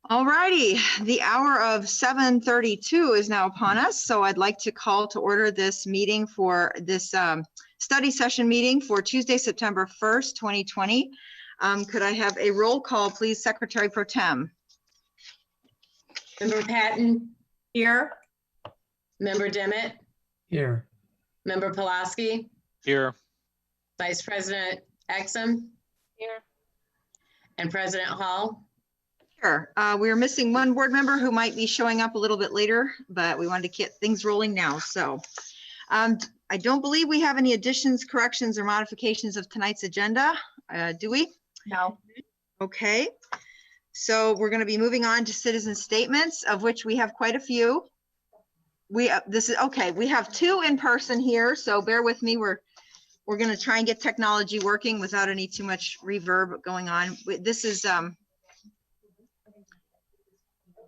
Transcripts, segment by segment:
All righty, the hour of 7:32 is now upon us, so I'd like to call to order this meeting for this study session meeting for Tuesday, September 1st, 2020. Could I have a roll call, please, Secretary Pro Tem? Member Patton? Here. Member Dimmitt? Here. Member Pulaski? Here. Vice President Exum? Here. And President Hall? Sure. We're missing one board member who might be showing up a little bit later, but we wanted to get things rolling now. So I don't believe we have any additions, corrections, or modifications of tonight's agenda. Do we? No. Okay. So we're going to be moving on to citizen statements, of which we have quite a few. We have two in person here, so bear with me. We're going to try and get technology working without any too much reverb going on. This is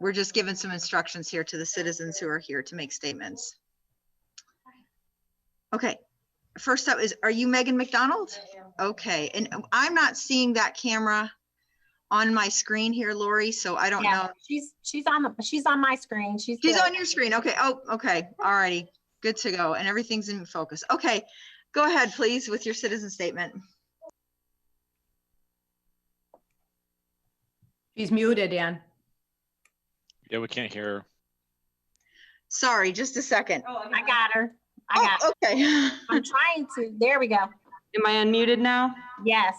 we're just giving some instructions here to the citizens who are here to make statements. Okay, first up are you Megan McDonald? Okay, and I'm not seeing that camera on my screen here, Lori, so I don't know. She's on my screen. She's on your screen. Okay. Oh, okay. All righty. Good to go. And everything's in focus. Okay, go ahead, please, with your citizen statement. She's muted, Ann. Yeah, we can't hear her. Sorry, just a second. I got her. Okay. I'm trying to. There we go. Am I unmuted now? Yes.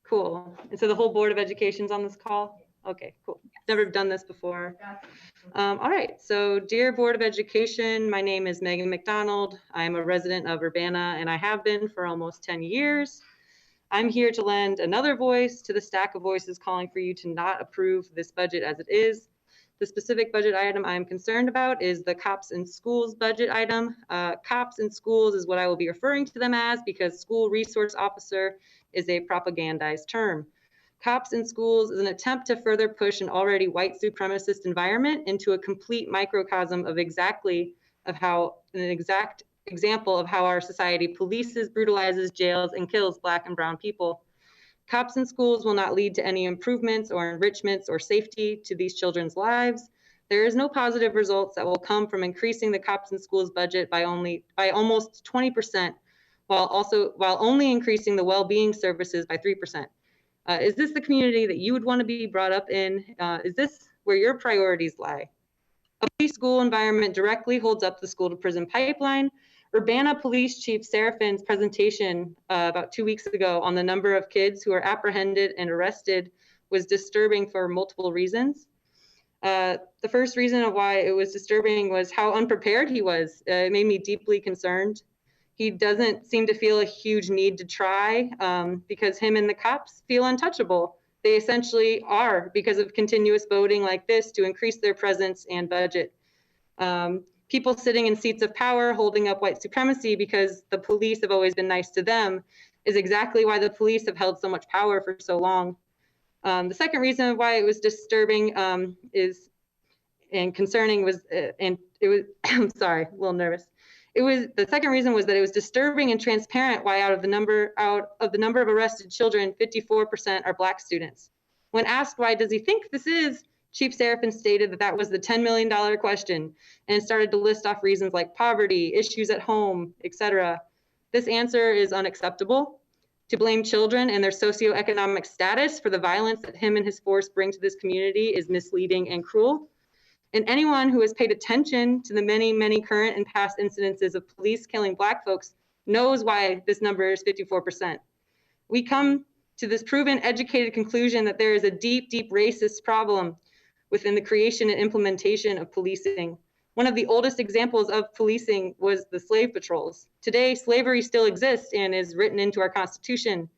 Cool. And so the whole Board of Education's on this call? Okay, cool. Never done this before. All right, so dear Board of Education, my name is Megan McDonald. I'm a resident of Urbana and I have been for almost 10 years. I'm here to lend another voice to the stack of voices calling for you to not approve this budget as it is. The specific budget item I'm concerned about is the Cops in Schools budget item. Cops in Schools is what I will be referring to them as because school resource officer is a propagandized term. Cops in Schools is an attempt to further push an already white supremacist environment into a complete microcosm of an exact example of how our society polices, brutalizes, jails, and kills Black and brown people. Cops in Schools will not lead to any improvements or enrichments or safety to these children's lives. There is no positive results that will come from increasing the Cops in Schools budget by almost 20%, while only increasing the well-being services by 3%. Is this the community that you would want to be brought up in? Is this where your priorities lie? A police school environment directly holds up the school to prison pipeline. Urbana Police Chief Serafin's presentation about 2 weeks ago on the number of kids who are apprehended and arrested was disturbing for multiple reasons. The first reason of why it was disturbing was how unprepared he was. It made me deeply concerned. He doesn't seem to feel a huge need to try because him and the cops feel untouchable. They essentially are because of continuous voting like this to increase their presence and budget. People sitting in seats of power holding up white supremacy because the police have always been nice to them is exactly why the police have held so much power for so long. The second reason why it was disturbing and concerning was, I'm sorry, a little nervous. The second reason was that it was disturbing and transparent why out of the number of arrested children, 54% are Black students. When asked why does he think this is, Chief Serafin stated that was the $10 million question and started to list off reasons like poverty, issues at home, etc. This answer is unacceptable. To blame children and their socioeconomic status for the violence that him and his force bring to this community is misleading and cruel. And anyone who has paid attention to the many, many current and past incidences of police killing Black folks knows why this number is 54%. We come to this proven educated conclusion that there is a deep, deep racist problem within the creation and implementation of policing. One of the oldest examples of policing was the slave patrols. Today, slavery still exists and is written into our Constitution.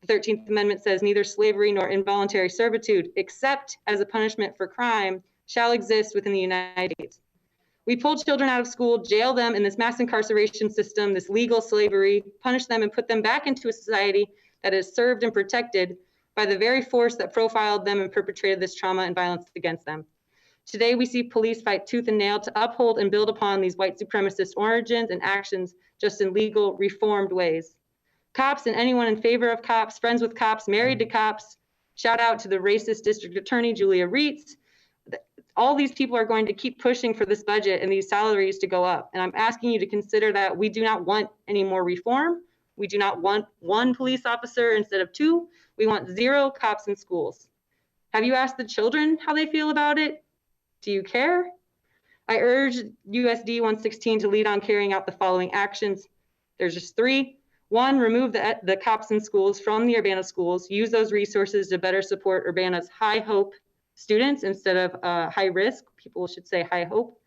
The 13th Amendment says neither slavery nor involuntary servitude, except as a punishment for crime, shall exist within the United States. We pull children out of school, jail them in this mass incarceration system, this legal slavery, punish them and put them back into a society that is served and protected by the very force that profiled them and perpetrated this trauma and violence against them. Today, we see police fight tooth and nail to uphold and build upon these white supremacist origins and actions just in legal, reformed ways. Cops and anyone in favor of cops, friends with cops, married to cops, shout out to the racist district attorney, Julia Reitz, all these people are going to keep pushing for this budget and these salaries to go up. And I'm asking you to consider that we do not want any more reform. We do not want one police officer instead of two. We want 0 cops in schools. Have you asked the children how they feel about it? Do you care? I urge USD 116 to lead on carrying out the following actions. There's just 3. 1, remove the cops in schools from the Urbana schools. Use those resources to better support Urbana's high hope students instead of high risk. People should say high hope.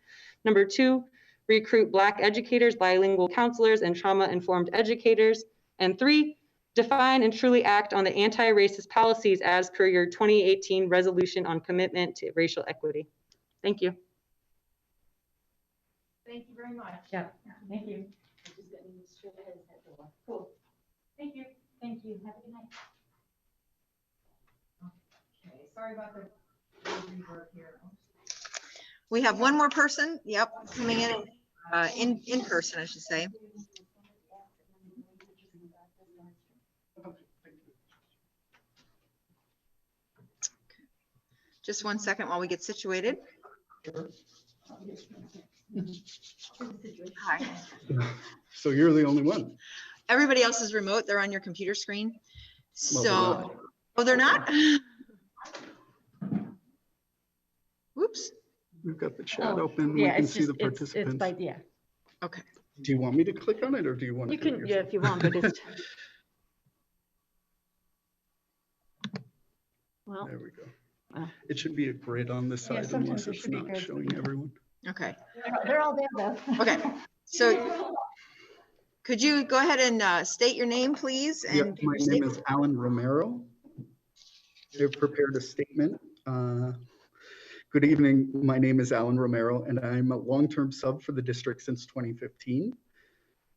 Number 2, recruit Black educators, bilingual counselors, and trauma-informed educators. And 3, define and truly act on the anti-racist policies as per your 2018 resolution on commitment to racial equity. Thank you. Thank you very much. Yeah. Thank you. Cool. Thank you. Thank you. Have a good night. Okay, sorry about the reverb here. We have one more person, yep, coming in person, I should say. Just one second while we get situated. Hi. So you're the only one. Everybody else is remote. They're on your computer screen. Well, they're So, not. oh, they're not? Whoops. We've got the chat open. We can see the participants. Yeah. Okay. Do you want me to click on it or do you want to? You can, yeah, if you want, but it's. Well, There we go. Oh. It should be a grid on the side sometimes unless it it's should be not grids. showing everyone. Okay. they're all there though. Okay. So could you go ahead and state your name, please? Yeah, And my your name state- is Alan Romero. I've prepared a statement. Good evening. My name is Alan Romero, and I'm a long-term sub for the district since 2015.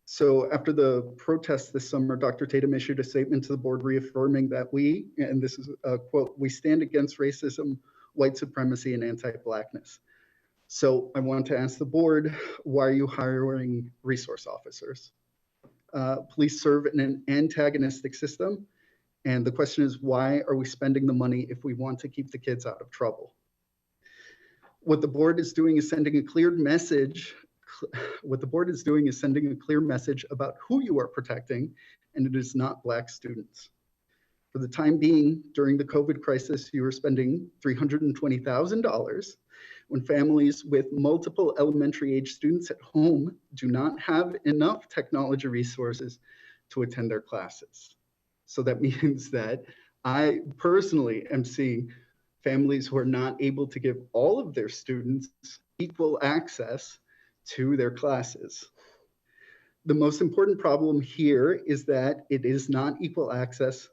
So after the protests this summer, Dr. Tatum issued a statement to the board reaffirming that we, and this is a quote, "we stand against racism, white supremacy, and anti-Blackness." So I want to ask the board, why are you hiring resource officers? Police serve in an antagonistic system. And the question is, why are we spending the money if we want to keep the kids out of trouble? What the board is doing is sending a clear message. What the board is doing is sending a clear message about who you are protecting, and it is not Black students. For the time being, during the COVID crisis, you are spending $320,000 when families with multiple elementary age students at home do not have enough technology resources to attend their classes. So that means that I personally am seeing families who are not able to give all of their students equal access to their classes. The most important problem here is that it is not equal access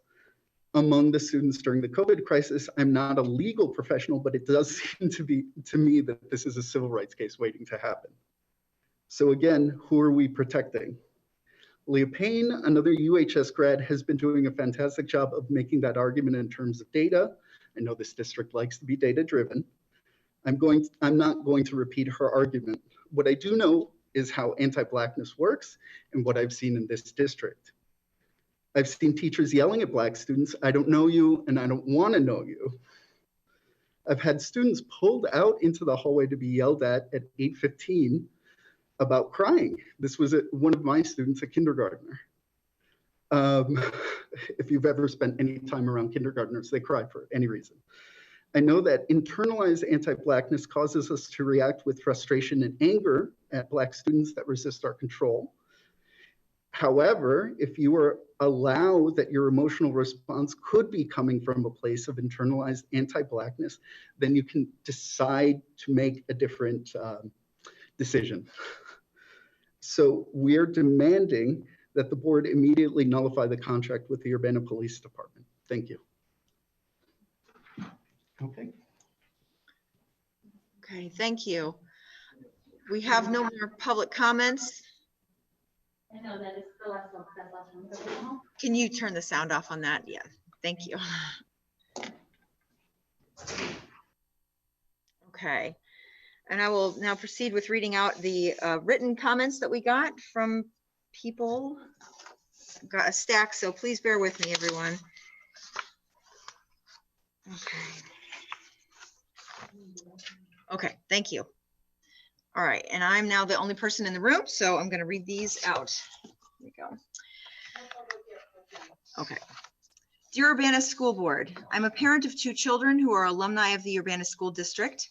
among the students during the COVID crisis. I'm not a legal professional, but it does seem to be, to me, that this is a civil rights case waiting to happen. So again, who are we protecting? Leah Payne, another UHS grad, has been doing a fantastic job of making that argument in terms of data. I know this district likes to be data-driven. I'm not going to repeat her argument. What I do know is how anti-Blackness works and what I've seen in this district. I've seen teachers yelling at Black students, "I don't know you and I don't want to know you." I've had students pulled out into the hallway to be yelled at 8:15 about crying. This was one of my students, a kindergartner. If you've ever spent any time around kindergartners, they cry for any reason. I know that internalized anti-Blackness causes us to react with frustration and anger at Black students that resist our control. However, if you allow that your emotional response could be coming from a place of internalized anti-Blackness, then you can decide to make a different decision. So we're demanding that the board immediately nullify the contract with the Urbana Police Department. Thank you. Okay. Okay, thank you. We have no more public comments. I know that is the last one. That's the last one. Can you turn the sound off on that? Yeah, thank you. Okay, and I will now proceed with reading out the written comments that we got from people. Got a stack, so please bear with me, everyone. Okay. Okay, thank you. All right, and I'm now the only person in the room, so I'm going to read these out. Here we go. Okay. Dear Urbana School Board, I'm a parent of 2 children who are alumni of the Urbana School District.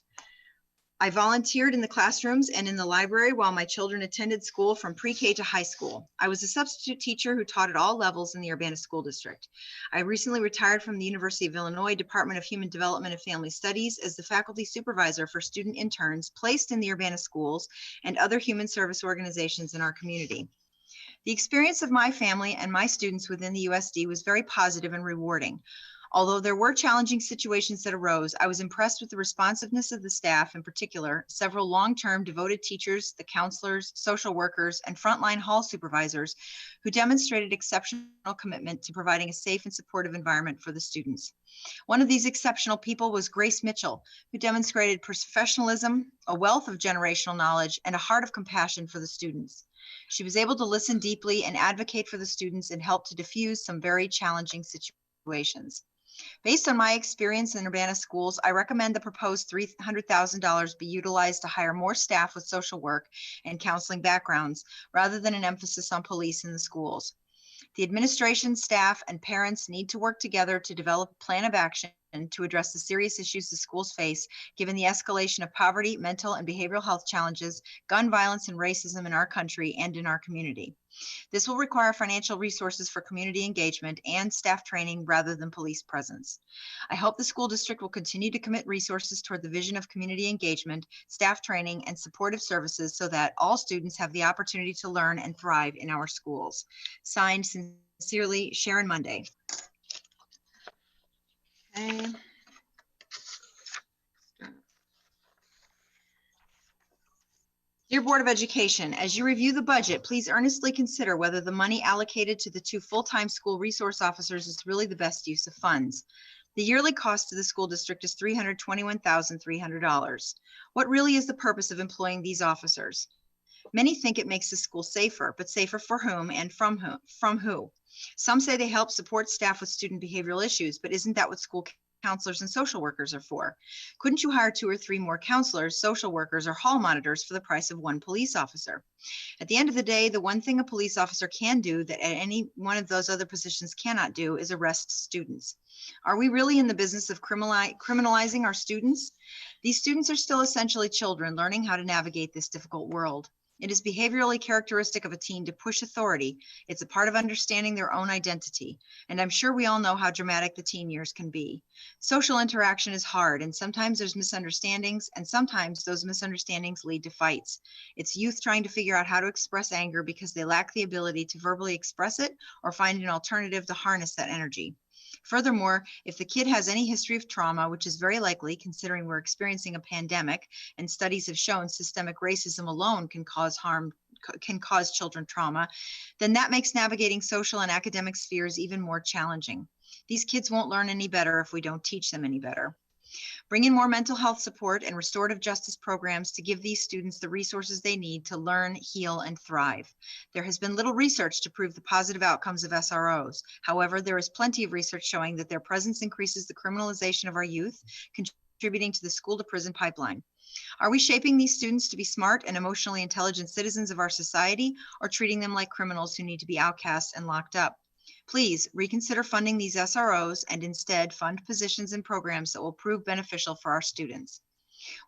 I volunteered in the classrooms and in the library while my children attended school from pre-K to high school. I was a substitute teacher who taught at all levels in the Urbana School District. I recently retired from the University of Illinois Department of Human Development and Family Studies as the faculty supervisor for student interns placed in the Urbana schools and other human service organizations in our community. The experience of my family and my students within the USD was very positive and rewarding. Although there were challenging situations that arose, I was impressed with the responsiveness of the staff, in particular, several long-term devoted teachers, the counselors, social workers, and frontline hall supervisors who demonstrated exceptional commitment to providing a safe and supportive environment for the students. One of these exceptional people was Grace Mitchell, who demonstrated professionalism, a wealth of generational knowledge, and a heart of compassion for the students. She was able to listen deeply and advocate for the students and help to diffuse some very challenging situations. Based on my experience in Urbana schools, I recommend the proposed $300,000 be utilized to hire more staff with social work and counseling backgrounds, rather than an emphasis on police in the schools. The administration, staff, and parents need to work together to develop a plan of action to address the serious issues the schools face, given the escalation of poverty, mental and behavioral health challenges, gun violence, and racism in our country and in our community. This will require financial resources for community engagement and staff training rather than police presence. I hope the school district will continue to commit resources toward the vision of community engagement, staff training, and supportive services so that all students have the opportunity to learn and thrive in our schools. Signed, sincerely, Sharon Monday. Okay. Dear Board of Education, as you review the budget, please earnestly consider whether the money allocated to the 2 full-time school resource officers is really the best use of funds. The yearly cost to the school district is $321,300. What really is the purpose of employing these officers? Many think it makes the school safer, but safer for whom and from who? Some say they help support staff with student behavioral issues, but isn't that what school counselors and social workers are for? Couldn't you hire 2 or 3 more counselors, social workers, or hall monitors for the price of 1 police officer? At the end of the day, the one thing a police officer can do that any one of those other positions cannot do is arrest students. Are we really in the business of criminalizing our students? These students are still essentially children learning how to navigate this difficult world. It is behaviorally characteristic of a teen to push authority. It's a part of understanding their own identity. And I'm sure we all know how dramatic the teen years can be. Social interaction is hard, and sometimes there's misunderstandings, and sometimes those misunderstandings lead to fights. It's youth trying to figure out how to express anger because they lack the ability to verbally express it or find an alternative to harness that energy. Furthermore, if the kid has any history of trauma, which is very likely considering we're experiencing a pandemic and studies have shown systemic racism alone can cause children trauma, then that makes navigating social and academic spheres even more challenging. These kids won't learn any better if we don't teach them any better. Bring in more mental health support and restorative justice programs to give these students the resources they need to learn, heal, and thrive. There has been little research to prove the positive outcomes of SROs. However, there is plenty of research showing that their presence increases the criminalization of our youth, contributing to the school to prison pipeline. Are we shaping these students to be smart and emotionally intelligent citizens of our society, or treating them like criminals who need to be outcast and locked up? Please reconsider funding these SROs and instead fund positions and programs that will prove beneficial for our students.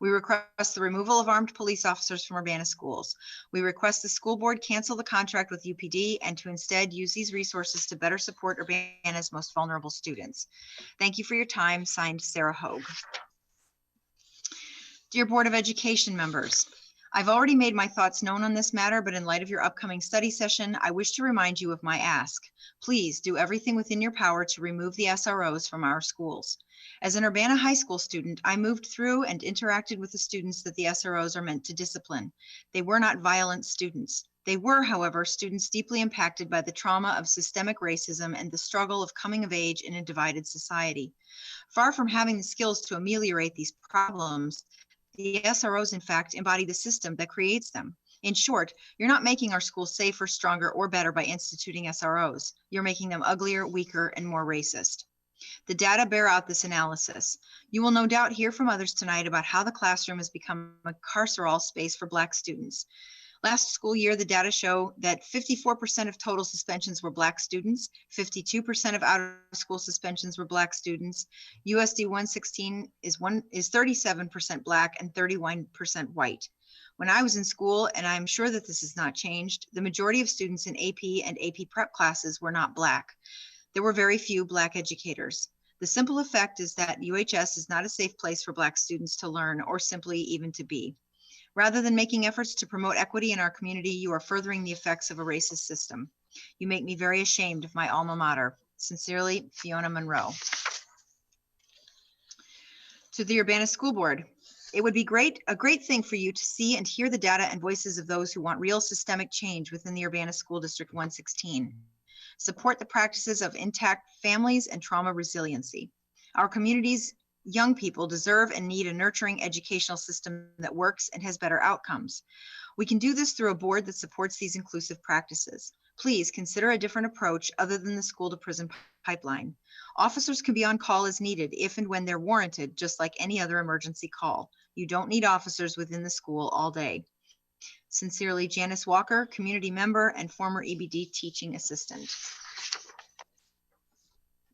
We request the removal of armed police officers from Urbana schools. We request the school board cancel the contract with UPD and to instead use these resources to better support Urbana's most vulnerable students. Thank you for your time. Signed, Sarah Hogue. Dear Board of Education members, I've already made my thoughts known on this matter, but in light of your upcoming study session, I wish to remind you of my ask. Please do everything within your power to remove the SROs from our schools. As an Urbana high school student, I moved through and interacted with the students that the SROs are meant to discipline. They were not violent students. They were, however, students deeply impacted by the trauma of systemic racism and the struggle of coming of age in a divided society. Far from having the skills to ameliorate these problems, the SROs, in fact, embody the system that creates them. In short, you're not making our schools safer, stronger, or better by instituting SROs. You're making them uglier, weaker, and more racist. The data bear out this analysis. You will no doubt hear from others tonight about how the classroom has become a carceral space for Black students. Last school year, the data show that 54% of total suspensions were Black students, 52% of out-of-school suspensions were Black students. USD 116 is 37% Black and 31% white. When I was in school, and I'm sure that this has not changed, the majority of students in AP and AP prep classes were not Black. There were very few Black educators. The simple effect is that UHS is not a safe place for Black students to learn or simply even to be. Rather than making efforts to promote equity in our community, you are furthering the effects of a racist system. You make me very ashamed of my alma mater. Sincerely, Fiona Monroe. To the Urbana School Board. It would be a great thing for you to see and hear the data and voices of those who want real systemic change within the Urbana School District 116. Support the practices of intact families and trauma resiliency. Our community's young people deserve and need a nurturing educational system that works and has better outcomes. We can do this through a board that supports these inclusive practices. Please consider a different approach other than the school to prison pipeline. Officers can be on call as needed if and when they're warranted, just like any other emergency call. You don't need officers within the school all day. Sincerely, Janice Walker, community member and former EBD teaching assistant.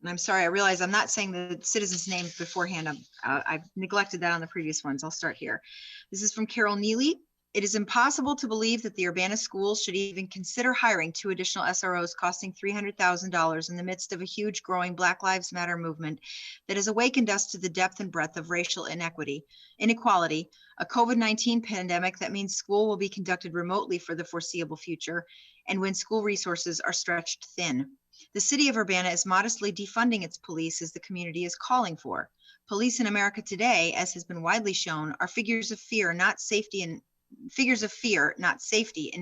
And I'm sorry, I realize I'm not saying the citizens' names beforehand. I've neglected that on the previous ones. I'll start here. This is from Carol Neely. It is impossible to believe that the Urbana schools should even consider hiring 2 additional SROs costing $300,000 in the midst of a huge growing Black Lives Matter movement that has awakened us to the depth and breadth of racial inequality, a COVID-19 pandemic that means school will be conducted remotely for the foreseeable future, and when school resources are stretched thin. The city of Urbana is modestly defunding its police as the community is calling for. Police in America today, as has been widely shown, are figures of fear, not safety in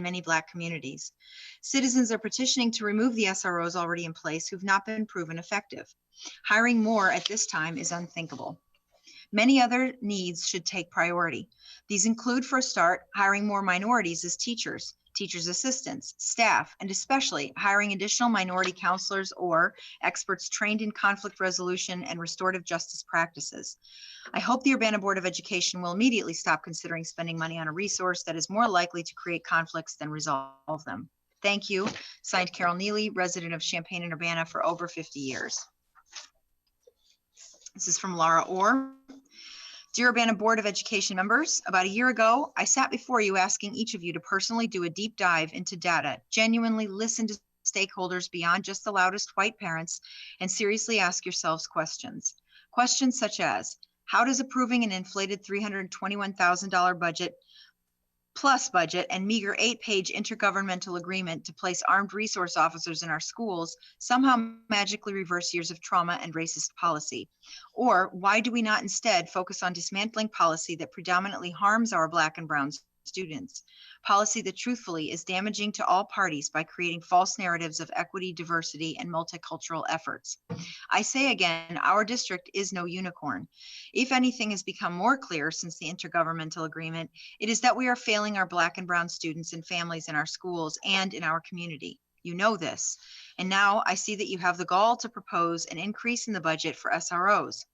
many Black communities. Citizens are petitioning to remove the SROs already in place who've not been proven effective. Hiring more at this time is unthinkable. Many other needs should take priority. These include, for a start, hiring more minorities as teachers, teachers' assistants, staff, and especially hiring additional minority counselors or experts trained in conflict resolution and restorative justice practices. I hope the Urbana Board of Education will immediately stop considering spending money on a resource that is more likely to create conflicts than resolve them. Thank you. Signed, Carol Neely, resident of Champaign and Urbana for over 50 years. This is from Laura Orr. Dear Urbana Board of Education members, about a year ago, I sat before you asking each of you to personally do a deep dive into data, genuinely listen to stakeholders beyond just the loudest white parents, and seriously ask yourselves questions. Questions such as, how does approving an inflated $321,000 budget and meager 8-page intergovernmental agreement to place armed resource officers in our schools somehow magically reverse years of trauma and racist policy? Or why do we not instead focus on dismantling policy that predominantly harms our Black and brown students? Policy that truthfully is damaging to all parties by creating false narratives of equity, diversity, and multicultural efforts. I say again, our district is no unicorn. If anything has become more clear since the intergovernmental agreement, it is that we are failing our Black and brown students and families in our schools and in our community. You know this. And now I see that you have the gall to propose an increase in the budget for SROs.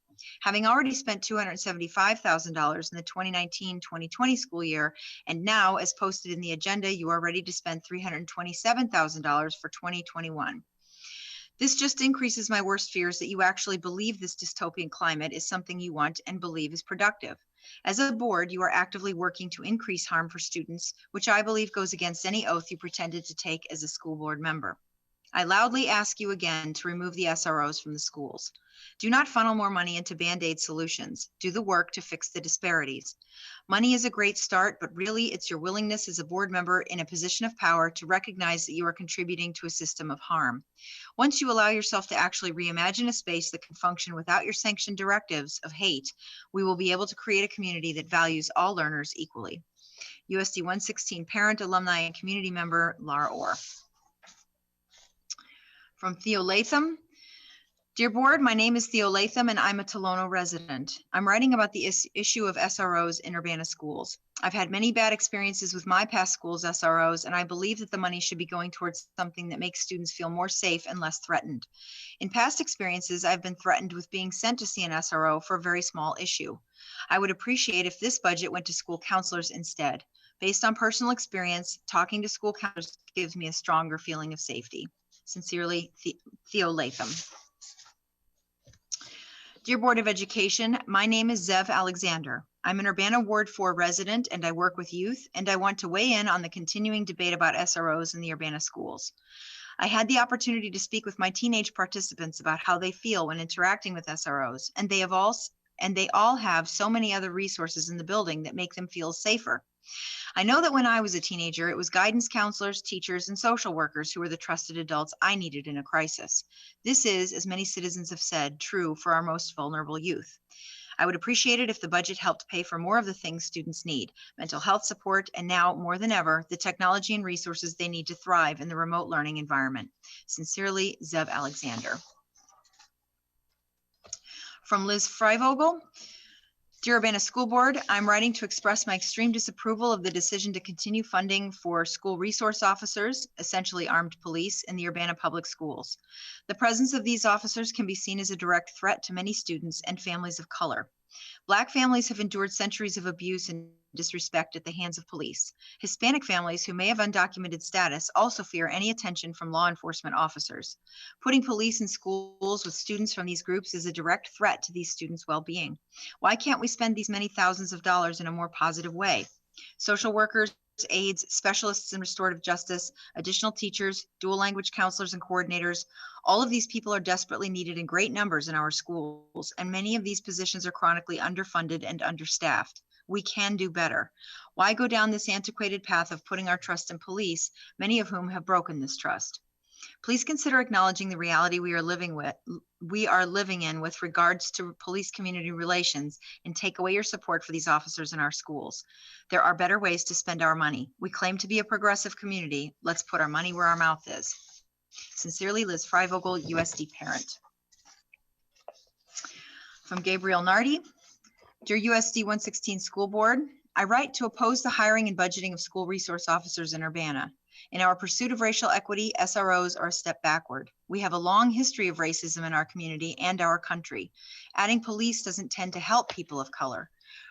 Having already spent $275,000 in the 2019-2020 school year, and now, as posted in the agenda, you are ready to spend $327,000 for 2021. This just increases my worst fears that you actually believe this dystopian climate is something you want and believe is productive. As a board, you are actively working to increase harm for students, which I believe goes against any oath you pretended to take as a school board member. I loudly ask you again to remove the SROs from the schools. Do not funnel more money into Band-Aid solutions. Do the work to fix the disparities. Money is a great start, but really it's your willingness as a board member in a position of power to recognize that you are contributing to a system of harm. Once you allow yourself to actually reimagine a space that can function without your sanctioned directives of hate, we will be able to create a community that values all learners equally. USD 116 parent, alumni, and community member, Laura Orr. From Theo Latham. Dear Board, my name is Theo Latham and I'm a Tolono resident. I'm writing about the issue of SROs in Urbana schools. I've had many bad experiences with my past schools' SROs, and I believe that the money should be going towards something that makes students feel more safe and less threatened. In past experiences, I've been threatened with being sent to see an SRO for a very small issue. I would appreciate if this budget went to school counselors instead. Based on personal experience, talking to school counselors gives me a stronger feeling of safety. Sincerely, Theo Latham. Dear Board of Education, my name is Zev Alexander. I'm an Urbana Ward 4 resident and I work with youth, and I want to weigh in on the continuing debate about SROs in the Urbana schools. I had the opportunity to speak with my teenage participants about how they feel when interacting with SROs, and they all have so many other resources in the building that make them feel safer. I know that when I was a teenager, it was guidance counselors, teachers, and social workers who were the trusted adults I needed in a crisis. This is, as many citizens have said, true for our most vulnerable youth. I would appreciate it if the budget helped pay for more of the things students need: mental health support, and now more than ever, the technology and resources they need to thrive in the remote learning environment. Sincerely, Zev Alexander. From Liz Freivogel. Dear Urbana School Board, I'm writing to express my extreme disapproval of the decision to continue funding for school resource officers, essentially armed police, in the Urbana public schools. The presence of these officers can be seen as a direct threat to many students and families of color. Black families have endured centuries of abuse and disrespect at the hands of police. Hispanic families who may have undocumented status also fear any attention from law enforcement officers. Putting police in schools with students from these groups is a direct threat to these students' well-being. Why can't we spend these many thousands of dollars in a more positive way? Social workers, aides, specialists in restorative justice, additional teachers, dual language counselors and coordinators, all of these people are desperately needed in great numbers in our schools, and many of these positions are chronically underfunded and understaffed. We can do better. Why go down this antiquated path of putting our trust in police, many of whom have broken this trust? Please consider acknowledging the reality we are living in with regards to police community relations, and take away your support for these officers in our schools. There are better ways to spend our money. We claim to be a progressive community. Let's put our money where our mouth is. Sincerely, Liz Freivogel, USD parent. From Gabriel Nardi. Dear USD 116 School Board, I write to oppose the hiring and budgeting of school resource officers in Urbana. In our pursuit of racial equity, SROs are a step backward. We have a long history of racism in our community and our country. Adding police doesn't tend to help people of color.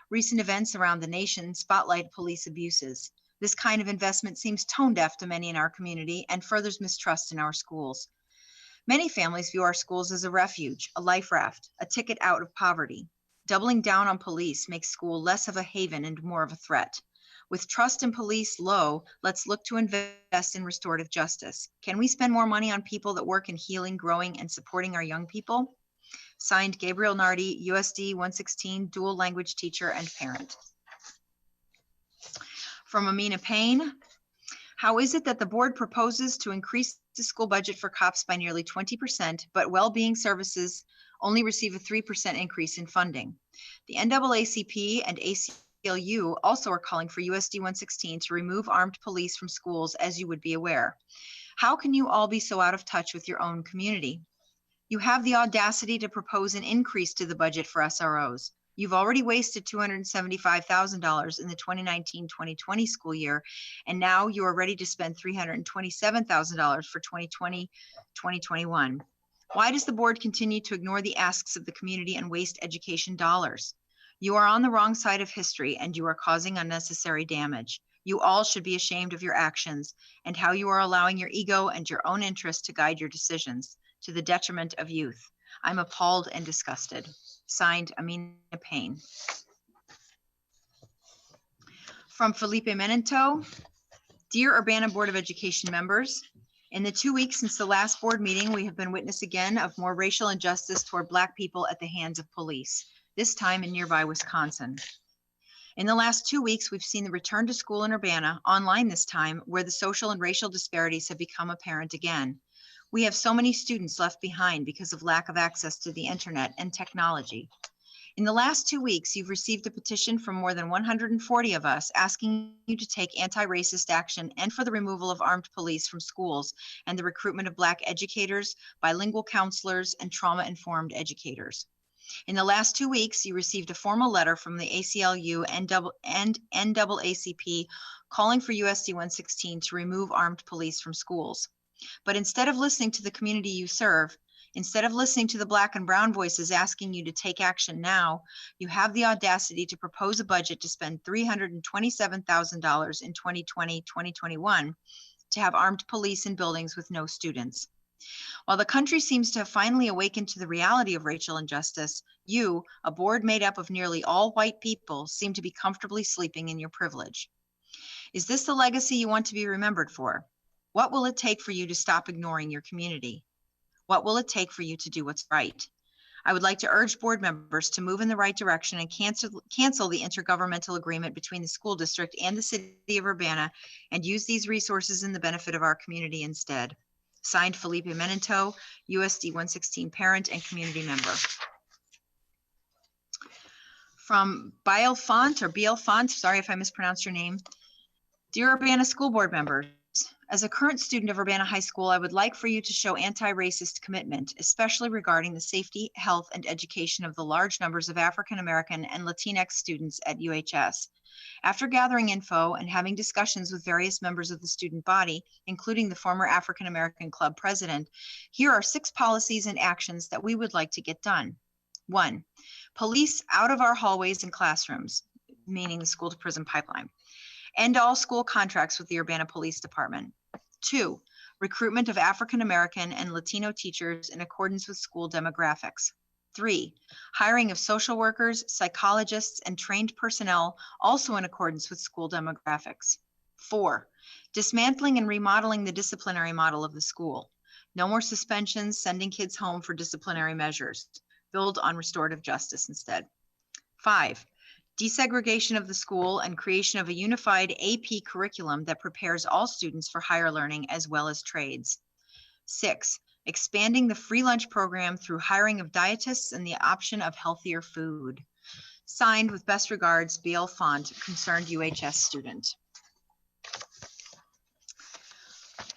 Recent events around the nation spotlight police abuses. This kind of investment seems tone deaf to many in our community and furthers mistrust in our schools. Many families view our schools as a refuge, a life raft, a ticket out of poverty. Doubling down on police makes school less of a haven and more of a threat. With trust in police low, let's look to invest in restorative justice. Can we spend more money on people that work in healing, growing, and supporting our young people? Signed, Gabriel Nardi, USD 116, dual language teacher and parent. From Amina Payne. How is it that the board proposes to increase the school budget for cops by nearly 20%, but well-being services only receive a 3% increase in funding? The NAACP and ACLU also are calling for USD 116 to remove armed police from schools, as you would be aware. How can you all be so out of touch with your own community? You have the audacity to propose an increase to the budget for SROs. You've already wasted $275,000 in the 2019-2020 school year, and now you are ready to spend $327,000 for 2020-2021. Why does the board continue to ignore the asks of the community and waste education dollars? You are on the wrong side of history and you are causing unnecessary damage. You all should be ashamed of your actions and how you are allowing your ego and your own interest to guide your decisions to the detriment of youth. I'm appalled and disgusted. Signed, Amina Payne. From Felipe Menento. Dear Urbana Board of Education members, in the 2 weeks since the last board meeting, we have been witness again of more racial injustice toward Black people at the hands of police, this time in nearby Wisconsin. In the last 2 weeks, we've seen the return to school in Urbana, online this time, where the social and racial disparities have become apparent again. We have so many students left behind because of lack of access to the internet and technology. In the last 2 weeks, you've received a petition from more than 140 of us asking you to take anti-racist action and for the removal of armed police from schools and the recruitment of Black educators, bilingual counselors, and trauma-informed educators. In the last 2 weeks, you received a formal letter from the ACLU and NAACP calling for USD 116 to remove armed police from schools. But instead of listening to the community you serve, instead of listening to the Black and brown voices asking you to take action now, you have the audacity to propose a budget to spend $327,000 in 2020-2021 to have armed police in buildings with no students. While the country seems to have finally awakened to the reality of racial injustice, you, a board made up of nearly all white people, seem to be comfortably sleeping in your privilege. Is this the legacy you want to be remembered for? What will it take for you to stop ignoring your community? What will it take for you to do what's right? I would like to urge board members to move in the right direction and cancel the intergovernmental agreement between the school district and the city of Urbana and use these resources in the benefit of our community instead. Signed, Felipe Menento, USD 116 parent and community member. From Biel Font, sorry if I mispronounced your name. Dear Urbana school board members, as a current student of Urbana High School, I would like for you to show anti-racist commitment, especially regarding the safety, health, and education of the large numbers of African American and Latinx students at UHS. After gathering info and having discussions with various members of the student body, including the former African American Club president, here are 6 policies and actions that we would like to get done. 1, police out of our hallways and classrooms, meaning the school to prison pipeline. End all school contracts with the Urbana Police Department. 2, recruitment of African American and Latino teachers in accordance with school demographics. 3, hiring of social workers, psychologists, and trained personnel also in accordance with school demographics. 4, dismantling and remodeling the disciplinary model of the school. No more suspensions, sending kids home for disciplinary measures. Build on restorative justice instead. 5, desegregation of the school and creation of a unified AP curriculum that prepares all students for higher learning as well as trades. 6, expanding the free lunch program through hiring of dietists and the option of healthier food. Signed with best regards, Biel Font, concerned UHS student.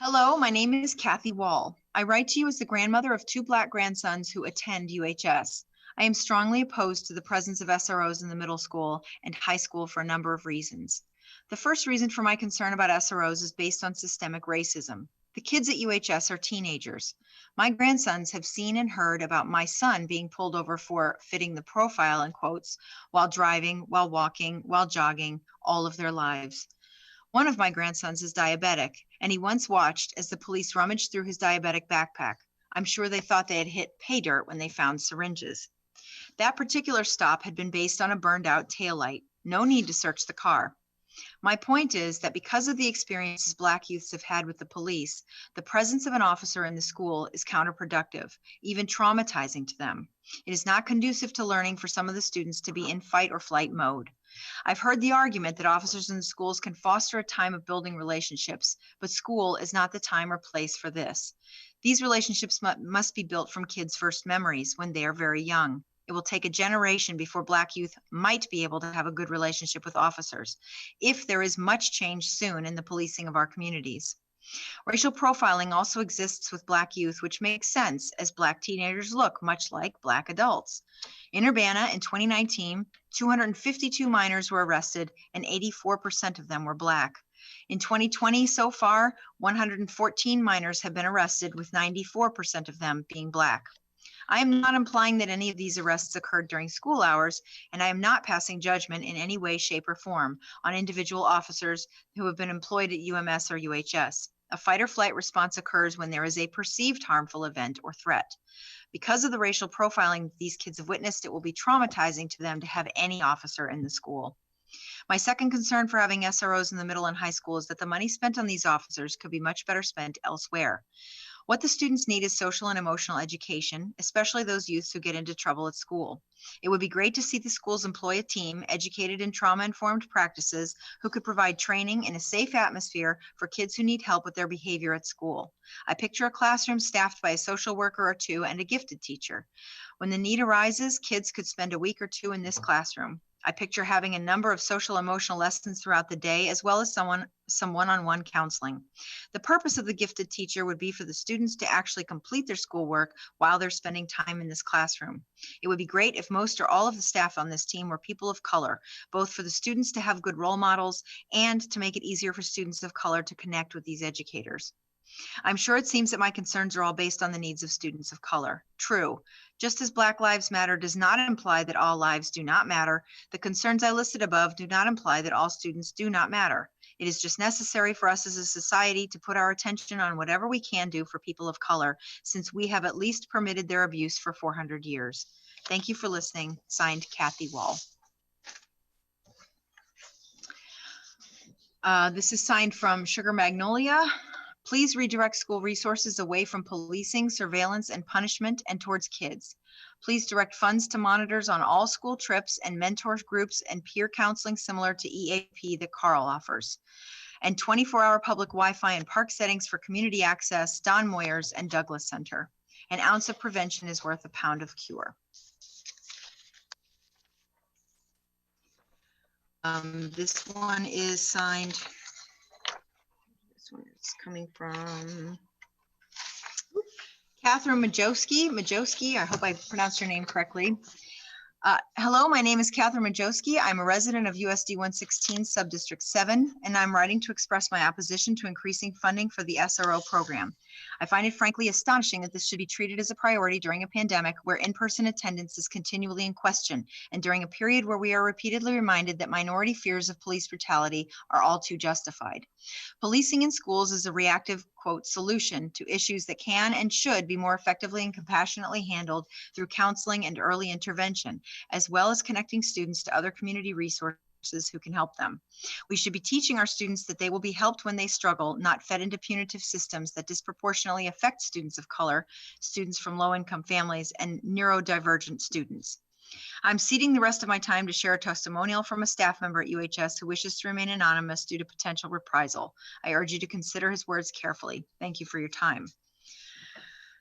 Hello, my name is Kathy Wall. I write to you as the grandmother of 2 Black grandsons who attend UHS. I am strongly opposed to the presence of SROs in the middle school and high school for a number of reasons. The first reason for my concern about SROs is based on systemic racism. The kids at UHS are teenagers. My grandsons have seen and heard about my son being pulled over for fitting the profile, in quotes, while driving, while walking, while jogging, all of their lives. One of my grandsons is diabetic, and he once watched as the police rummaged through his diabetic backpack. I'm sure they thought they had hit pay dirt when they found syringes. That particular stop had been based on a burned out taillight. No need to search the car. My point is that because of the experiences Black youths have had with the police, the presence of an officer in the school is counterproductive, even traumatizing to them. It is not conducive to learning for some of the students to be in fight or flight mode. I've heard the argument that officers in the schools can foster a time of building relationships, but school is not the time or place for this. These relationships must be built from kids' first memories when they are very young. It will take a generation before Black youth might be able to have a good relationship with officers, if there is much change soon in the policing of our communities. Racial profiling also exists with Black youth, which makes sense as Black teenagers look much like Black adults. In Urbana in 2019, 252 minors were arrested and 84% of them were Black. In 2020 so far, 114 minors have been arrested with 94% of them being Black. I am not implying that any of these arrests occurred during school hours, and I am not passing judgment in any way, shape, or form on individual officers who have been employed at UMS or UHS. A fight or flight response occurs when there is a perceived harmful event or threat. Because of the racial profiling these kids have witnessed, it will be traumatizing to them to have any officer in the school. My second concern for having SROs in the middle and high school is that the money spent on these officers could be much better spent elsewhere. What the students need is social and emotional education, especially those youths who get into trouble at school. It would be great to see the schools employ a team educated in trauma-informed practices who could provide training in a safe atmosphere for kids who need help with their behavior at school. I picture a classroom staffed by a social worker or two and a gifted teacher. When the need arises, kids could spend a week or two in this classroom. I picture having a number of social emotional lessons throughout the day, as well as some one-on-one counseling. The purpose of the gifted teacher would be for the students to actually complete their schoolwork while they're spending time in this classroom. It would be great if most or all of the staff on this team were people of color, both for the students to have good role models and to make it easier for students of color to connect with these educators. I'm sure it seems that my concerns are all based on the needs of students of color. True. Just as Black Lives Matter does not imply that all lives do not matter, the concerns I listed above do not imply that all students do not matter. It is just necessary for us as a society to put our attention on whatever we can do for people of color, since we have at least permitted their abuse for 400 years. Thank you for listening. Signed, Kathy Wall. This is signed from Sugar Magnolia. Please redirect school resources away from policing, surveillance, and punishment and towards kids. Please direct funds to monitors on all school trips and mentor groups and peer counseling similar to EAP that Carl offers. And 24-hour public Wi-Fi in park settings for community access, Don Moyers and Douglas Center. An ounce of prevention is worth a pound of cure. This one is signed. This one is coming from Catherine Majowski. I hope I pronounced your name correctly. Hello, my name is Catherine Majowski. I'm a resident of USD 116 Subdistrict 7, and I'm writing to express my opposition to increasing funding for the SRO program. I find it frankly astonishing that this should be treated as a priority during a pandemic where in-person attendance is continually in question, and during a period where we are repeatedly reminded that minority fears of police brutality are all too justified. Policing in schools is a reactive, quote, solution to issues that can and should be more effectively and compassionately handled through counseling and early intervention, as well as connecting students to other community resources who can help them. We should be teaching our students that they will be helped when they struggle, not fed into punitive systems that disproportionately affect students of color, students from low-income families, and neurodivergent students. I'm ceding the rest of my time to share a testimonial from a staff member at UHS who wishes to remain anonymous due to potential reprisal. I urge you to consider his words carefully. Thank you for your time.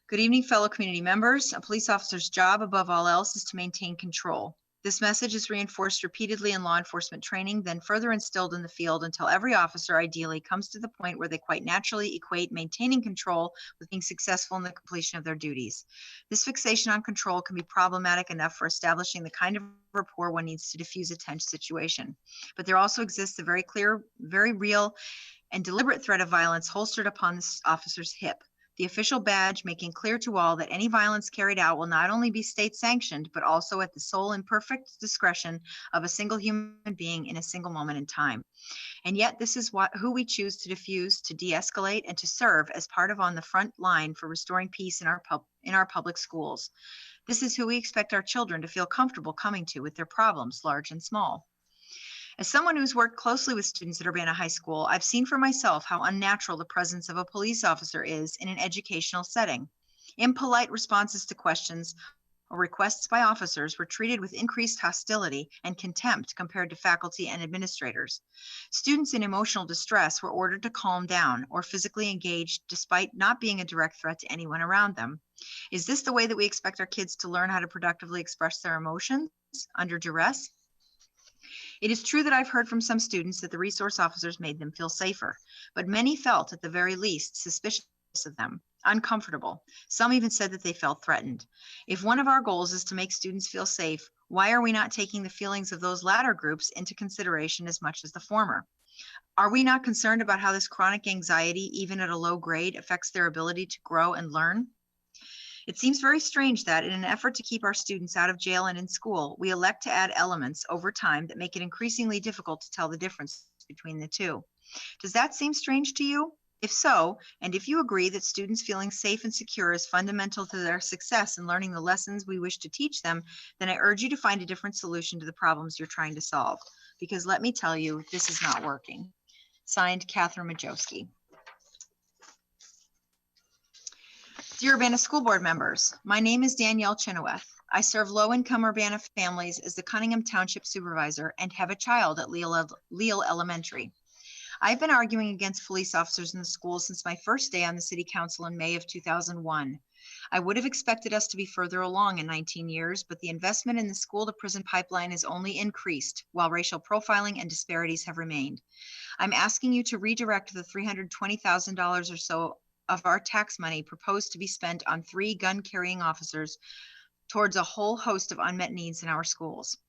Good evening, fellow community members. A police officer's job above all else is to maintain control. This message is reinforced repeatedly in law enforcement training, then further instilled in the field until every officer ideally comes to the point where they quite naturally equate maintaining control with being successful in the completion of their duties. This fixation on control can be problematic enough for establishing the kind of rapport one needs to diffuse a tense situation. But there also exists a very clear, very real, and deliberate threat of violence holstered upon this officer's hip. The official badge making clear to all that any violence carried out will not only be state sanctioned, but also at the sole and perfect discretion of a single human being in a single moment in time. And yet this is who we choose to diffuse, to de-escalate, and to serve as part of on the front line for restoring peace in our public schools. This is who we expect our children to feel comfortable coming to with their problems, large and small. As someone who's worked closely with students at Urbana High School, I've seen for myself how unnatural the presence of a police officer is in an educational setting. Impolite responses to questions or requests by officers were treated with increased hostility and contempt compared to faculty and administrators. Students in emotional distress were ordered to calm down or physically engage despite not being a direct threat to anyone around them. Is this the way that we expect our kids to learn how to productively express their emotions under duress? It is true that I've heard from some students that the resource officers made them feel safer, but many felt at the very least suspicious of them, uncomfortable. Some even said that they felt threatened. If one of our goals is to make students feel safe, why are we not taking the feelings of those latter groups into consideration as much as the former? Are we not concerned about how this chronic anxiety, even at a low grade, affects their ability to grow and learn? It seems very strange that in an effort to keep our students out of jail and in school, we elect to add elements over time that make it increasingly difficult to tell the difference between the two. Does that seem strange to you? If so, and if you agree that students feeling safe and secure is fundamental to their success in learning the lessons we wish to teach them, then I urge you to find a different solution to the problems you're trying to solve. Because let me tell you, this is not working. Signed, Catherine Majowski. Dear Urbana School Board members, my name is Danielle Chenoweth. I serve low-income Urbana families as the Cunningham Township Supervisor and have a child at Leal Elementary. I've been arguing against police officers in the schools since my first day on the City Council in May of 2001. I would have expected us to be further along in 19 years, but the investment in the school-to-prison pipeline has only increased, while racial profiling and disparities have remained. I'm asking you to redirect the $320,000 or so of our tax money proposed to be spent on 3 gun-carrying officers towards a whole host of unmet needs in our schools.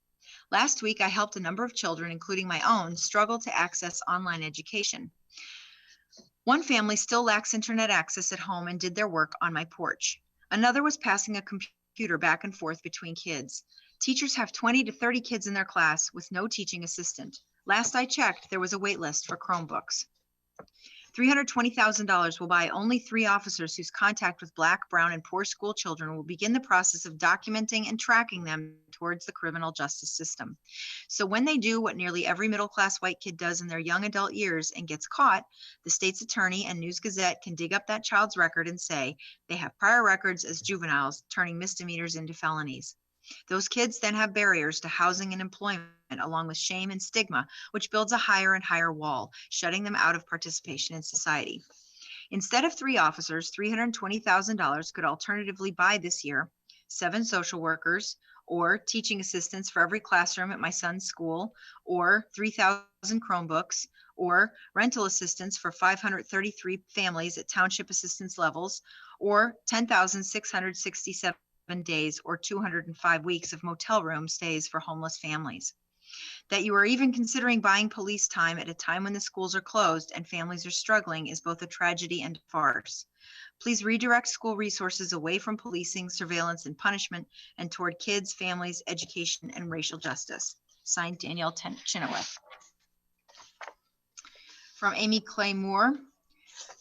Last week, I helped a number of children, including my own, struggle to access online education. One family still lacks internet access at home and did their work on my porch. Another was passing a computer back and forth between kids. Teachers have 20 to 30 kids in their class with no teaching assistant. Last I checked, there was a wait list for Chromebooks. $320,000 will buy only 3 officers whose contact with Black, brown, and poor school children will begin the process of documenting and tracking them towards the criminal justice system. So when they do what nearly every middle-class white kid does in their young adult years and gets caught, the state's attorney and News Gazette can dig up that child's record and say they have prior records as juveniles, turning misdemeanors into felonies. Those kids then have barriers to housing and employment, along with shame and stigma, which builds a higher and higher wall, shutting them out of participation in society. Instead of 3 officers, $320,000 could alternatively buy this year 7 social workers, or teaching assistants for every classroom at my son's school, or 3,000 Chromebooks, or rental assistance for 533 families at township assistance levels, or 10,667 days or 205 weeks of motel room stays for homeless families. That you are even considering buying police time at a time when the schools are closed and families are struggling is both a tragedy and a farce. Please redirect school resources away from policing, surveillance, and punishment and toward kids, families, education, and racial justice. Signed, Danielle Chenoweth. From Amy Clay Moore.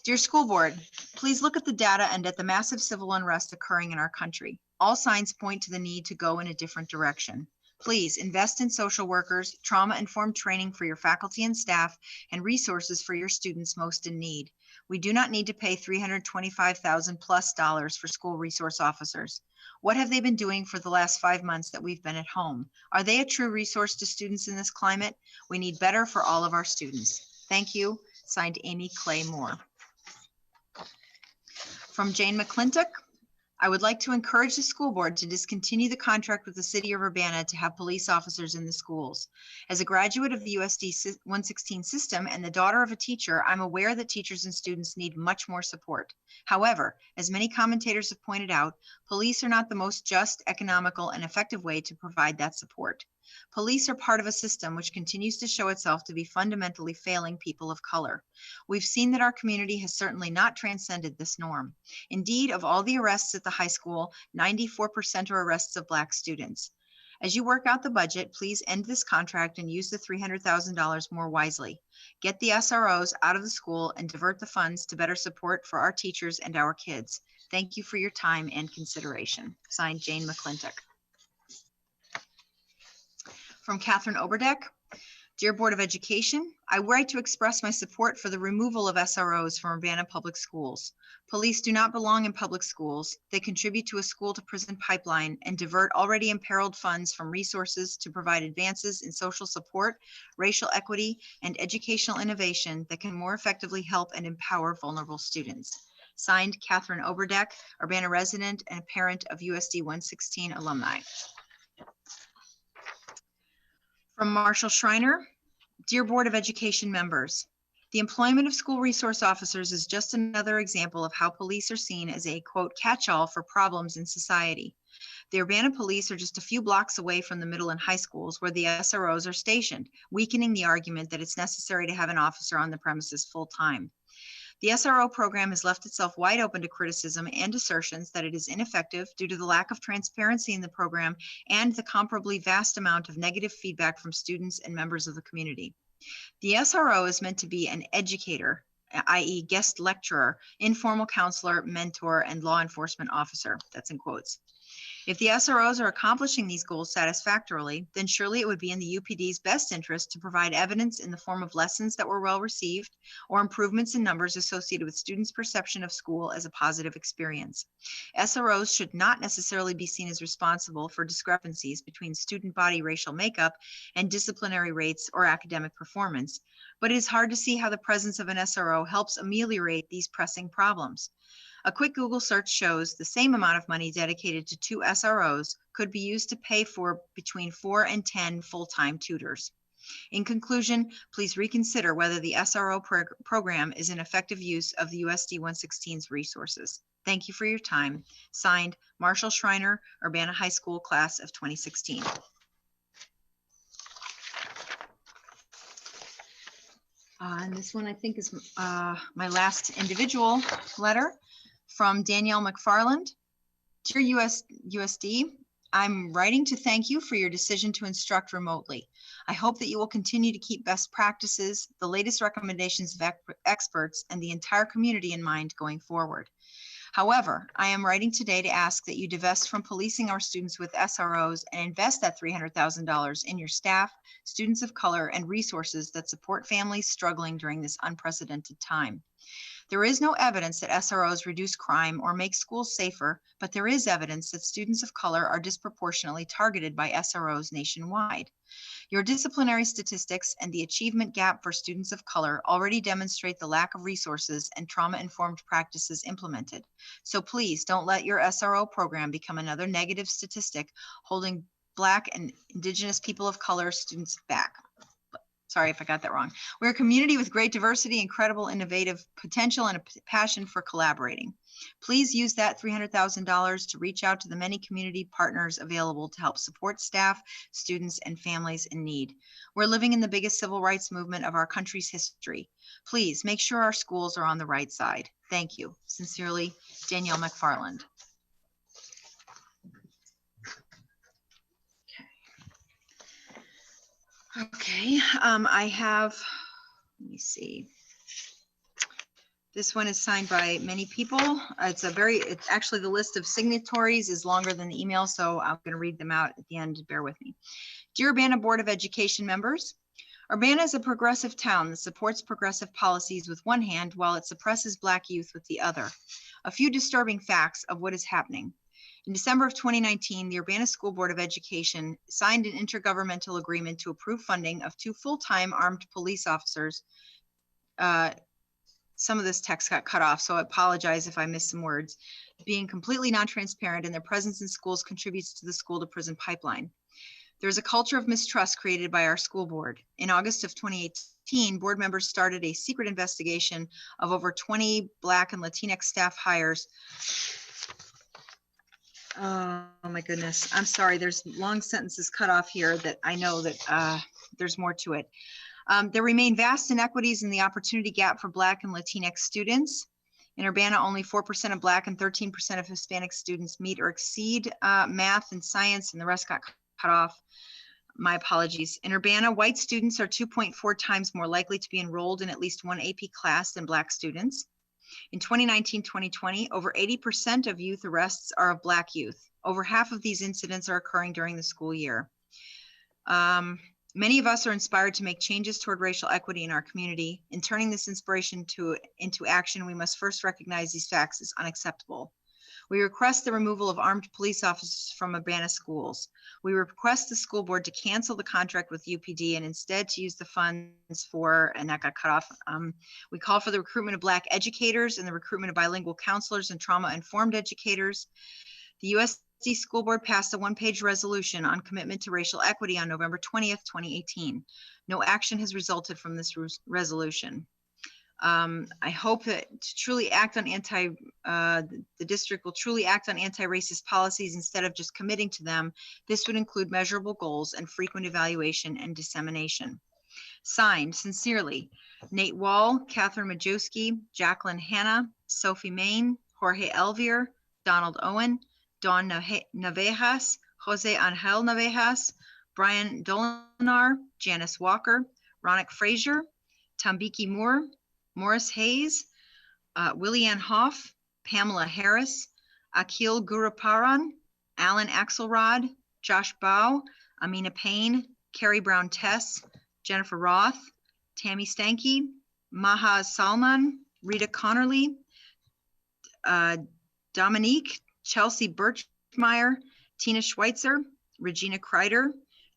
Dear School Board, please look at the data and at the massive civil unrest occurring in our country. All signs point to the need to go in a different direction. Please invest in social workers, trauma-informed training for your faculty and staff, and resources for your students most in need. We do not need to pay $325,000+ for school resource officers. What have they been doing for the last 5 months that we've been at home? Are they a true resource to students in this climate? We need better for all of our students. Thank you. Signed, Amy Clay Moore. From Jane McClintock. I would like to encourage the school board to discontinue the contract with the city of Urbana to have police officers in the schools. As a graduate of the USD 116 system and the daughter of a teacher, I'm aware that teachers and students need much more support. However, as many commentators have pointed out, police are not the most just, economical, and effective way to provide that support. Police are part of a system which continues to show itself to be fundamentally failing people of color. We've seen that our community has certainly not transcended this norm. Indeed, of all the arrests at the high school, 94% are arrests of Black students. As you work out the budget, please end this contract and use the $300,000 more wisely. Get the SROs out of the school and divert the funds to better support for our teachers and our kids. Thank you for your time and consideration. Signed, Jane McClintock. From Catherine Oberdeck. Dear Board of Education, I write to express my support for the removal of SROs from Urbana public schools. Police do not belong in public schools. They contribute to a school-to-prison pipeline and divert already imperiled funds from resources to provide advances in social support, racial equity, and educational innovation that can more effectively help and empower vulnerable students. Signed, Catherine Oberdeck, Urbana resident and a parent of USD 116 alumni. From Marshall Schreiner. Dear Board of Education members, the employment of school resource officers is just another example of how police are seen as a, quote, catch-all for problems in society. The Urbana police are just a few blocks away from the middle and high schools where the SROs are stationed, weakening the argument that it's necessary to have an officer on the premises full-time. The SRO program has left itself wide open to criticism and assertions that it is ineffective due to the lack of transparency in the program and the comparably vast amount of negative feedback from students and members of the community. The SRO is meant to be an educator, i.e. guest lecturer, informal counselor, mentor, and law enforcement officer. That's in quotes. If the SROs are accomplishing these goals satisfactorily, then surely it would be in the UPD's best interest to provide evidence in the form of lessons that were well received or improvements in numbers associated with students' perception of school as a positive experience. SROs should not necessarily be seen as responsible for discrepancies between student body racial makeup and disciplinary rates or academic performance, but it is hard to see how the presence of an SRO helps ameliorate these pressing problems. A quick Google search shows the same amount of money dedicated to 2 SROs could be used to pay for between 4 and 10 full-time tutors. In conclusion, please reconsider whether the SRO program is an effective use of the USD 116's resources. Thank you for your time. Signed, Marshall Schreiner, Urbana High School, class of 2016. And this one I think is my last individual letter from Danielle McFarland. Dear USD, I'm writing to thank you for your decision to instruct remotely. I hope that you will continue to keep best practices, the latest recommendations of experts, and the entire community in mind going forward. However, I am writing today to ask that you divest from policing our students with SROs and invest that $300,000 in your staff, students of color, and resources that support families struggling during this unprecedented time. There is no evidence that SROs reduce crime or make schools safer, but there is evidence that students of color are disproportionately targeted by SROs nationwide. Your disciplinary statistics and the achievement gap for students of color already demonstrate the lack of resources and trauma-informed practices implemented. So please don't let your SRO program become another negative statistic holding Black and Indigenous people of color students back. Sorry if I got that wrong. We're a community with great diversity, incredible innovative potential, and a passion for collaborating. Please use that $300,000 to reach out to the many community partners available to help support staff, students, and families in need. We're living in the biggest civil rights movement of our country's history. Please make sure our schools are on the right side. Thank you. Sincerely, Danielle McFarland. Okay, I have, let me see. This one is signed by many people. It's actually the list of signatories is longer than the email, so I'm going to read them out at the end. Bear with me. Dear Urbana Board of Education members, Urbana is a progressive town that supports progressive policies with one hand while it suppresses Black youth with the other. A few disturbing facts of what is happening. In December of 2019, the Urbana School Board of Education signed an intergovernmental agreement to approve funding of 2 full-time armed police officers. Some of this text got cut off, so I apologize if I missed some words. Being completely non-transparent, and their presence in schools contributes to the school-to-prison pipeline. There's a culture of mistrust created by our school board. In August of 2018, board members started a secret investigation of over 20 Black and Latinx staff hires. Oh my goodness, I'm sorry, there's long sentences cut off here that I know that there's more to it. There remain vast inequities in the opportunity gap for Black and Latinx students. In Urbana, only 4% of Black and 13% of Hispanic students meet or exceed math and science, and the rest got cut off. My apologies. In Urbana, white students are 2.4 times more likely to be enrolled in at least one AP class than Black students. In 2019-2020, over 80% of youth arrests are of Black youth. Over half of these incidents are occurring during the school year. Many of us are inspired to make changes toward racial equity in our community. In turning this inspiration into action, we must first recognize these facts as unacceptable. We request the removal of armed police officers from Urbana schools. We request the school board to cancel the contract with UPD and instead to use the funds for, and that got cut off. We call for the recruitment of Black educators and the recruitment of bilingual counselors and trauma-informed educators. The USD School Board passed a one-page resolution on commitment to racial equity on November 20th, 2018. No action has resulted from this resolution. I hope that to truly act on the district will truly act on anti-racist policies instead of just committing to them. This would include measurable goals and frequent evaluation and dissemination. Signed, sincerely, Nate Wall, Catherine Majewski, Jacqueline Hanna, Sophie Main, Jorge Elvier, Donald Owen, Dawn Navejas, Jose Angel Navejas, Brian Dolinar, Janice Walker, Ronick Frazier, Tambiki Moore, Morris Hayes, Willie Ann Hoff, Pamela Harris, Akil Guruparan, Alan Axelrod, Josh Bow, Amina Payne, Carrie Brown Tess, Jennifer Roth, Tammy Stanky, Maha Salman, Rita Connerly, Dominique, Chelsea Birchmeyer, Tina Schweitzer, Regina Kreider,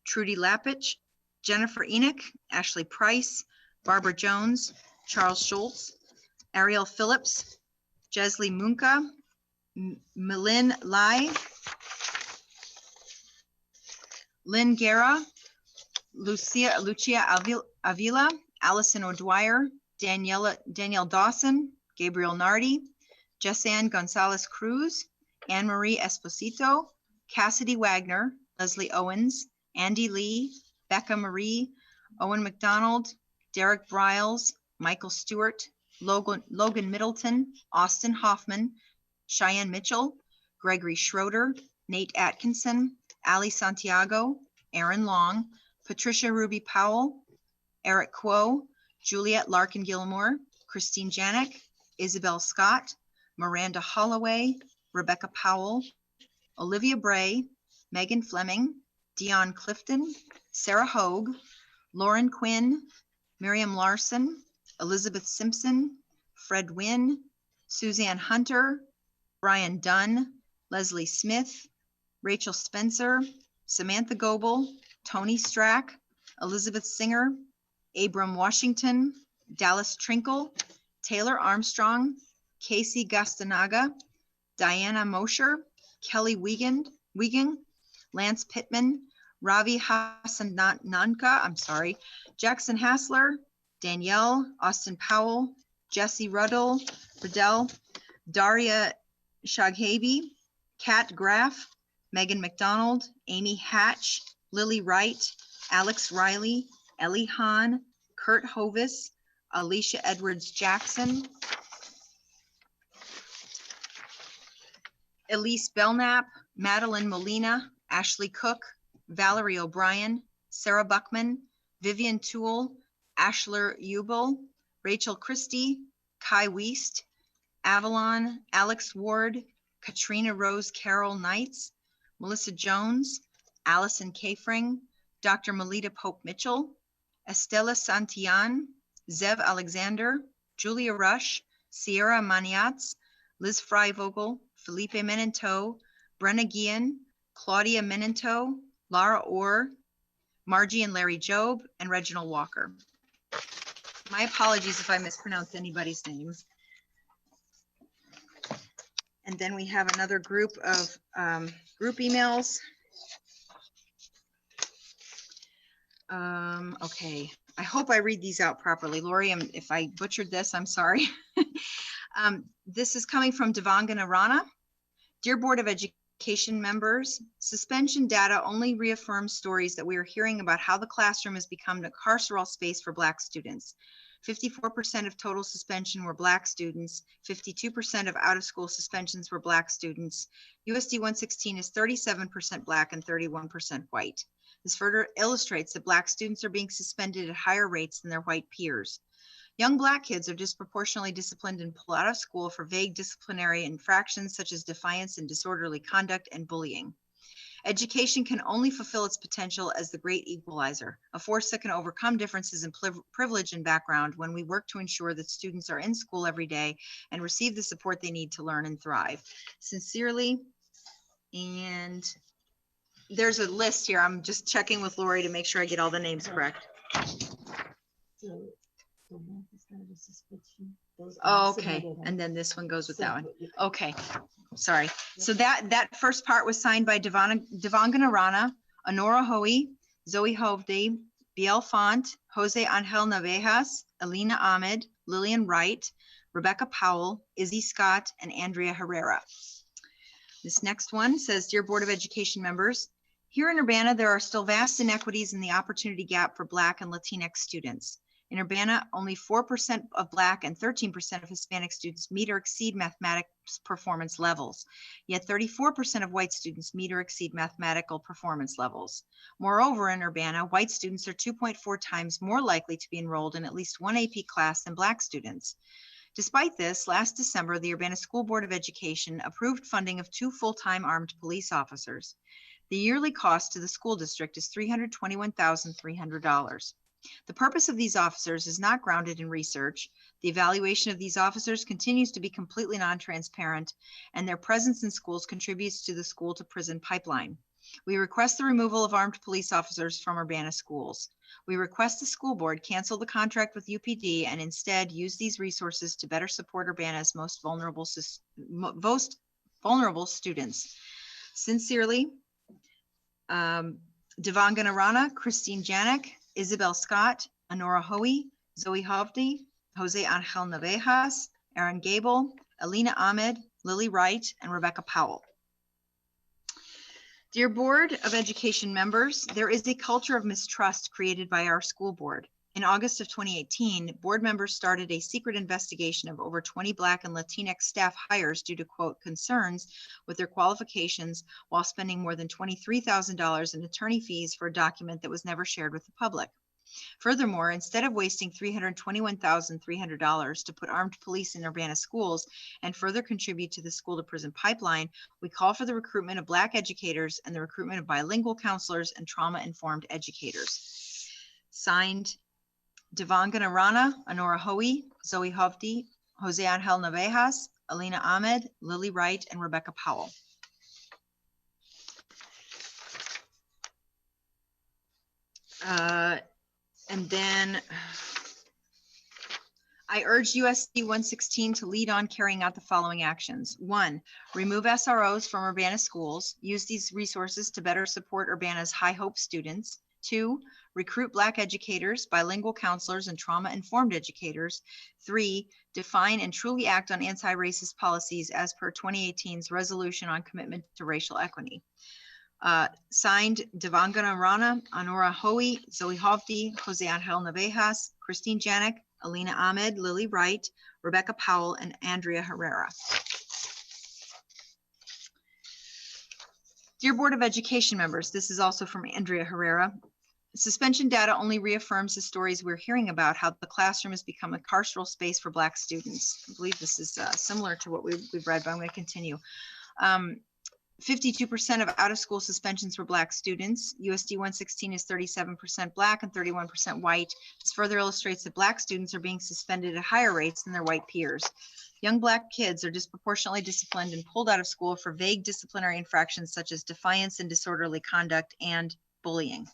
Trudy Lapich, Jennifer Enoch, Ashley Price, Barbara Jones, Charles Schultz, Ariel Phillips, Jesley Munka, Milin Lai, Lynn Guerra, Lucia Avila, Allison O'Dwyer, Danielle Dawson, Gabriel Nardi, Jessanne Gonzalez Cruz, Anne Marie Esposito, Cassidy Wagner, Leslie Owens, Andy Lee, Becca Marie, Owen McDonald, Derek Briles, Michael Stewart, Logan Middleton, Austin Hoffman, Cheyenne Mitchell, Gregory Schroeder, Nate Atkinson, Ali Santiago, Aaron Long, Patricia Ruby Powell, Eric Quo, Juliet Larkin Gilmore, Christine Janik, Isabel Scott, Miranda Holloway, Rebecca Powell, Olivia Bray, Megan Fleming, Dion Clifton, Sarah Hogue, Lauren Quinn, Miriam Larson, Elizabeth Simpson, Fred Wynn, Suzanne Hunter, Brian Dunn, Leslie Smith, Rachel Spencer, Samantha Goebel, Tony Strack, Elizabeth Singer, Abram Washington, Dallas Trinkle, Taylor Armstrong, Casey Gastanaga, Diana Mosher, Kelly Wiegand, Lance Pittman, Ravi Hassananka, Jackson Hassler, Danielle, Austin Powell, Jesse Ruddle, Daria Shaghavi, Kat Graff, Megan McDonald, Amy Hatch, Lily Wright, Alex Riley, Ellie Hahn, Kurt Hovis, Alicia Edwards Jackson, Elise Belknap, Madeline Molina, Ashley Cook, Valerie O'Brien, Sarah Buckman, Vivian Toole, Ashler Ubel, Rachel Christie, Kai Wiest, Avalon, Alex Ward, Katrina Rose Carroll Knights, Melissa Jones, Allison Kafring, Dr. Melita Pope Mitchell, Estela Santillan, Zev Alexander, Julia Rush, Sierra Maniatz, Liz Freivogel, Felipe Menento, Brenna Guillen, Claudia Menento, Laura Orr, Margie and Larry Job, and Reginald Walker. My apologies if I mispronounced anybody's names. And then we have another group of group emails. Okay, I hope I read these out properly. Lori, if I butchered this, I'm sorry. This is coming from Devangana Rana. Dear Board of Education members, suspension data only reaffirms stories that we are hearing about how the classroom has become a carceral space for Black students. 54% of total suspension were Black students. 52% of out-of-school suspensions were Black students. USD 116 is 37% Black and 31% white. This further illustrates that Black students are being suspended at higher rates than their white peers. Young Black kids are disproportionately disciplined and pulled out of school for vague disciplinary infractions such as defiance and disorderly conduct and bullying. Education can only fulfill its potential as the great equalizer, a force that can overcome differences in privilege and background when we work to ensure that students are in school every day and receive the support they need to learn and thrive. Sincerely, and there's a list here. I'm just checking with Lori to make sure I get all the names correct. Oh, okay, and then this one goes with that one. Okay, sorry. So that first part was signed by Devangana Rana, Honora Hoey, Zoe Hovde, Biel Font, Jose Angel Navejas, Alina Ahmed, Lillian Wright, Rebecca Powell, Izzy Scott, and Andrea Herrera. This next one says, Dear Board of Education members, here in Urbana, there are still vast inequities in the opportunity gap for Black and Latinx students. In Urbana, only 4% of Black and 13% of Hispanic students meet or exceed mathematics performance levels, yet 34% of white students meet or exceed mathematical performance levels. Moreover, in Urbana, white students are 2.4 times more likely to be enrolled in at least one AP class than Black students. Despite this, last December, the Urbana School Board of Education approved funding of 2 full-time armed police officers. The yearly cost to the school district is $321,300. The purpose of these officers is not grounded in research. The evaluation of these officers continues to be completely non-transparent, and their presence in schools contributes to the school-to-prison pipeline. We request the removal of armed police officers from Urbana schools. We request the school board cancel the contract with UPD and instead use these resources to better support Urbana's most vulnerable students. Sincerely, Devangana Rana, Christine Janik, Isabel Scott, Honora Hoey, Zoe Hovde, Jose Angel Navejas, Aaron Gable, Alina Ahmed, Lily Wright, and Rebecca Powell. Dear Board of Education members, there is a culture of mistrust created by our school board. In August of 2018, board members started a secret investigation of over 20 Black and Latinx staff hires due to, quote, concerns with their qualifications while spending more than $23,000 in attorney fees for a document that was never shared with the public. Furthermore, instead of wasting $321,300 to put armed police in Urbana schools and further contribute to the school-to-prison pipeline, we call for the recruitment of Black educators and the recruitment of bilingual counselors and trauma-informed educators. Signed, Devangana Rana, Honora Hoey, Zoe Hovde, Jose Angel Navejas, Alina Ahmed, Lily Wright, and Rebecca Powell. And then I urge USD 116 to lead on carrying out the following actions. 1, remove SROs from Urbana schools. Use these resources to better support Urbana's high hope students. 2, recruit Black educators, bilingual counselors, and trauma-informed educators. 3, define and truly act on anti-racist policies as per 2018's resolution on commitment to racial equity. Signed, Devangana Rana, Honora Hoey, Zoe Hovde, Jose Angel Navejas, Christine Janik, Alina Ahmed, Lily Wright, Rebecca Powell, and Andrea Herrera. Dear Board of Education members, this is also from Andrea Herrera. Suspension data only reaffirms the stories we're hearing about how the classroom has become a carceral space for Black students. I believe this is similar to what we've read, but I'm going to continue. 52% of out-of-school suspensions were Black students. USD 116 is 37% Black and 31% white. This further illustrates that Black students are being suspended at higher rates than their white peers. Young Black kids are disproportionately disciplined and pulled out of school for vague disciplinary infractions such as defiance and disorderly conduct and bullying.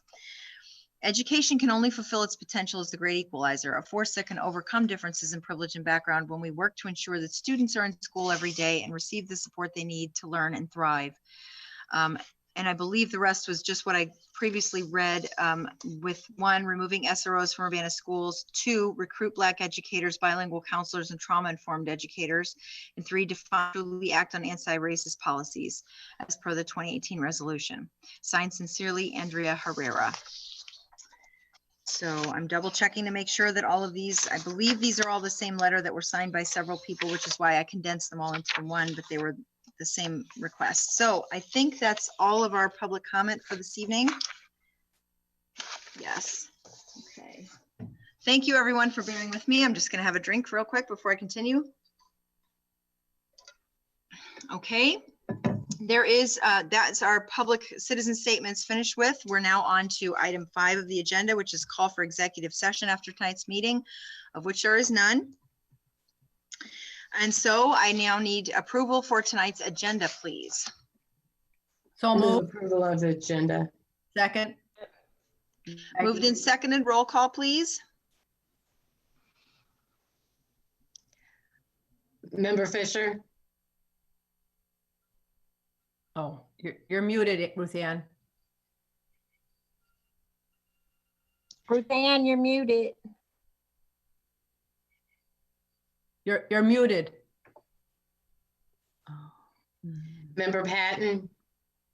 Education can only fulfill its potential as the great equalizer, a force that can overcome differences in privilege and background when we work to ensure that students are in school every day and receive the support they need to learn and thrive. And I believe the rest was just what I previously read, with 1, removing SROs from Urbana schools, 2, recruit Black educators, bilingual counselors, and trauma-informed educators, and 3, definitively act on anti-racist policies as per the 2018 resolution. Signed sincerely, Andrea Herrera. So I'm double checking to make sure that all of these, I believe these are all the same letter that were signed by several people, which is why I condensed them all into one, but they were the same request. So I think that's all of our public comment for this evening. Yes. Okay. Thank you everyone for bearing with me. I'm just going to have a drink real quick before I continue. Okay. There is, that's our public citizen statements finished with. We're now on to item 5 of the agenda, which is call for executive session after tonight's meeting, of which there is none. And so I now need approval for tonight's agenda, please. So Move moved. approval of the agenda. Second. Moved and seconded, roll call, please. Member Fisher, Oh, you're muted, Ruth Ann. Ruth Ann, you're muted. You're muted. Member Patton,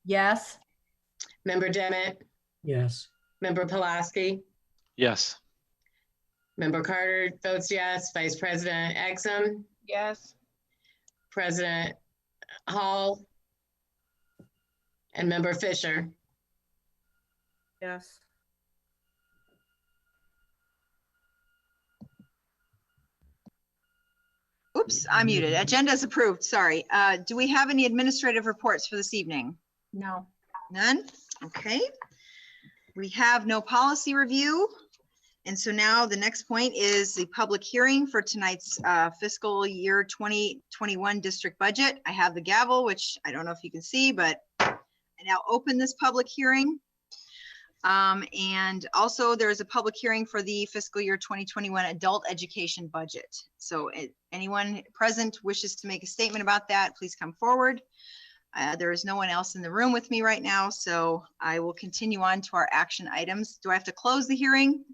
Yes. Member Demmett, Yes. Member Pulaski, Yes. Member Carter votes yes, Vice President Exum, Yes. President Hall, and Member Fisher. Yes. Oops, I'm muted. Agenda is approved, sorry. Do we have any administrative reports for this evening? No. None? Okay. We have no policy review. And so now the next point is the public hearing for tonight's fiscal year 2021 district budget. I have the gavel, which I don't know if you can see, but I now open this public hearing. And also there is a public hearing for the fiscal year 2021 adult education budget. So anyone present wishes to make a statement about that, please come forward. There is no one else in the room with me right now, so I will continue on to our action items. Do I have to close the hearing?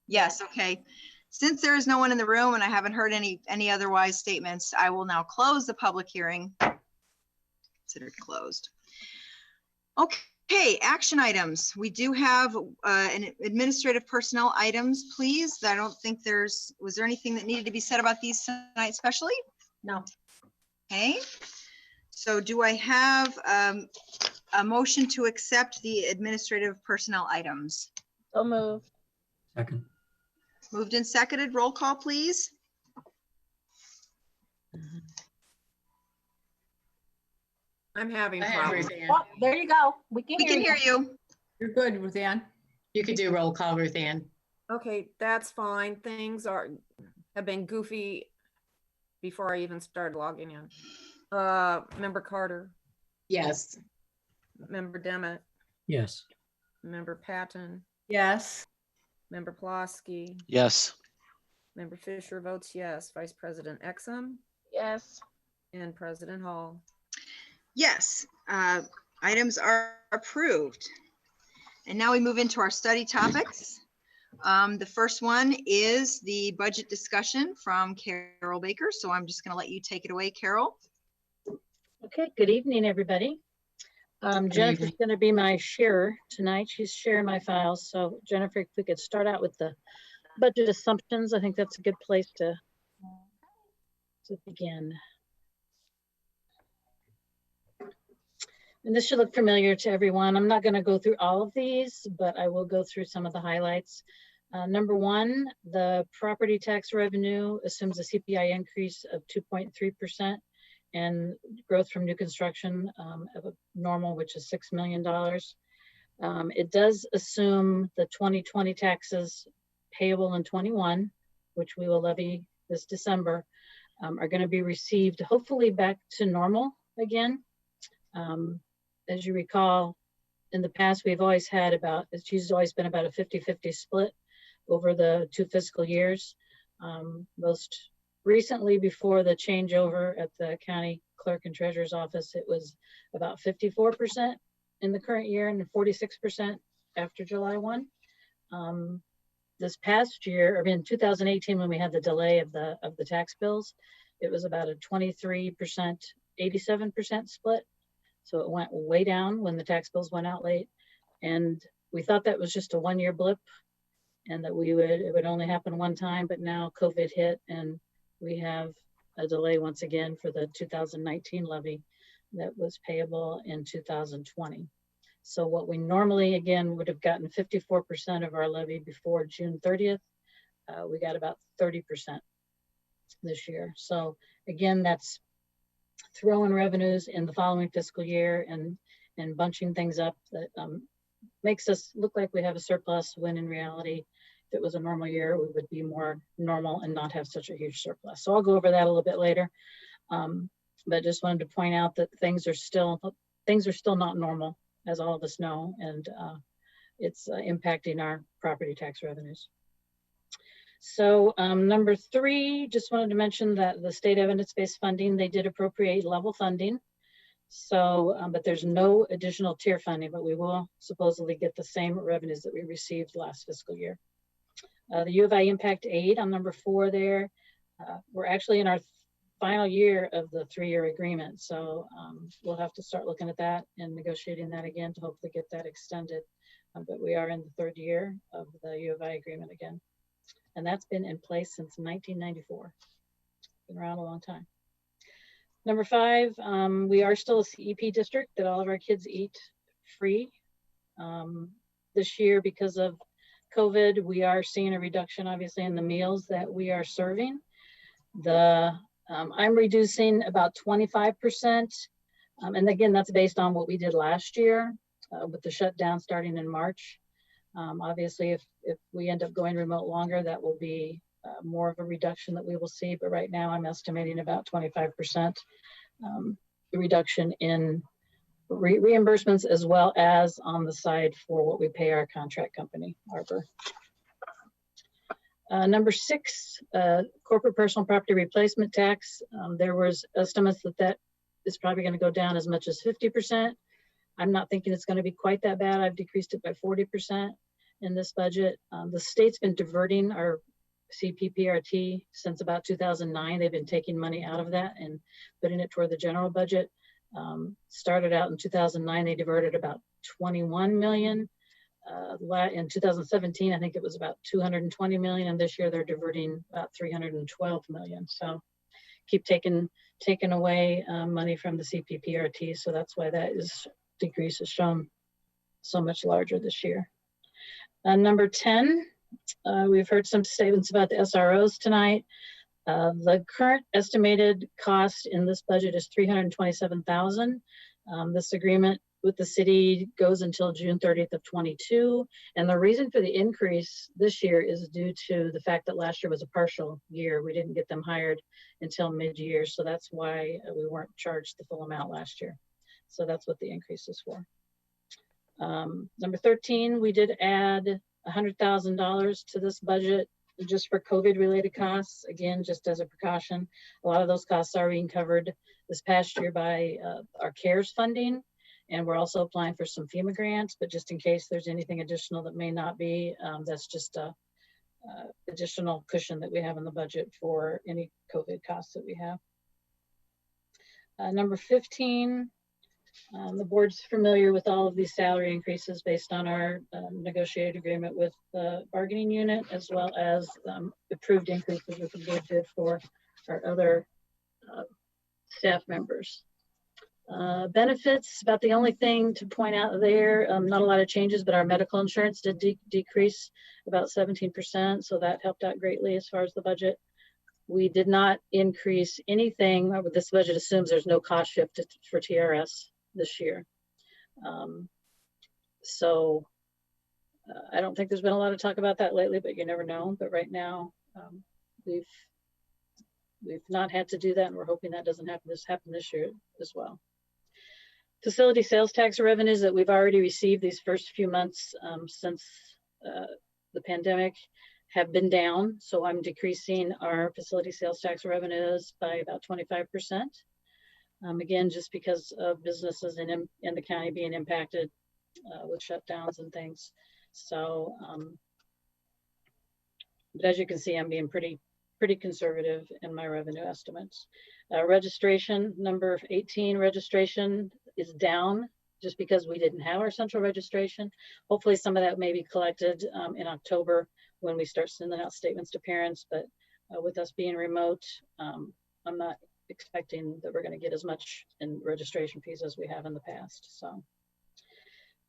Yes, okay. Since there is no one in the room and I haven't heard any otherwise statements, I will now close the public hearing. Considered closed. Okay, action items. We do have an administrative personnel items, please. I don't think was there anything that needed to be said about these tonight especially? No. Okay. So do I have a motion to accept the administrative personnel items? So move. Second. Moved and seconded, roll call, please. I'm having Go ahead, problems. Ruth Ann. Oh, there you go. We We can hear you. You're good, Ruth Ann. You could do roll call, Ruth Ann. Okay, that's fine. Things have been goofy before I even started logging in. Member Carter, Yes. Member Demmett, Yes. Member Patton, Yes. Member Pulaski, Yes. Member Fisher votes yes. Vice President Exum Yes. and President Hall. Yes, items are approved. And now we move into our study topics. The first one is the budget discussion from Carol Baker. So I'm just going to let you take it away, Carol. Okay, good evening, everybody. Jennifer's evening. going to be my sharer tonight. She's sharing my files. So Jennifer, if we could start out with the budget assumptions, I think that's a good place to begin. And this should look familiar to everyone. I'm not going to go through all of these, but I will go through some of the highlights. Number one, the property tax revenue assumes a CPI increase of 2.3%. and growth from new construction of a normal, which is $6 million. It does assume the 2020 taxes payable in 21, which we will levy this December, are going to be received hopefully back to normal again. As you recall, in the past, we've always had it's always been about a 50-50 split over the 2 fiscal years. Most recently, before the changeover at the county clerk and treasurer's office, it was about 54% in the current year and 46% after July 1. This past year, or in 2018, when we had the delay of the tax bills, it was about a 23%, 87% split. So it went way down when the tax bills went out late. And we thought that was just a 1-year blip and that it would only happen one time, but now COVID hit and we have a delay once again for the 2019 levy that was payable in 2020. So what we normally, again, would have gotten 54% of our levy before June 30th, we got about 30% this year. So again, that's throwing revenues in the following fiscal year and bunching things up that makes us look like we have a surplus when in reality, if it was a normal year, we would be more normal and not have such a huge surplus. So I'll go over that a little bit later. But just wanted to point out that things are still not normal, as all of us know, and it's impacting our property tax revenues. So number 3, just wanted to mention that the state evidence-based funding, they did appropriate level funding. So, but there's no additional tier funding, but we will supposedly get the same revenues that we received last fiscal year. The U of I impact aid on number 4 there, we're actually in our final year of the 3-year agreement. So we'll have to start looking at that and negotiating that again to hopefully get that extended. But we are in the 3rd year of the U of I agreement again. And that's been in place since 1994. Been around a long time. Number 5, we are still a CEP district that all of our kids eat free. This year, because of COVID, we are seeing a reduction, obviously, in the meals that we are serving. The I'm reducing about 25%. And again, that's based on what we did last year with the shutdown starting in March. Obviously, if we end up going remote longer, that will be more of a reduction that we will see. But right now, I'm estimating about 25% reduction in reimbursements, as well as on the side for what we pay our contract company, Arbor. Number 6, corporate personal property replacement tax. There was estimates that is probably going to go down as much as 50%. I'm not thinking it's going to be quite that bad. I've decreased it by 40% in this budget. The state's been diverting our CPPRT since about 2009. They've been taking money out of that and putting it toward the general budget. Started out in 2009, they diverted about 21 million. In 2017, I think it was about 220 million, and this year they're diverting about 312 million. So keep taking away money from the CPPRT. So that's why that decrease is shown so much larger this year. Number 10, we've heard some statements about the SROs tonight. The current estimated cost in this budget is $327,000. This agreement with the city goes until June 30th of 22. And the reason for the increase this year is due to the fact that last year was a partial year. We didn't get them hired until mid-year. So that's why we weren't charged the full amount last year. So that's what the increase is for. Number 13, we did add $100,000 to this budget just for COVID-related costs. Again, just as a precaution, a lot of those costs are being covered this past year by our CARES funding. And we're also applying for some FEMA grants, but just in case there's anything additional that may not be, that's just a additional cushion that we have in the budget for any COVID costs that we have. Number 15, the board's familiar with all of these salary increases based on our negotiated agreement with the bargaining unit, as well as approved increases that the board did for our other staff members. Benefits, about the only thing to point out there, not a lot of changes, but our medical insurance did decrease about 17%. So that helped out greatly as far as the budget. We did not increase anything. This budget assumes there's no cost shift for TRS this year. I don't think there's been a lot of talk about that lately, but you never know. But right now, we've not had to do that, and we're hoping that doesn't happen this year as well. Facility sales tax revenues that we've already received these first few months since the pandemic have been down. So I'm decreasing our facility sales tax revenues by about 25%. Again, just because of businesses in the county being impacted with shutdowns and things. So, but as you can see, I'm being pretty conservative in my revenue estimates. Registration, number 18, registration is down just because we didn't have our central registration. Hopefully some of that may be collected in October when we start sending out statements to parents, but with us being remote, I'm not expecting that we're going to get as much in registration fees as we have in the past. So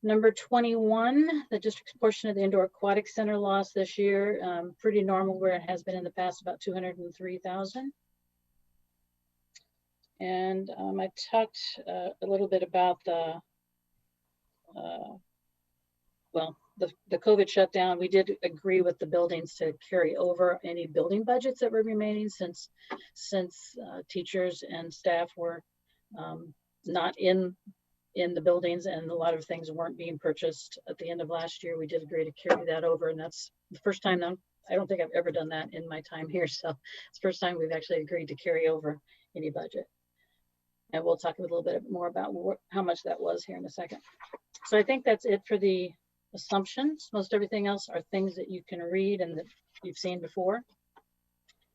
number 21, the district's portion of the indoor aquatic center loss this year, pretty normal where it has been in the past, about 203,000. And I talked a little bit about the COVID shutdown. We did agree with the buildings to carry over any building budgets that were remaining since teachers and staff were not in the buildings, and a lot of things weren't being purchased at the end of last year. We did agree to carry that over, and that's the first time I don't think I've ever done that in my time here. So it's the first time we've actually agreed to carry over any budget. And we'll talk a little bit more about how much that was here in a second. So I think that's it for the assumptions. Most everything else are things that you can read and that you've seen before.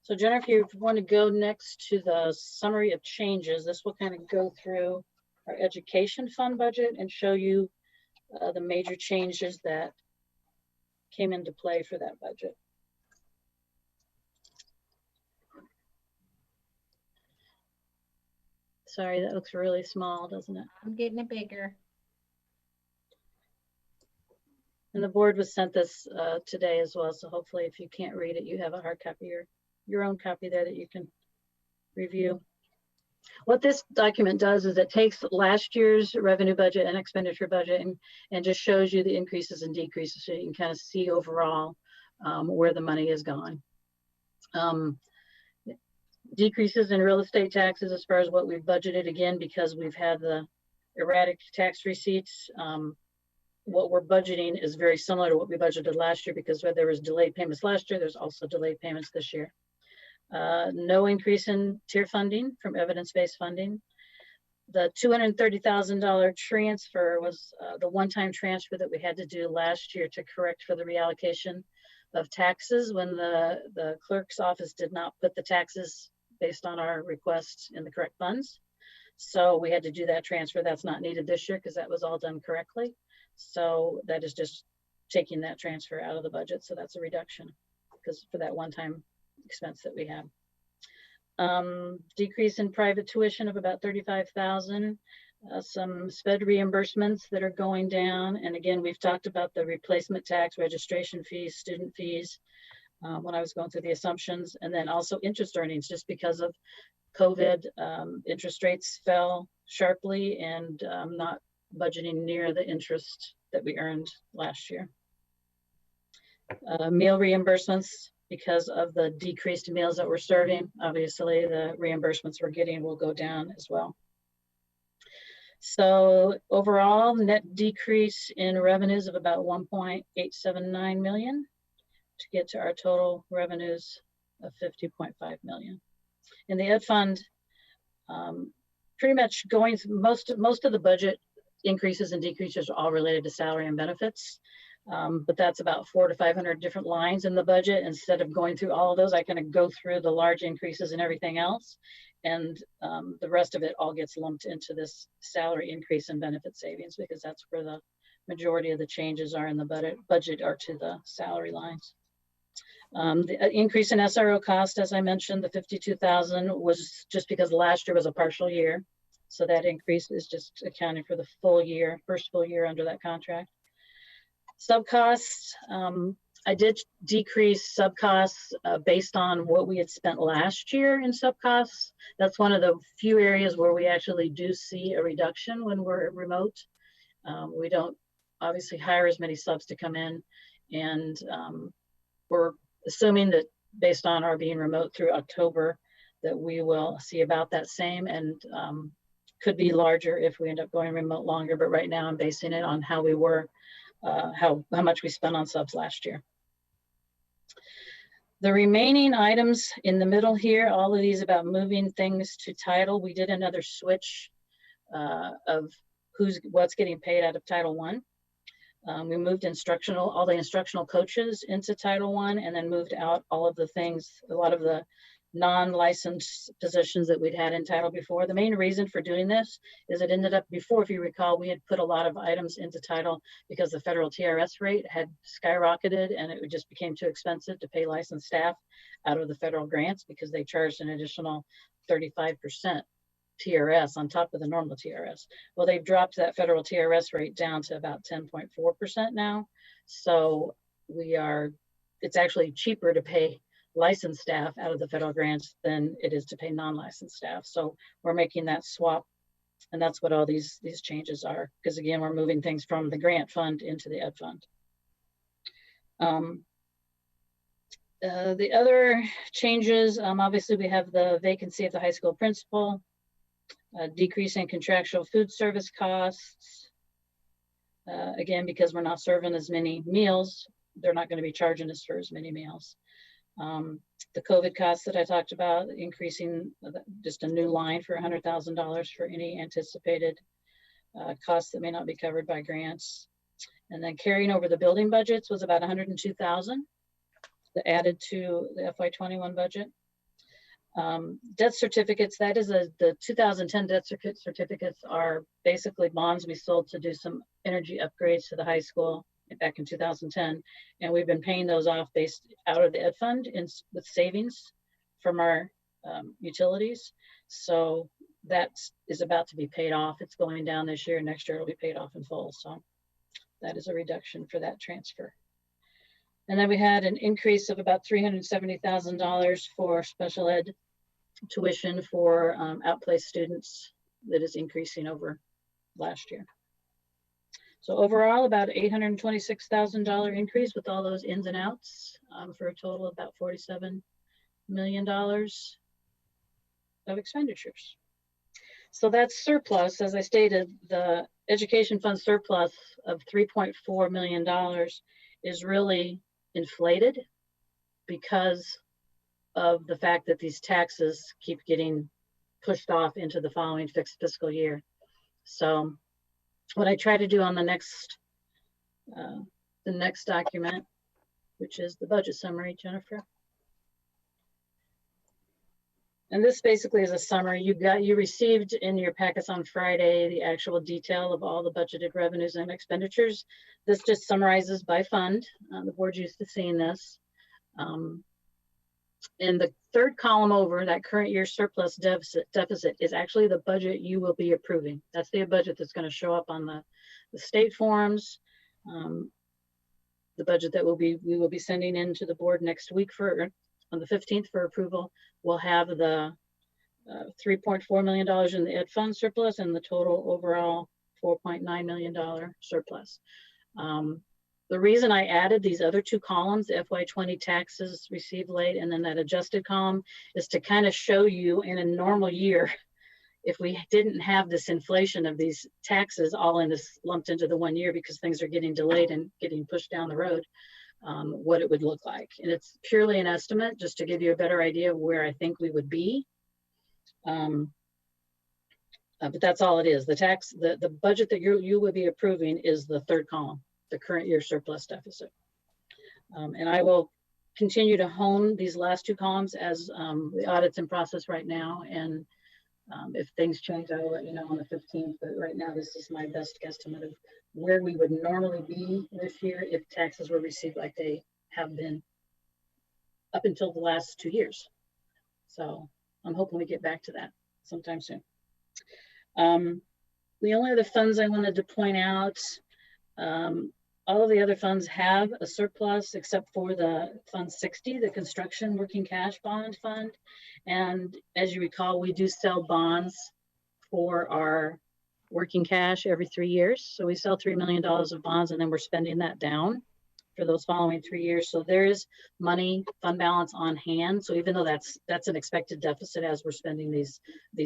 So Jennifer, if you want to go next to the summary of changes, this will kind of go through our education fund budget and show you the major changes that came into play for that budget. Sorry, that looks really small, doesn't it? I'm getting it bigger. And the board was sent this today as well. So hopefully if you can't read it, you have a hard copy or your own copy there that you can review. What this document does is it takes last year's revenue budget and expenditure budget and just shows you the increases and decreases so you can kind of see overall where the money is gone. Decreases in real estate taxes as far as what we've budgeted, again, because we've had the erratic tax receipts. What we're budgeting is very similar to what we budgeted last year, because where there was delayed payments last year, there's also delayed payments this year. No increase in tier funding from evidence-based funding. The $230,000 transfer was the one-time transfer that we had to do last year to correct for the reallocation of taxes when the clerk's office did not put the taxes based on our request in the correct funds. So we had to do that transfer. That's not needed this year because that was all done correctly. So that is just taking that transfer out of the budget. So that's a reduction because for that one-time expense that we had. Decrease in private tuition of about 35,000. Some SPED reimbursements that are going down. And again, we've talked about the replacement tax, registration fees, student fees when I was going through the assumptions, and then also interest earnings just because of COVID. Interest rates fell sharply and not budgeting near the interest that we earned last year. Meal reimbursements, because of the decreased meals that we're serving, obviously the reimbursements we're getting will go down as well. So overall, net decrease in revenues of about 1.879 million to get to our total revenues of 50.5 million. In the Ed Fund, pretty much going most of the budget increases and decreases are all related to salary and benefits. But that's about 400 to 500 different lines in the budget. Instead of going through all of those, I kind of go through the large increases and everything else. And the rest of it all gets lumped into this salary increase and benefit savings, because that's where the majority of the changes are in the budget are to the salary lines. The increase in SRO cost, as I mentioned, the 52,000 was just because last year was a partial year. So that increase is just accounting for the full year, first full year under that contract. Subcosts, I did decrease subcosts based on what we had spent last year in subcosts. That's one of the few areas where we actually do see a reduction when we're remote. We don't obviously hire as many subs to come in, and we're assuming that based on our being remote through October, that we will see about that same, and could be larger if we end up going remote longer. But right now I'm basing it on how we were, how much we spent on subs last year. The remaining items in the middle here, all of these about moving things to title. We did another switch of what's getting paid out of Title I. We moved all the instructional coaches into Title I, and then moved out all of the things, a lot of the non-licensed positions that we'd had in title before. The main reason for doing this is it ended up before, if you recall, we had put a lot of items into title because the federal TRS rate had skyrocketed, and it just became too expensive to pay licensed staff out of the federal grants because they charged an additional 35% TRS on top of the normal TRS. Well, they've dropped that federal TRS rate down to about 10.4% now. So it's actually cheaper to pay licensed staff out of the federal grants than it is to pay non-licensed staff. So we're making that swap, and that's what all these changes are, because again, we're moving things from the grant fund into the Ed Fund. The other changes, obviously we have the vacancy of the high school principal, decrease in contractual food service costs. Again, because we're not serving as many meals, they're not going to be charging us for as many meals. The COVID costs that I talked about, increasing just a new line for $100,000 for any anticipated costs that may not be covered by grants. And then carrying over the building budgets was about $102,000 that added to the FY21 budget. Debt certificates, that is the 2010 debt certificates are basically bonds we sold to do some energy upgrades to the high school back in 2010, and we've been paying those off based out of the Ed Fund with savings from our utilities. So that is about to be paid off. It's going down this year. Next year it'll be paid off in full. So that is a reduction for that transfer. And then we had an increase of about $370,000 for special ed tuition for outplaced students that is increasing over last year. So overall, about $826,000 increase with all those ins and outs, for a total of about $47 million of expenditures. So that's surplus. As I stated, the education fund surplus of $3.4 million is really inflated because of the fact that these taxes keep getting pushed off into the following fiscal year. So what I try to do on the next document, which is the budget summary, Jennifer. And this basically is a summary. You received in your packets on Friday the actual detail of all the budgeted revenues and expenditures. This just summarizes by fund. The board's used to seeing this. In the third column over, that current year surplus deficit is actually the budget you will be approving. That's the budget that's going to show up on the state forms. The budget that we will be sending in to the board next week on the 15th for approval. We'll have the $3.4 million in the ed fund surplus and the total overall $4.9 million surplus. The reason I added these other two columns, FY20 taxes received late and then that adjusted column, is to kind of show you in a normal year, if we didn't have this inflation of these taxes all in this lumped into the 1 year because things are getting delayed and getting pushed down the road, what it would look like. And it's purely an estimate just to give you a better idea of where I think we would be. But that's all it is. The budget that you will be approving is the third column, the current year surplus deficit. And I will continue to hone these last two columns as the audit's in process right now. And if things change, I will let you know on the 15th. But right now, this is my best guesstimate of where we would normally be this year if taxes were received like they have been up until the last 2 years. So I'm hoping we get back to that sometime soon. The only other funds I wanted to point out, all of the other funds have a surplus except for the Fund 60, the construction working cash bond fund. And as you recall, we do sell bonds for our working cash every 3 years. So we sell $3 million of bonds and then we're spending that down for those following 3 years. So there is money, fund balance on hand. So even though that's an expected deficit as we're spending these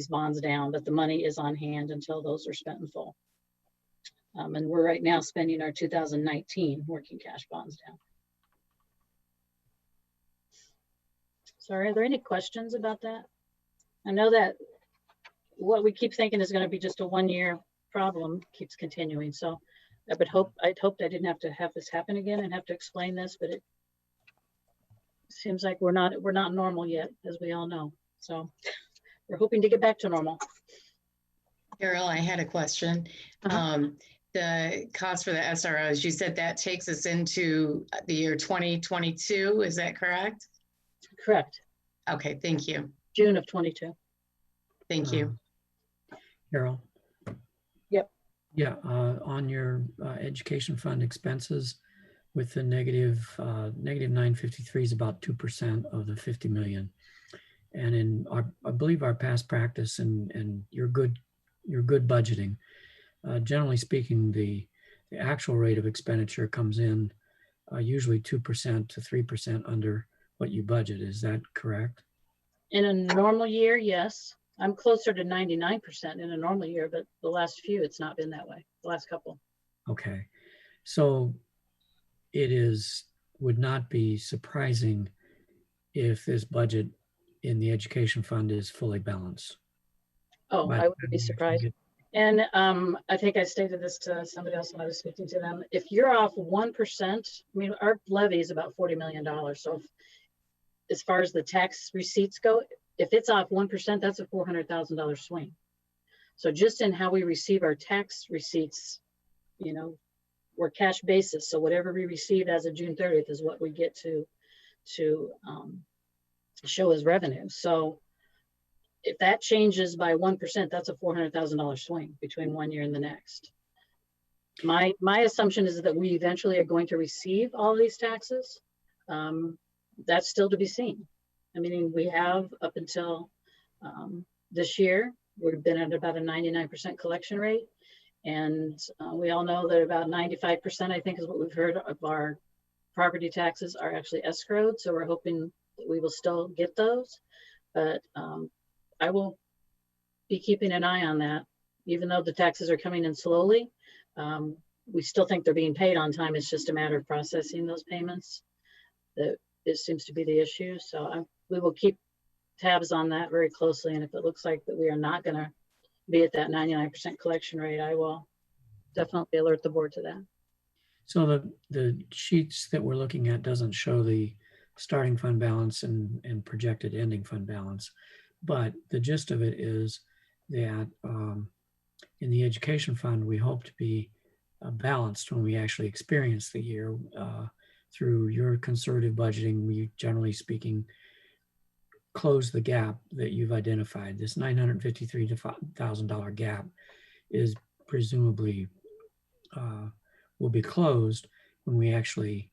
bonds down, but the money is on hand until those are spent in full. And we're right now spending our 2019 working cash bonds down. Sorry, are there any questions about that? I know that what we keep thinking is going to be just a 1 year problem keeps continuing. So I'd hoped I didn't have to have this happen again and have to explain this, but it seems like we're not normal yet, as we all know. So we're hoping to get back to normal. Carol, I had a question. The cost for the SROs, you said that takes us into the year 2022, is that correct? Correct. Okay, thank you. June of 22. Thank you. Carol? Yep. Yeah, on your education fund expenses with the negative 953 is about 2% of the 50 million. And in I believe our past practice and your good budgeting, generally speaking, the actual rate of expenditure comes in usually 2% to 3% under what you budget. Is that correct? In a normal year, yes. I'm closer to 99% in a normal year, but the last few, it's not been that way, the last couple. Okay. So it would not be surprising if this budget in the education fund is fully balanced. Oh, I wouldn't be surprised. And I think I stated this to somebody else when I was speaking to them. If you're off 1%, I mean, our levy is about $40 million. So as far as the tax receipts go, if it's off 1%, that's a $400,000 swing. So just in how we receive our tax receipts, you know, we're cash basis. So whatever we receive as of June 30th is what we get to show as revenue. So if that changes by 1%, that's a $400,000 swing between 1 year and the next. My assumption is that we eventually are going to receive all these taxes. That's still to be seen. I mean, we have up until This year, we've been at about a 99% collection rate. And we all know that about 95%, I think is what we've heard, of our property taxes are actually escrowed. So we're hoping that we will still get those. But I will be keeping an eye on that. Even though the taxes are coming in slowly, we still think they're being paid on time. It's just a matter of processing those payments. That it seems to be the issue. So we will keep tabs on that very closely. And if it looks like that we are not going to be at that 99% collection rate, I will definitely alert the board to that. So the sheets that we're looking at doesn't show the starting fund balance and projected ending fund balance. But the gist of it is that in the education fund, we hope to be balanced when we actually experience the year. Through your conservative budgeting, we, generally speaking, close the gap that you've identified. This $953,000 gap is presumably will be closed when we actually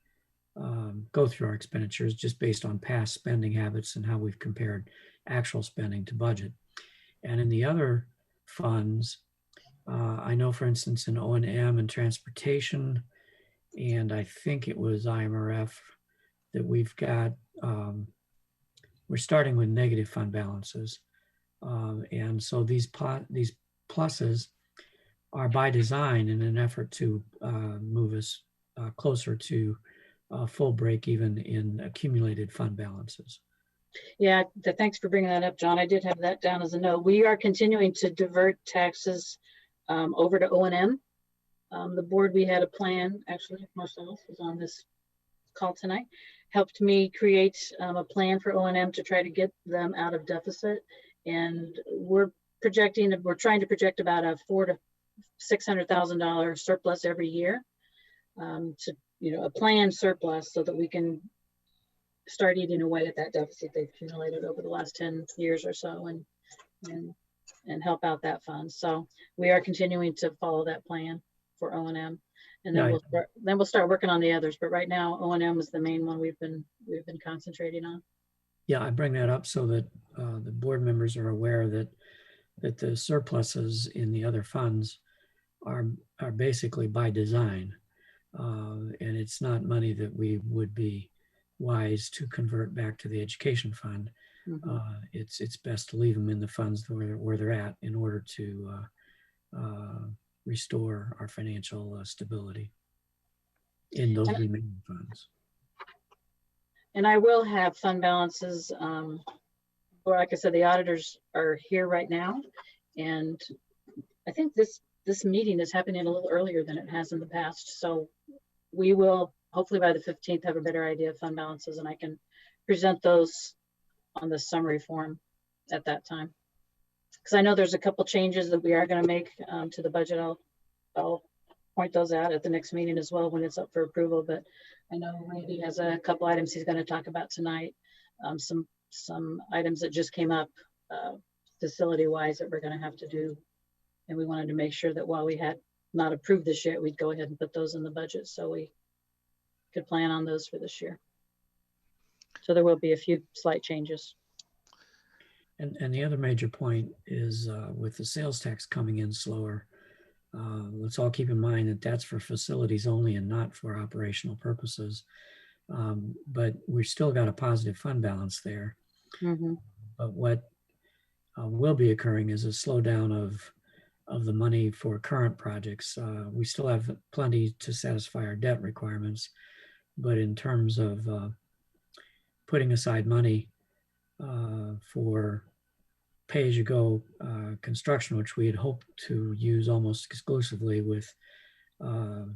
go through our expenditures, just based on past spending habits and how we've compared actual spending to budget. And in the other funds, I know, for instance, in O&M and transportation, and I think it was IMRF, that we've got, we're starting with negative fund balances. And so these pluses are by design in an effort to move us closer to full break even in accumulated fund balances. Yeah, thanks for bringing that up, John. I did have that down as a note. We are continuing to divert taxes over to O&M. The board, we had a plan, actually, Marcellus was on this call tonight, helped me create a plan for O&M to try to get them out of deficit. And we're trying to project about a $400,000 to $600,000 surplus every year, to, a planned surplus, so that we can start eating away at that deficit they've accumulated over the last 10 years or so, and help out that fund. So we are continuing to follow that plan for O&M, and then we'll start working on the others. But right now, O&M is the main one we've been concentrating on. Yeah, I bring that up so that the board members are aware that the surpluses in the other funds are basically by design, and it's not money that we would be wise to convert back to the education fund. Mm-hmm. It's best to leave them in the funds where they're at, in order to restore our financial stability in those remaining funds. And I will have fund balances. Well, like I said, the auditors are here right now, and I think this meeting is happening a little earlier than it has in the past. So we will hopefully by the 15th have a better idea of fund balances, and I can present those on the summary form at that time. Because I know there's a couple changes that we are going to make to the budget. I'll point those out at the next meeting as well when it's up for approval. But I know Randy has a couple items he's going to talk about tonight. Some items that just came up facility-wise that we're going to have to do. And we wanted to make sure that while we had not approved this yet, we'd go ahead and put those in the budget so we could plan on those for this year. So there will be a few slight changes. And the other major point is with the sales tax coming in slower, let's all keep in mind that that's for facilities only and not for operational purposes. But we've still got a positive fund balance there. Mm-hmm. But what will be occurring is a slowdown of the money for current projects. We still have plenty to satisfy our debt requirements, but in terms of putting aside money for pay-as-you-go construction, which we had hoped to use almost exclusively with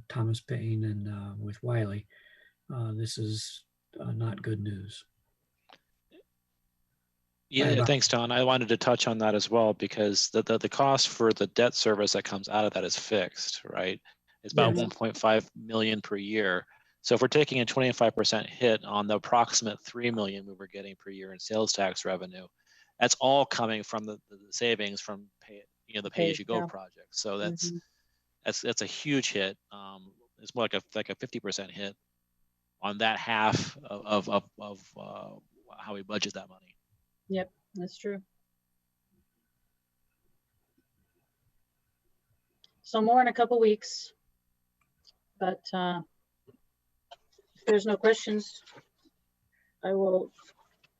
Thomas Paine and with Wiley, this is not good news. Yeah, thanks, Don. I wanted to touch on that as well, because the cost for the debt service that comes out of that is fixed, right? It's about 1.5 million per year. So if we're taking a 25% hit on the approximate 3 million we were getting per year in sales tax revenue, that's all coming from the savings from the pay-as-you-go project. So that's a huge hit. It's more like a 50% hit on that half of how we budget that money. Yep, that's true. So more in a couple weeks. But if there's no questions, I will.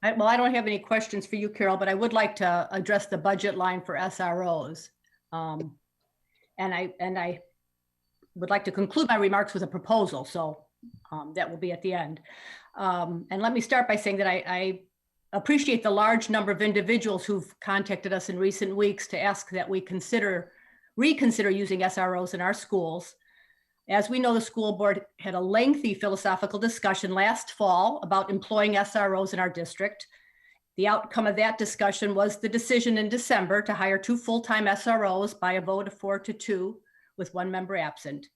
Well, I don't have any questions for you, Carol, but I would like to address the budget line for SROs. And I would like to conclude my remarks with a proposal. So that will be at the end. And let me start by saying that I appreciate the large number of individuals who've contacted us in recent weeks to ask that we reconsider using SROs in our schools. As we know, the school board had a lengthy philosophical discussion last fall about employing SROs in our district. The outcome of that discussion was the decision in December to hire 2 full-time SROs by a vote of 4-2 with 1 member absent.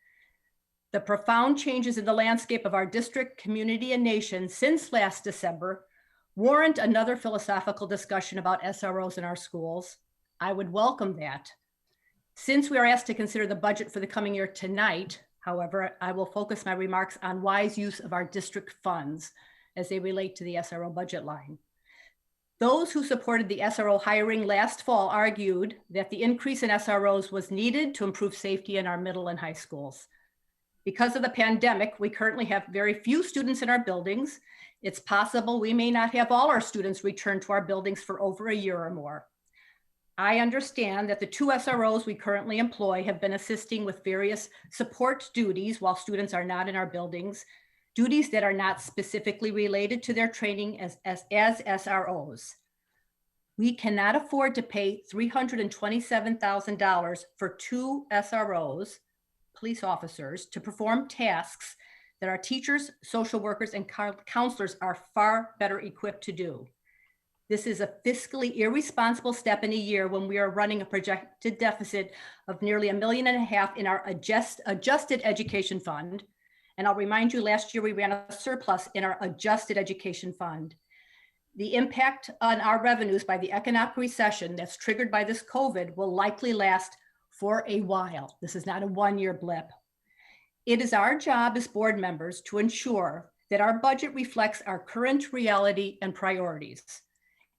The profound changes in the landscape of our district, community, and nation since last December warrant another philosophical discussion about SROs in our schools. I would welcome that. Since we are asked to consider the budget for the coming year tonight, however, I will focus my remarks on wise use of our district funds as they relate to the SRO budget line. Those who supported the SRO hiring last fall argued that the increase in SROs was needed to improve safety in our middle and high schools. Because of the pandemic, we currently have very few students in our buildings. It's possible we may not have all our students return to our buildings for over a year or more. I understand that the 2 SROs we currently employ have been assisting with various support duties while students are not in our buildings, duties that are not specifically related to their training as SROs. We cannot afford to pay $327,000 for 2 SROs, police officers, to perform tasks that our teachers, social workers, and counselors are far better equipped to do. This is a fiscally irresponsible step in a year when we are running a projected deficit of nearly $1.5 million in our adjusted education fund. And I'll remind you, last year we ran a surplus in our adjusted education fund. The impact on our revenues by the economic recession that's triggered by this COVID will likely last for a while. This is not a 1-year blip. It is our job as board members to ensure that our budget reflects our current reality and priorities.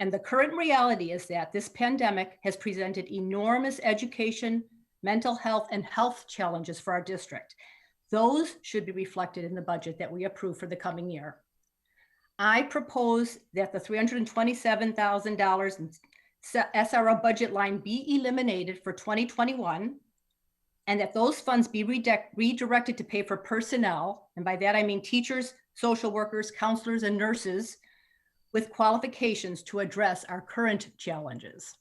And the current reality is that this pandemic has presented enormous education, mental health, and health challenges for our district. Those should be reflected in the budget that we approve for the coming year. I propose that the $327,000 in SRO budget line be eliminated for 2021, and that those funds be redirected to pay for personnel. And by that, I mean teachers, social workers, counselors, and nurses with qualifications to address our current challenges.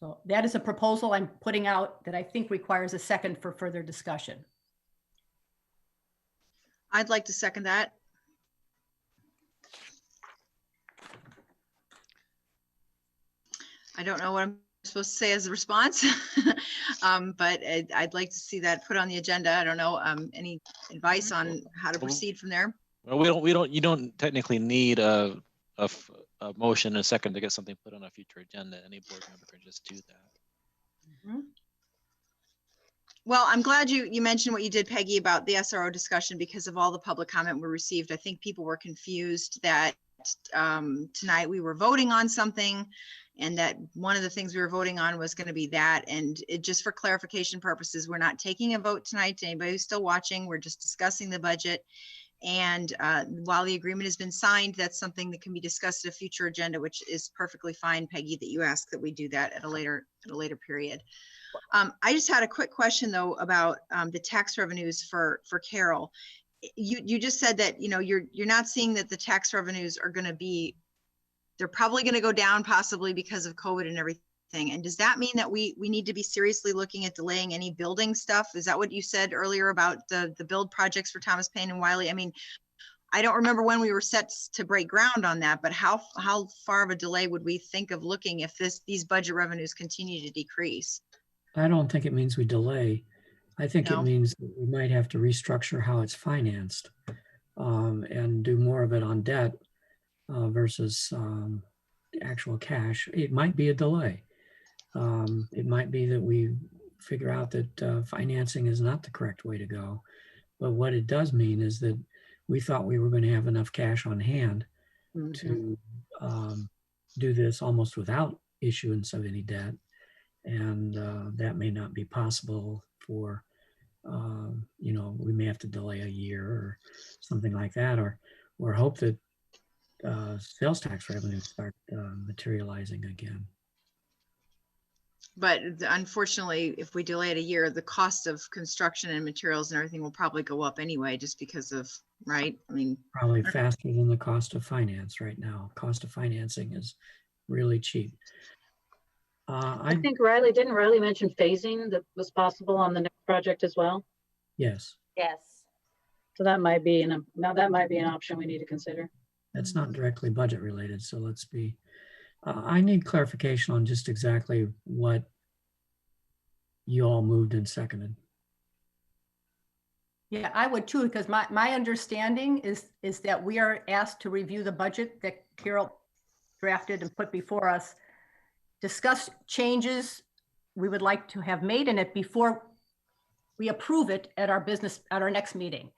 So that is a proposal I'm putting out that I think requires a second for further discussion. I'd like to second that. I don't know what I'm supposed to say as a response, but I'd like to see that put on the agenda. I don't know, any advice on how to proceed from there? Well, you don't technically need a motion and a second to get something put on a future agenda. Any board member can just do that. Mm-hmm. Well, I'm glad you mentioned what you did, Peggy, about the SRO discussion because of all the public comment we received. I think people were confused that tonight we were voting on something and that one of the things we were voting on was going to be that. And just for clarification purposes, we're not taking a vote tonight. To anybody who's still watching, we're just discussing the budget. And while the agreement has been signed, that's something that can be discussed at a future agenda, which is perfectly fine, Peggy, that you ask that we do that at a later period. I just had a quick question though about the tax revenues for Carol. You just said that you're not seeing that the tax revenues are going to be, they're probably going to go down possibly because of COVID and everything. And does that mean that we need to be seriously looking at delaying any building stuff? Is that what you said earlier about the build projects for Thomas Paine and Wiley? I mean, I don't remember when we were set to break ground on that, but how far of a delay would we think of looking if these budget revenues continue to decrease? I don't think it means we delay. I think it means that we might have to restructure how it's financed and do more of it on debt versus actual cash. It might be a delay. It might be that we figure out that financing is not the correct way to go. But what it does mean is that we thought we were going to have enough cash on hand to do this almost without issuance of any debt. And that may not be possible for, we may have to delay a year or something like that, or hope that sales tax revenues start materializing again. But unfortunately, if we delay it a year, the cost of construction and materials and everything will probably go up anyway, just because of, right? I mean, Probably faster than the cost of finance right now. Cost of financing is really cheap. I think didn't Riley mention phasing that was possible on the next project as well? Yes, Yes. So that might be an option we need to consider. that's not directly budget related. So let's be, I need clarification on just exactly what you all moved and seconded. Yeah, I would too, because my understanding is that we are asked to review the budget that Carol drafted and put before us, discuss changes we would like to have made in it before we approve it at our next meeting.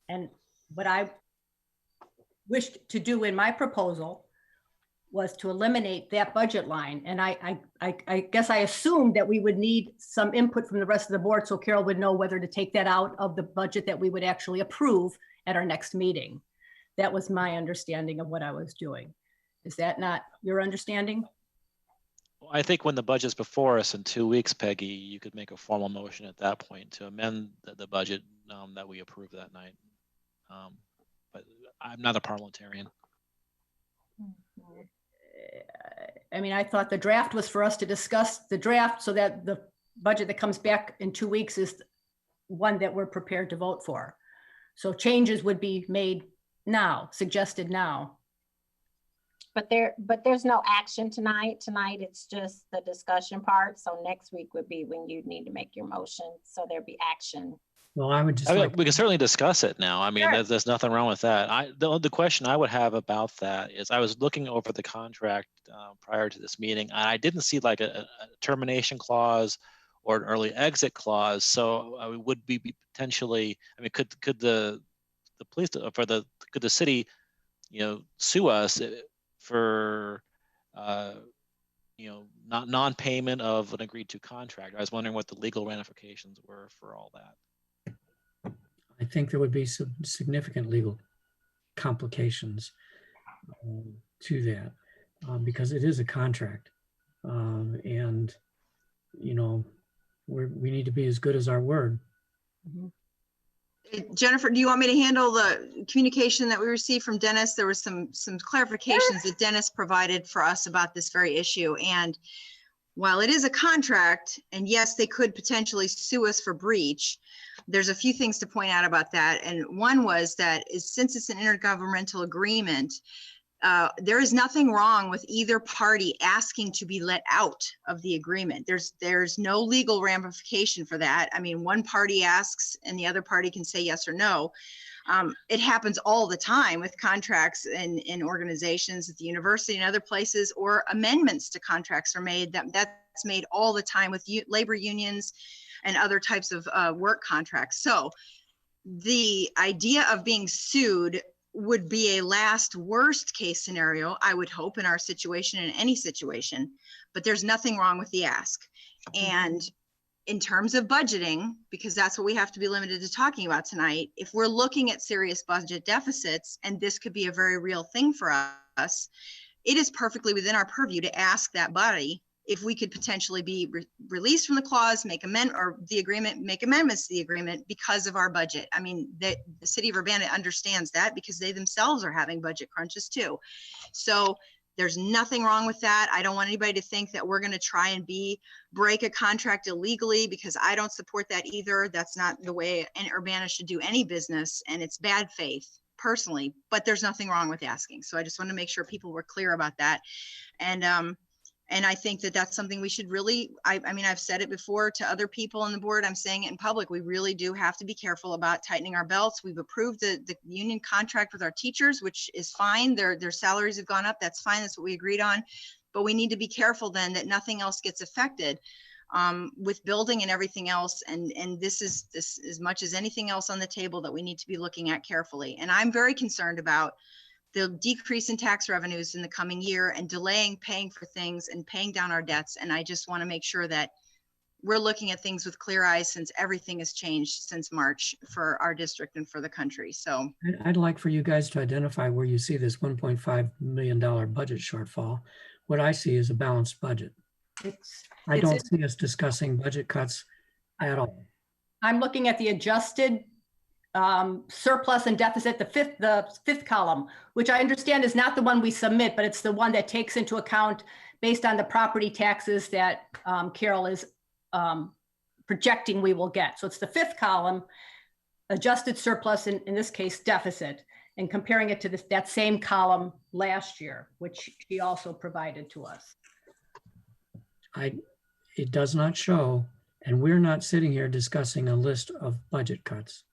And what I wished to do in my proposal was to eliminate that budget line. And I guess I assumed that we would need some input from the rest of the board, so Carol would know whether to take that out of the budget that we would actually approve at our next meeting. That was my understanding of what I was doing. Is that not your understanding? I think when the budget's before us in 2 weeks, Peggy, you could make a formal motion at that point to amend the budget that we approved that night. But I'm not a parliamentarian. I mean, I thought the draft was for us to discuss the draft so that the budget that comes back in 2 weeks is one that we're prepared to vote for. So changes would be made now, suggested now. But there's no action tonight. Tonight, it's just the discussion part. So next week would be when you need to make your motion. So there'd be action. Well, I would just we can certainly discuss it now. I mean, Sure. there's nothing wrong with that. The question I would have about that is I was looking over the contract prior to this meeting, and I didn't see like a termination clause or an early exit clause. So we would be potentially, I mean, could the police could the city, sue us for not non-payment of an agreed to contract? I was wondering what the legal ramifications were for all that. I think there would be some significant legal complications to that because it is a contract, and we need to be as good as our word. Jennifer, do you want me to handle the communication that we received from Dennis? There was some clarifications that Dennis provided for us about this very issue. And while it is a contract, and yes, they could potentially sue us for breach, there's a few things to point out about that. And one was that since it's an intergovernmental agreement, there is nothing wrong with either party asking to be let out of the agreement. There's no legal ramification for that. I mean, one party asks and the other party can say yes or no. It happens all the time with contracts in organizations at the university and other places, or amendments to contracts are made. That's made all the time with labor unions and other types of work contracts. So the idea of being sued would be a last worst case scenario, I would hope, in our situation, in any situation, but there's nothing wrong with the ask. And in terms of budgeting, because that's what we have to be limited to talking about tonight, if we're looking at serious budget deficits, and this could be a very real thing for us, it is perfectly within our purview to ask that body if we could potentially be released from the clause, make amendments to the agreement because of our budget. I mean, the city of Urbana understands that because they themselves are having budget crunches too. So there's nothing wrong with that. I don't want anybody to think that we're going to try and break a contract illegally, because I don't support that either. That's not the way Urbana should do any business, and it's bad faith personally, but there's nothing wrong with asking. So I just want to make sure people were clear about that. And I think that that's something we should really, I mean, I've said it before to other people on the board, I'm saying it in public, we really do have to be careful about tightening our belts. We've approved the union contract with our teachers, which is fine. Their salaries have gone up. That's fine. That's what we agreed on. But we need to be careful then that nothing else gets affected with building and everything else. And this is as much as anything else on the table that we need to be looking at carefully. And I'm very concerned about the decrease in tax revenues in the coming year and delaying paying for things and paying down our debts. And I just want to make sure that we're looking at things with clear eyes, since everything has changed since March for our district and for the country. So I'd like for you guys to identify where you see this $1.5 million budget shortfall. What I see is a balanced budget. I don't see us discussing budget cuts at all. I'm looking at the adjusted surplus and deficit, the fifth column, which I understand is not the one we submit, but it's the one that takes into account based on the property taxes that Carol is projecting we will get. So it's the fifth column, adjusted surplus, in this case, deficit, and comparing it to that same column last year, which she also provided to us. It does not show, and we're not sitting here discussing a list of budget cuts.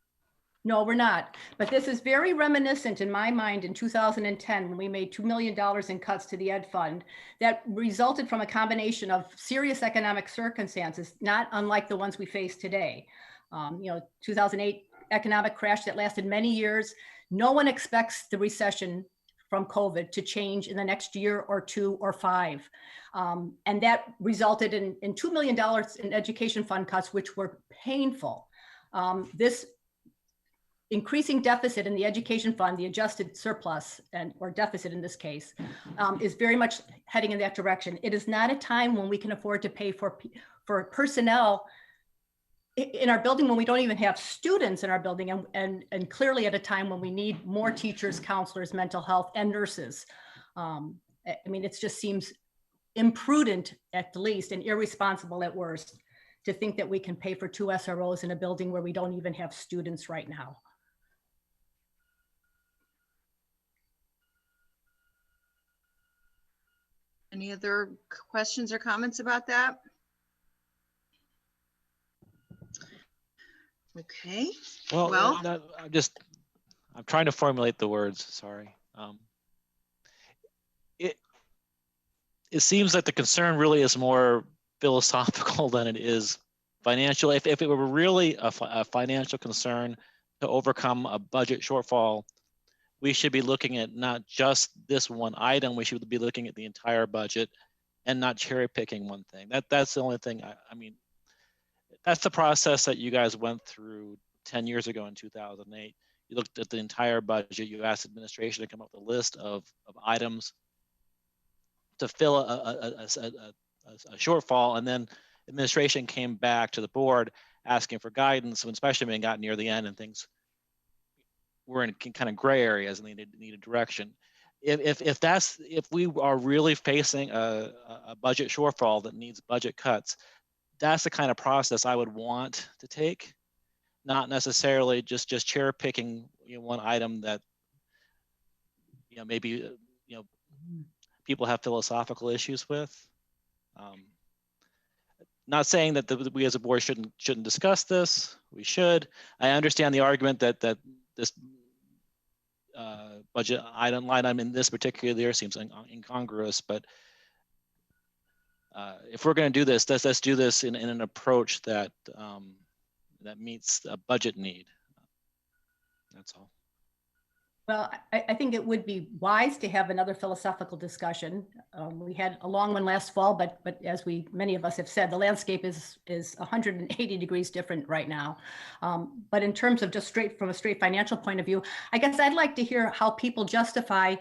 No, we're not. But this is very reminiscent in my mind in 2010, when we made $2 million in cuts to the Ed Fund that resulted from a combination of serious economic circumstances, not unlike the ones we face today. 2008 economic crash that lasted many years. No one expects the recession from COVID to change in the next year or 2 or 5. And that resulted in $2 million in education fund cuts, which were painful. This increasing deficit in the education fund, the adjusted surplus or deficit in this case, is very much heading in that direction. It is not a time when we can afford to pay for personnel in our building when we don't even have students in our building, and clearly at a time when we need more teachers, counselors, mental health, and nurses. I mean, it just seems imprudent at the least and irresponsible at worst to think that we can pay for 2 SROs in a building where we don't even have students right now. any other questions or comments about that? Okay. Well, no, I'm trying to formulate the words, sorry. It seems like the concern really is more philosophical than it is financial. If it were really a financial concern to overcome a budget shortfall, we should be looking at not just this one item, we should be looking at the entire budget and not cherry picking one thing. That's the only thing, I mean, that's the process that you guys went through 10 years ago in 2008. You looked at the entire budget, you asked administration to come up with a list of items to fill a shortfall, and then administration came back to the board asking for guidance, especially when it got near the end and things were in kind of gray areas and they needed direction. If we are really facing a budget shortfall that needs budget cuts, that's the kind of process I would want to take, not necessarily just cherry picking one item that maybe people have philosophical issues with. Not saying that we as a board shouldn't discuss this. We should. I understand the argument that this budget line item in this particular year seems incongruous, but if we're going to do this, let's do this in an approach that that meets a budget need. That's all. Well, I think it would be wise to have another philosophical discussion. We had a long one last fall, but as many of us have said, the landscape is 180 degrees different right now. But in terms of just from a straight financial point of view, I guess I'd like to hear how people justify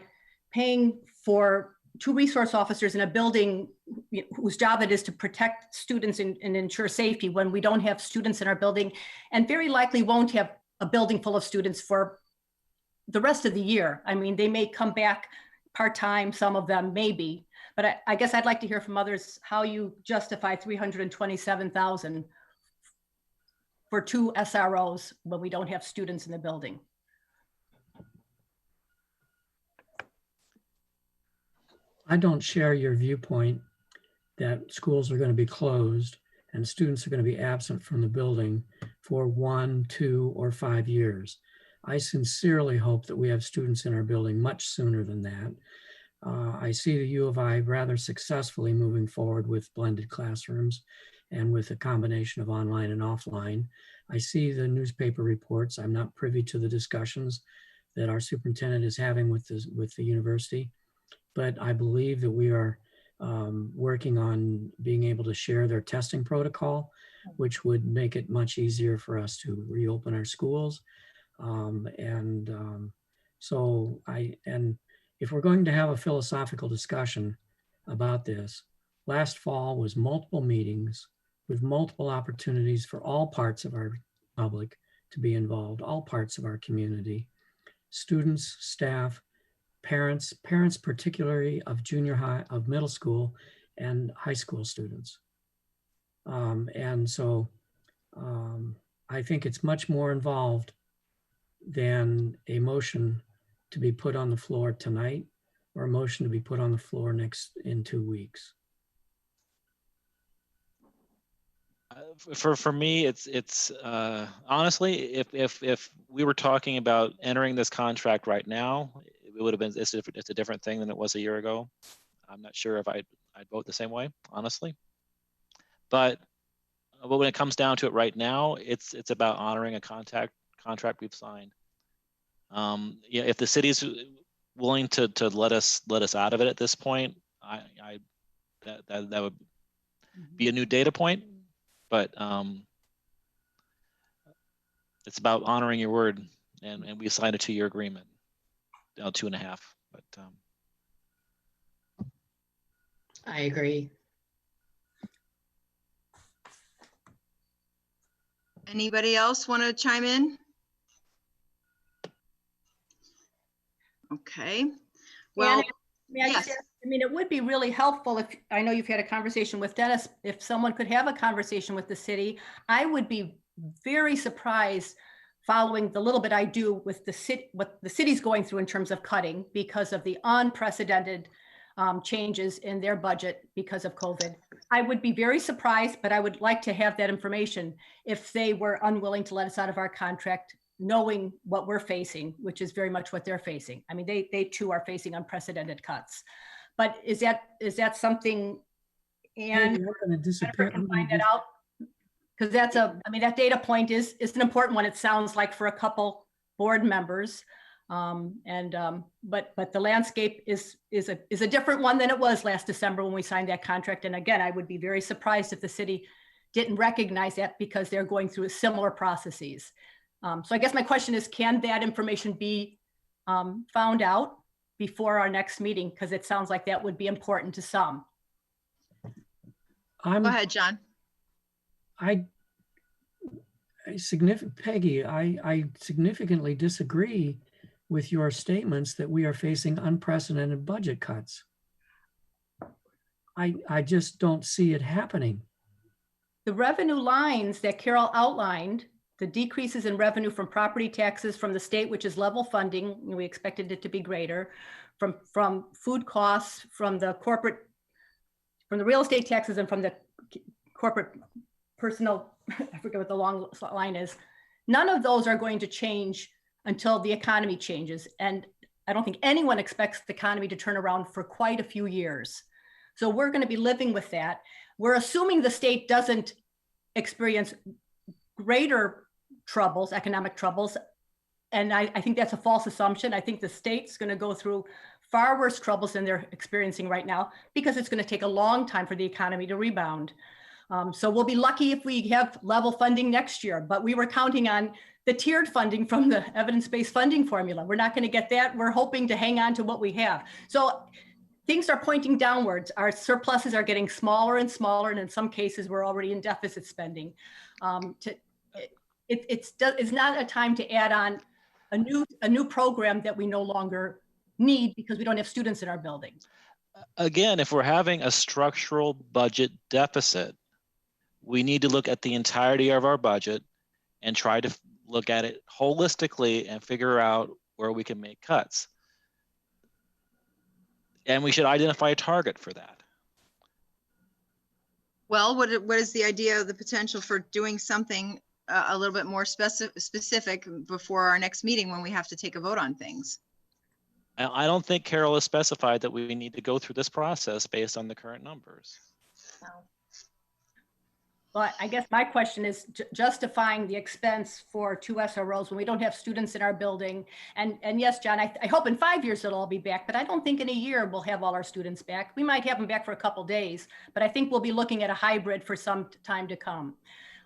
paying for 2 resource officers in a building whose job it is to protect students and ensure safety when we don't have students in our building, and very likely won't have a building full of students for the rest of the year. I mean, they may come back part-time, some of them maybe, but I guess I'd like to hear from others how you justify $327,000 for 2 SROs when we don't have students in the building. I don't share your viewpoint that schools are going to be closed and students are going to be absent from the building for 1, 2, or 5 years. I sincerely hope that we have students in our building much sooner than that. I see the U of I rather successfully moving forward with blended classrooms and with a combination of online and offline. I see the newspaper reports. I'm not privy to the discussions that our superintendent is having with the university. But I believe that we are working on being able to share their testing protocol, which would make it much easier for us to reopen our schools. So if we're going to have a philosophical discussion about this, last fall was multiple meetings with multiple opportunities for all parts of our public to be involved, all parts of our community, students, staff, parents particularly of junior high, of middle school and high school students. I think it's much more involved than a motion to be put on the floor tonight or a motion to be put on the floor in 2 weeks. For me, it's honestly, if we were talking about entering this contract right now, it would have been, it's a different thing than it was a year ago. I'm not sure if I'd vote the same way, honestly. But when it comes down to it right now, it's about honoring a contract we've signed. Yeah, if the city's willing to let us out of it at this point, that would be a new data point. But it's about honoring your word, and we signed a 2-year agreement, 2.5. But I agree. Anybody else want to chime in? Okay. Well, May I just yes. ask, I mean, it would be really helpful if, I know you've had a conversation with Dennis, if someone could have a conversation with the city. I would be very surprised, following the little bit I do with the city, what the city's going through in terms of cutting because of the unprecedented changes in their budget because of COVID. I would be very surprised, but I would like to have that information if they were unwilling to let us out of our contract, knowing what we're facing, which is very much what they're facing. I mean, they too are facing unprecedented cuts. But is that something, and We're going to disappear. can find that out? Because that's that data point is an important one. It sounds like for a couple board members. But the landscape is a different one than it was last December when we signed that contract. And again, I would be very surprised if the city didn't recognize that because they're going through similar processes. So I guess my question is, can that information be found out before our next meeting? Because it sounds like that would be important to some. Go ahead, John. Peggy, I significantly disagree with your statements that we are facing unprecedented budget cuts. I just don't see it happening. The revenue lines that Carol outlined, the decreases in revenue from property taxes from the state, which is level funding, we expected it to be greater, from food costs, from the real estate taxes, and from the corporate personal, I forget what the long line is. None of those are going to change until the economy changes. And I don't think anyone expects the economy to turn around for quite a few years. So we're going to be living with that. We're assuming the state doesn't experience greater troubles, economic troubles. And I think that's a false assumption. I think the state's going to go through far worse troubles than they're experiencing right now, because it's going to take a long time for the economy to rebound. So we'll be lucky if we have level funding next year, but we were counting on the tiered funding from the evidence-based funding formula. We're not going to get that. We're hoping to hang on to what we have. So things are pointing downwards. Our surpluses are getting smaller and smaller, and in some cases, we're already in deficit spending. It's not a time to add on a new program that we no longer need because we don't have students in our building. Again, if we're having a structural budget deficit, we need to look at the entirety of our budget and try to look at it holistically and figure out where we can make cuts. And we should identify a target for that. Well, what is the idea of the potential for doing something a little bit more specific before our next meeting when we have to take a vote on things? I don't think Carol has specified that we need to go through this process based on the current numbers. Well, I guess my question is justifying the expense for 2 SROs when we don't have students in our building. And yes, John, I hope in 5 years it'll all be back, but I don't think in a year we'll have all our students back. We might have them back for a couple days, but I think we'll be looking at a hybrid for some time to come.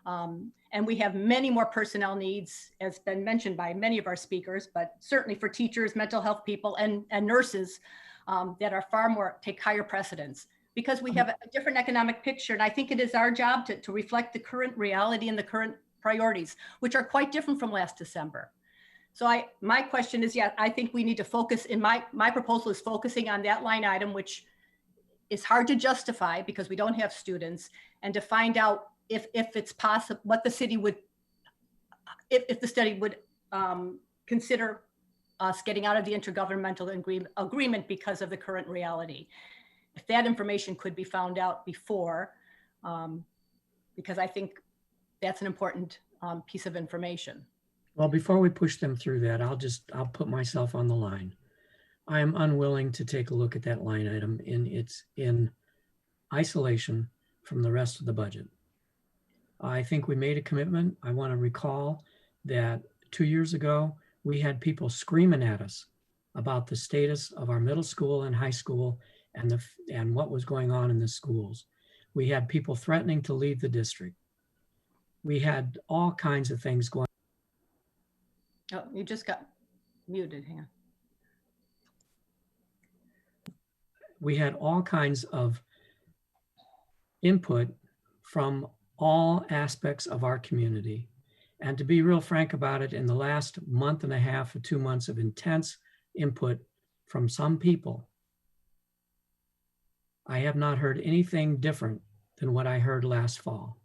And we have many more personnel needs, as been mentioned by many of our speakers, but certainly for teachers, mental health people, and nurses that are far more, take higher precedence, because we have a different economic picture. And I think it is our job to reflect the current reality and the current priorities, which are quite different from last December. So my question is, yeah, I think we need to focus in my proposal is focusing on that line item, which is hard to justify because we don't have students, and to find out if it's possible, what the city would, if the study would consider us getting out of the intergovernmental agreement because of the current reality. If that information could be found out before, because I think that's an important piece of information. Well, before we push them through that, I'll put myself on the line. I am unwilling to take a look at that line item in isolation from the rest of the budget. I think we made a commitment. I want to recall that 2 years ago, we had people screaming at us about the status of our middle school and high school and what was going on in the schools. We had people threatening to leave the district. We had all kinds of things going. Oh, you just got muted, hang on. We had all kinds of input from all aspects of our community. And to be real frank about it, in the last month and a half or 2 months of intense input from some people, I have not heard anything different than what I heard last fall.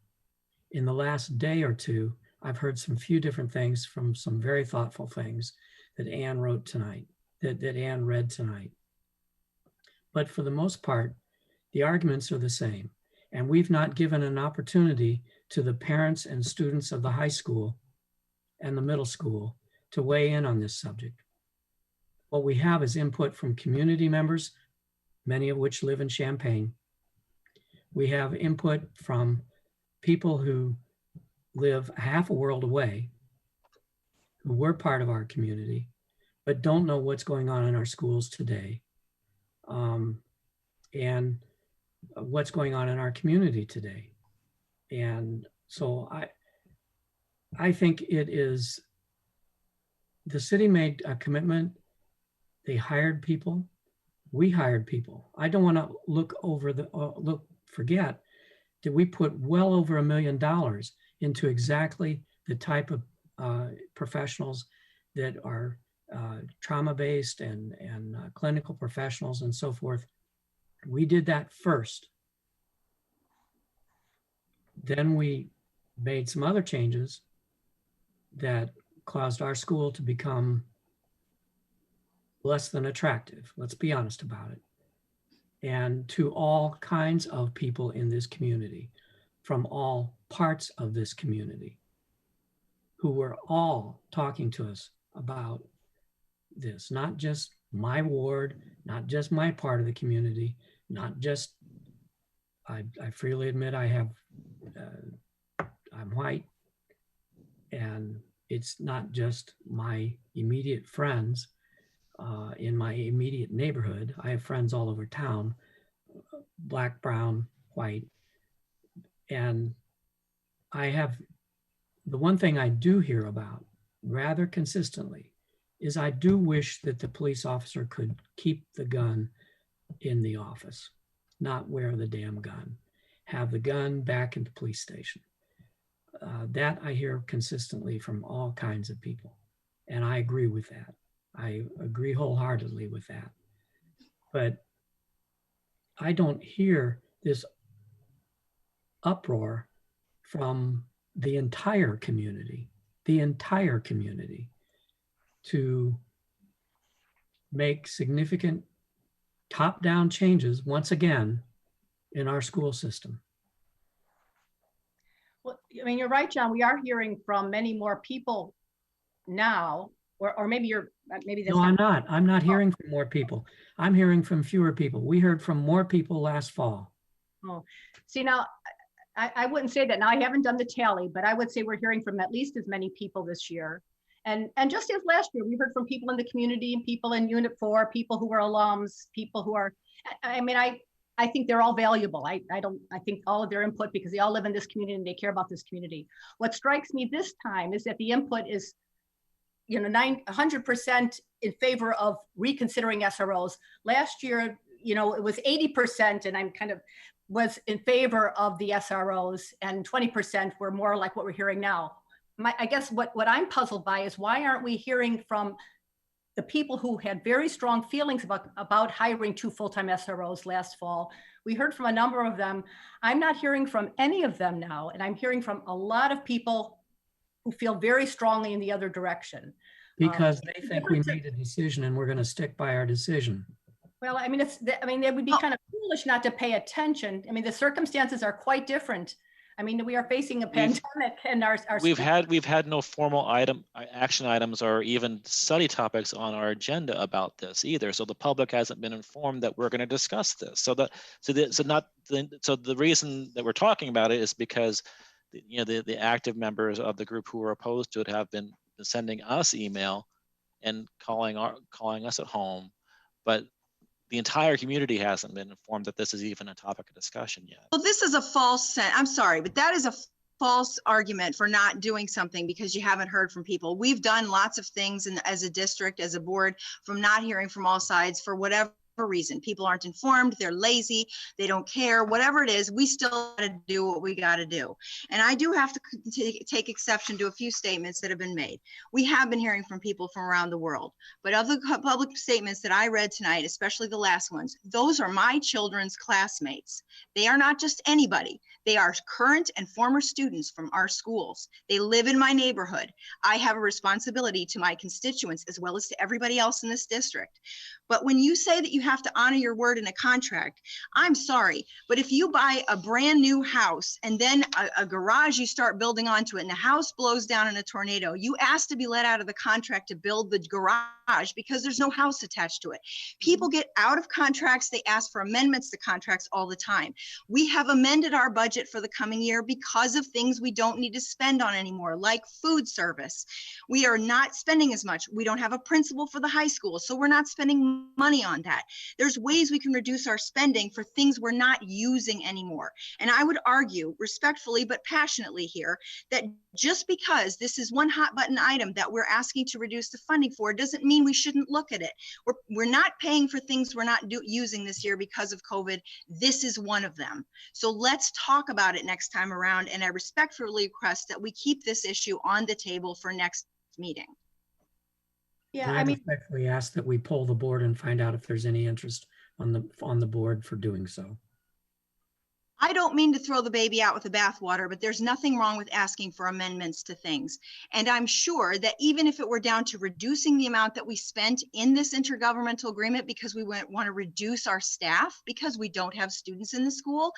In the last day or two, I've heard some few different things from some very thoughtful things that Ann wrote tonight, that Ann read tonight. But for the most part, the arguments are the same. And we've not given an opportunity to the parents and students of the high school and the middle school to weigh in on this subject. What we have is input from community members, many of which live in Champaign. We have input from people who live half a world away, who were part of our community, but don't know what's going on in our schools today. And what's going on in our community today. And so I think it is, the city made a commitment. They hired people. We hired people. I don't want to forget that we put well over $1 million into exactly the type of professionals that are trauma-based and clinical professionals and so forth. We did that first. Then we made some other changes that caused our school to become less than attractive. Let's be honest about it. And to all kinds of people in this community, from all parts of this community, who were all talking to us about this, not just my ward, not just my part of the community, not just, I freely admit I'm white, and it's not just my immediate friends in my immediate neighborhood. I have friends all over town, black, brown, white. And the one thing I do hear about rather consistently is I do wish that the police officer could keep the gun in the office, not wear the damn gun, have the gun back in the police station. That I hear consistently from all kinds of people. And I agree with that. I agree wholeheartedly with that. But I don't hear this uproar from the entire community to make significant top-down changes once again in our school system. Well, I mean, you're right, John. We are hearing from many more people now, or maybe maybe that's No, I'm not. I'm not hearing from more people. I'm hearing from fewer people. We heard from more people last fall. Oh, see now, I wouldn't say that. Now, I haven't done the tally, but I would say we're hearing from at least as many people this year. And just as last year, we heard from people in the community and people in Unit 4, people who are alums, people who are, I mean, I think they're all valuable. I think all of their input, because they all live in this community and they care about this community. What strikes me this time is that the input is, 100% in favor of reconsidering SROs. Last year, it was 80%, and I'm kind of was in favor of the SROs, and 20% were more like what we're hearing now. I guess what I'm puzzled by is, why aren't we hearing from the people who had very strong feelings about hiring 2 full-time SROs last fall? We heard from a number of them. I'm not hearing from any of them now, and I'm hearing from a lot of people who feel very strongly in the other direction. Because they think we made a decision and we're going to stick by our decision. Well, I mean, it would be kind of foolish not to pay attention. I mean, the circumstances are quite different. I mean, we are facing a pandemic, and we've had no formal action items or even study topics on our agenda about this either. So the public hasn't been informed that we're going to discuss this. So the reason that we're talking about it is because the active members of the group who are opposed to it have been sending us email and calling us at home, but the entire community hasn't been informed that this is even a topic of discussion yet. Well, this is a false I'm sorry, but that is a false argument for not doing something because you haven't heard from people. We've done lots of things as a district, as a board, from not hearing from all sides for whatever reason. People aren't informed, they're lazy, they don't care, whatever it is, we still got to do what we got to do. And I do have to take exception to a few statements that have been made. We have been hearing from people from around the world, but of the public statements that I read tonight, especially the last ones, those are my children's classmates. They are not just anybody. They are current and former students from our schools. They live in my neighborhood. I have a responsibility to my constituents as well as to everybody else in this district. But when you say that you have to honor your word in a contract, I'm sorry, but if you buy a brand new house and then a garage you start building onto it and the house blows down in a tornado, you ask to be let out of the contract to build the garage because there's no house attached to it. People get out of contracts, they ask for amendments to contracts all the time. We have amended our budget for the coming year because of things we don't need to spend on anymore, like food service. We are not spending as much. We don't have a principal for the high school, so we're not spending money on that. There's ways we can reduce our spending for things we're not using anymore. And I would argue respectfully but passionately here that just because this is one hot button item that we're asking to reduce the funding for doesn't mean we shouldn't look at it. We're not paying for things we're not using this year because of COVID. This is one of them. So let's talk about it next time around. And I respectfully request that we keep this issue on the table for next meeting. Yeah, I respectfully ask that we poll the board and find out if there's any interest on the board for doing so. I don't mean to throw the baby out with the bathwater, but there's nothing wrong with asking for amendments to things. And I'm sure that even if it were down to reducing the amount that we spent in this intergovernmental agreement because we want to reduce our staff because we don't have students in the school,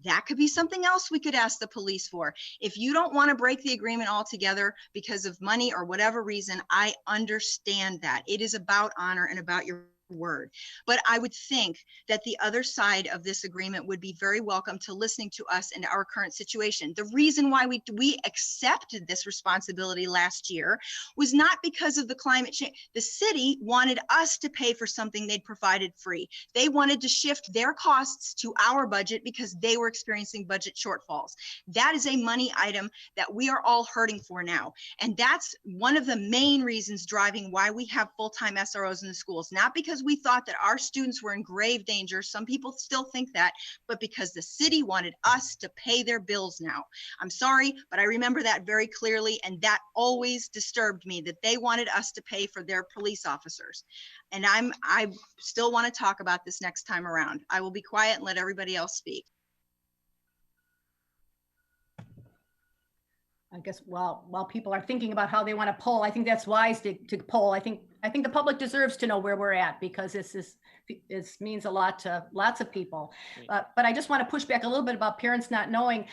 that could be something else we could ask the police for. If you don't want to break the agreement altogether because of money or whatever reason, I understand that. It is about honor and about your word. But I would think that the other side of this agreement would be very welcome to listening to us and our current situation. The reason why we accepted this responsibility last year was not because of the climate change. The city wanted us to pay for something they'd provided free. They wanted to shift their costs to our budget because they were experiencing budget shortfalls. That is a money item that we are all hurting for now. And that's one of the main reasons driving why we have full-time SROs in the schools, not because we thought that our students were in grave danger. Some people still think that, but because the city wanted us to pay their bills now. I'm sorry, but I remember that very clearly, and that always disturbed me, that they wanted us to pay for their police officers. And I still want to talk about this next time around. I will be quiet and let everybody else speak. I guess while people are thinking about how they want to poll, I think that's wise to poll. I think the public deserves to know where we're at because this means a lot to lots of people. But I just want to push back a little bit about parents not knowing.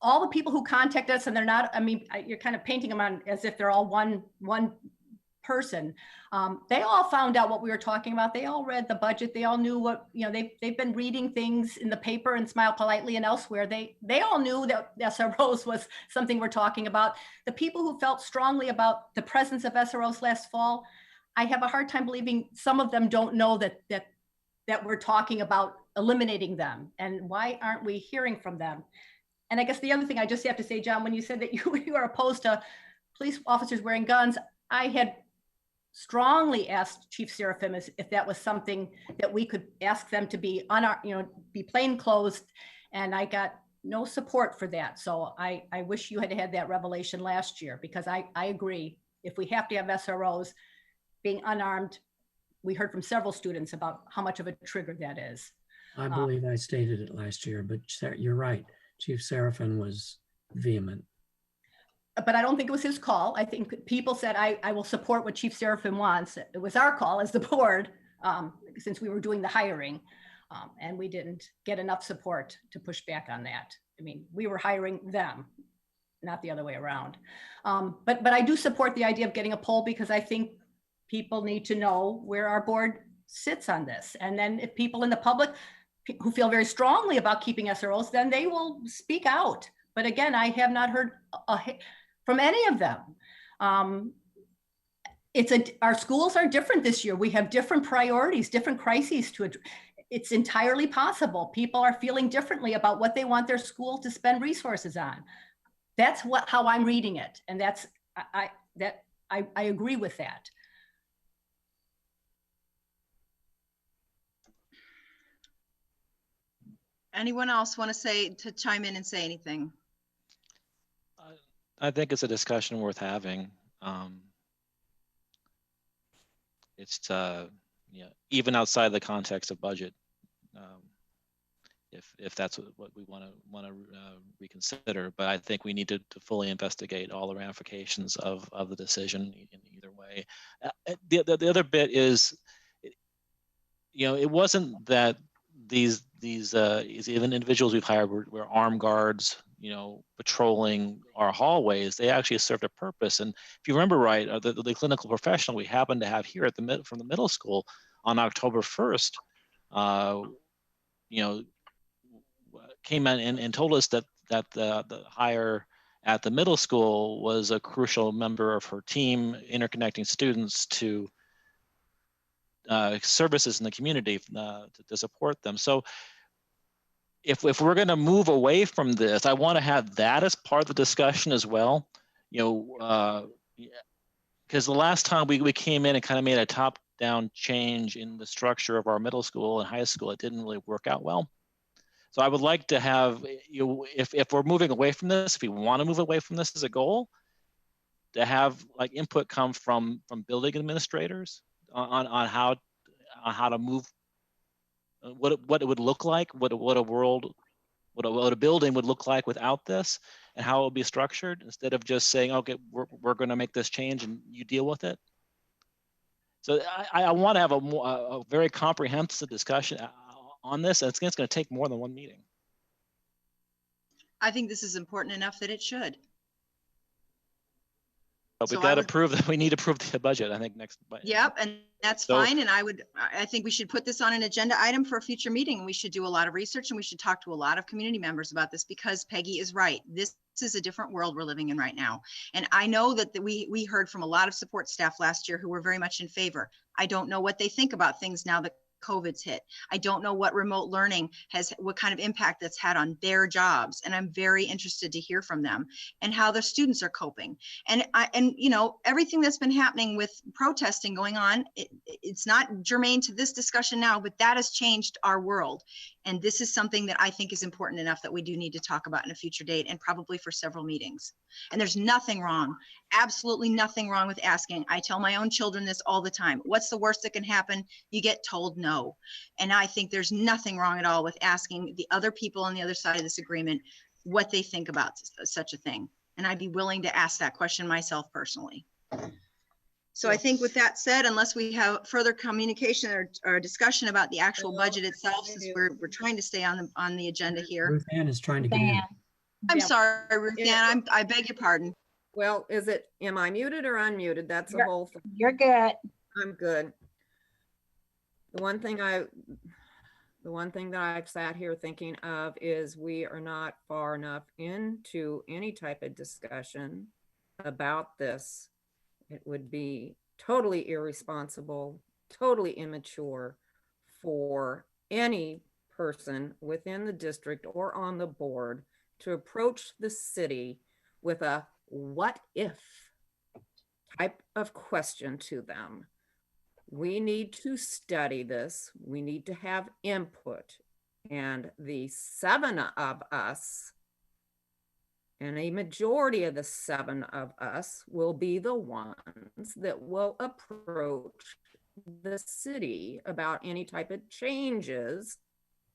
All the people who contact us and they're not, I mean, you're kind of painting them on as if they're all one person. They all found out what we were talking about. They all read the budget. They all knew what, they've been reading things in the paper and Smile Politely and elsewhere. They all knew that SROs was something we're talking about. The people who felt strongly about the presence of SROs last fall, I have a hard time believing some of them don't know that we're talking about eliminating them. And why aren't we hearing from them? And I guess the other thing I just have to say, John, when you said that you are opposed to police officers wearing guns, I had strongly asked Chief Seraphim if that was something that we could ask them to be be plainclothes, and I got no support for that. So I wish you had had that revelation last year, because I agree. If we have to have SROs being unarmed, we heard from several students about how much of a trigger that is. I believe I stated it last year, but you're right. Chief Seraphim was vehement. But I don't think it was his call. I think people said, I will support what Chief Seraphim wants. It was our call as the board, since we were doing the hiring, and we didn't get enough support to push back on that. I mean, we were hiring them, not the other way around. But I do support the idea of getting a poll, because I think people need to know where our board sits on this. And then if people in the public who feel very strongly about keeping SROs, then they will speak out. But again, I have not heard from any of them. Our schools are different this year. We have different priorities, different crises to address. It's entirely possible people are feeling differently about what they want their school to spend resources on. That's how I'm reading it, and I agree with that. Anyone else want to chime in and say anything? I think it's a discussion worth having. It's even outside the context of budget, if that's what we want to reconsider. But I think we need to fully investigate all the ramifications of the decision in either way. The other bit is, it wasn't that these even individuals we've hired were armed guards, patrolling our hallways. They actually served a purpose. And if you remember right, the clinical professional we happened to have here from the middle school on October 1st, came in and told us that the hire at the middle school was a crucial member of her team, interconnecting students to services in the community to support them. So if we're going to move away from this, I want to have that as part of the discussion as well. Because the last time we came in and kind of made a top-down change in the structure of our middle school and high school, it didn't really work out well. So I would like to have, if we're moving away from this, if we want to move away from this as a goal, to have like input come from building administrators on how to move, what it would look like, what a building would look like without this, and how it would be structured, instead of just saying, okay, we're going to make this change and you deal with it. So I want to have a very comprehensive discussion on this, and it's going to take more than one meeting. I think this is important enough that it should. But we've got to prove that we need to prove the budget, I think, next. Yep, and that's fine. And I think we should put this on an agenda item for a future meeting. And we should do a lot of research, and we should talk to a lot of community members about this, because Peggy is right. This is a different world we're living in right now. And I know that we heard from a lot of support staff last year who were very much in favor. I don't know what they think about things now that COVID's hit. I don't know what remote learning what kind of impact that's had on their jobs. And I'm very interested to hear from them and how the students are coping. And everything that's been happening with protesting going on, it's not germane to this discussion now, but that has changed our world. And this is something that I think is important enough that we do need to talk about in a future date, and probably for several meetings. And there's nothing wrong, absolutely nothing wrong with asking. I tell my own children this all the time. What's the worst that can happen? You get told no. And I think there's nothing wrong at all with asking the other people on the other side of this agreement what they think about such a thing. And I'd be willing to ask that question myself personally. So I think with that said, unless we have further communication or discussion about the actual budget itself, since we're trying to stay on the agenda here. Ruth Ann is trying to get in. I'm sorry, Ruth Ann, I beg your pardon. Well, am I muted or unmuted? That's the You're- whole thing. You're good. I'm good. The one thing that I've sat here thinking of is we are not far enough into any type of discussion about this. It would be totally irresponsible, totally immature for any person within the district or on the board to approach the city with a what if type of question to them. We need to study this. We need to have input. And the 7 of us, and a majority of the 7 of us, will be the ones that will approach the city about any type of changes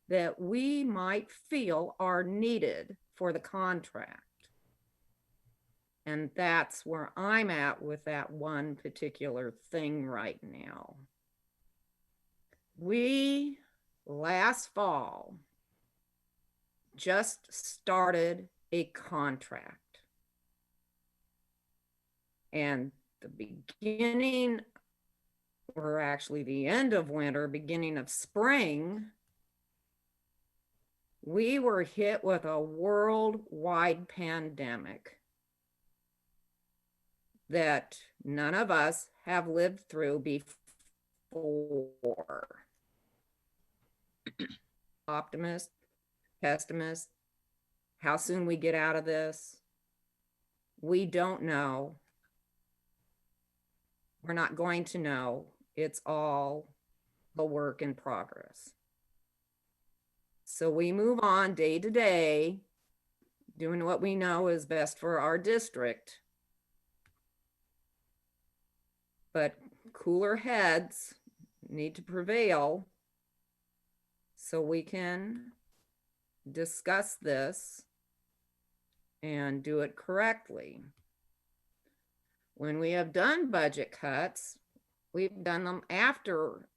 that we might feel are needed for the contract. And that's where I'm at with that one particular thing right now. We, last fall, just started a contract. And the beginning, or actually the end of winter, beginning of spring, we were hit with a worldwide pandemic that none of us have lived through before. Optimist, pessimist, how soon we get out of this, we don't know. We're not going to know. It's all a work in progress. So we move on day to day, doing what we know is best for our district. But cooler heads need to prevail so we can discuss this and do it correctly. When we have done budget cuts, we've done them after,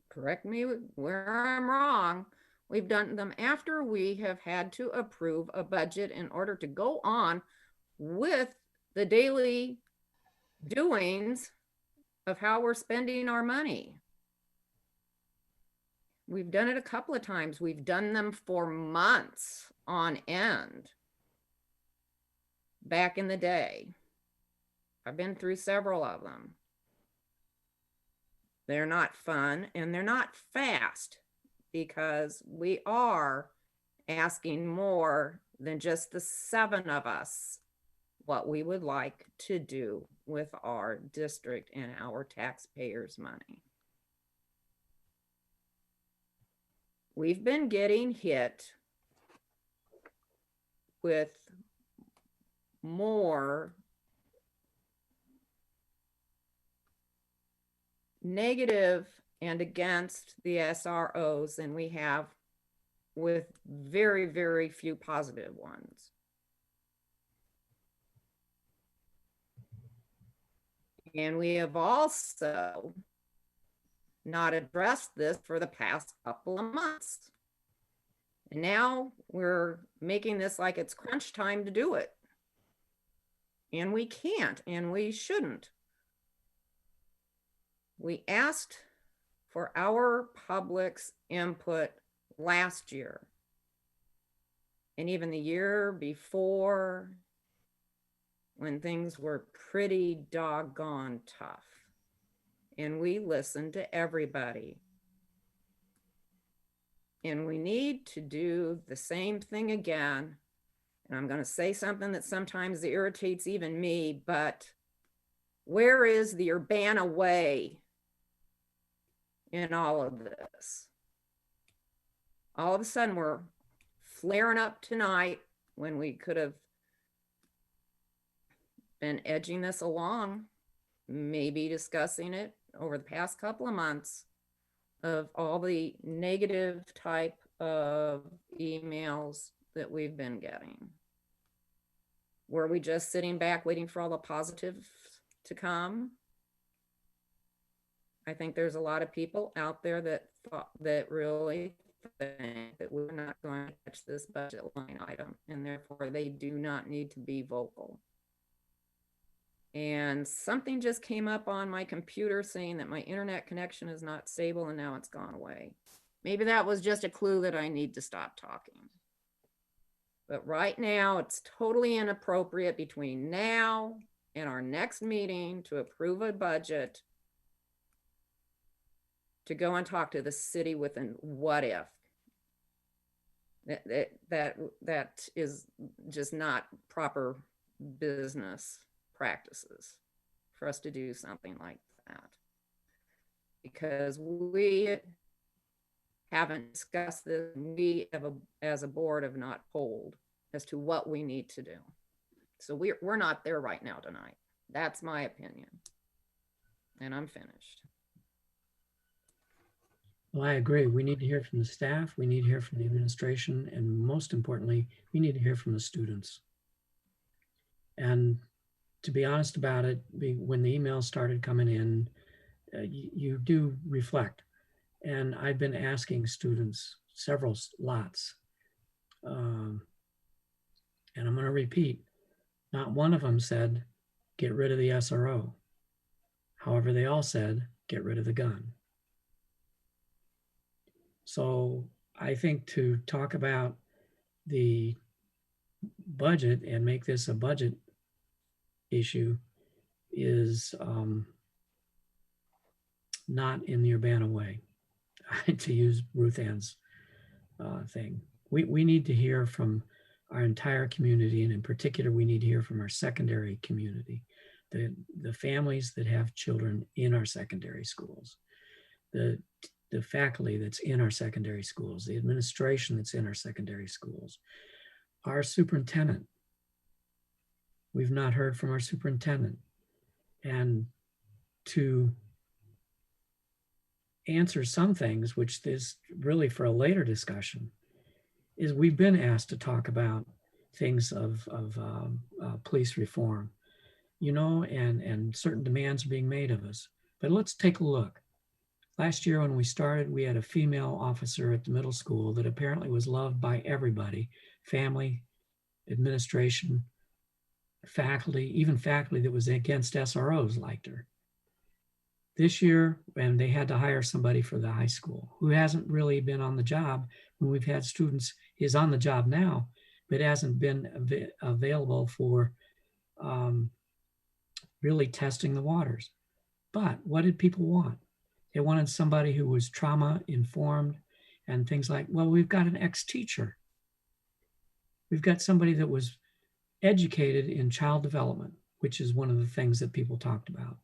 correct me where I'm wrong, we've done them after we have had to approve a budget in order to go on with the daily doings of how we're spending our money. We've done it a couple of times. We've done them for months on end. Back in the day, I've been through several of them. They're not fun and they're not fast because we are asking more than just the 7 of us what we would like to do with our district and our taxpayers' money. We've been getting hit with more negative and against the SROs than we have with very, very few positive ones. And we have also not addressed this for the past couple of months. And now we're making this like it's crunch time to do it. And we can't, and we shouldn't. We asked for our public's input last year, and even the year before, when things were pretty doggone tough. And we listened to everybody. And we need to do the same thing again. And I'm going to say something that sometimes irritates even me, but where is the Urbana way in all of this? All of a sudden we're flaring up tonight when we could have been edging this along, maybe discussing it over the past couple of months, of all the negative type of emails that we've been getting. Were we just sitting back waiting for all the positives to come? I think there's a lot of people out there that really think that we're not going to catch this budget line item, and therefore they do not need to be vocal. And something just came up on my computer saying that my internet connection is not stable and now it's gone away. Maybe that was just a clue that I need to stop talking. But right now, it's totally inappropriate between now and our next meeting to approve a budget to go and talk to the city with an what if. That is just not proper business practices for us to do something like that. Because we haven't discussed this, we have as a board have not polled as to what we need to do. So we're not there right now tonight. That's my opinion. And I'm finished. Well, I agree. We need to hear from the staff. We need to hear from the administration. And most importantly, we need to hear from the students. And to be honest about it, when the emails started coming in, you do reflect. And I've been asking students several lots. And I'm going to repeat, not one of them said, get rid of the SRO. However, they all said, get rid of the gun. So I think to talk about the budget and make this a budget issue is not in the Urbana way, to use Ruth Ann's thing. We need to hear from our entire community, and in particular, we need to hear from our secondary community, the families that have children in our secondary schools, the faculty that's in our secondary schools, the administration that's in our secondary schools, our superintendent. We've not heard from our superintendent. And to answer some things, which is really for a later discussion, is we've been asked to talk about things of police reform, you know, and certain demands are being made of us. But let's take a look. Last year when we started, we had a female officer at the middle school that apparently was loved by everybody, family, administration, faculty, even faculty that was against SROs liked her. This year, and they had to hire somebody for the high school who hasn't really been on the job when we've had students, is on the job now, but hasn't been available for really testing the waters. But what did people want? They wanted somebody who was trauma informed and things like, well, we've got an ex-teacher. We've got somebody that was educated in child development, which is one of the things that people talked about.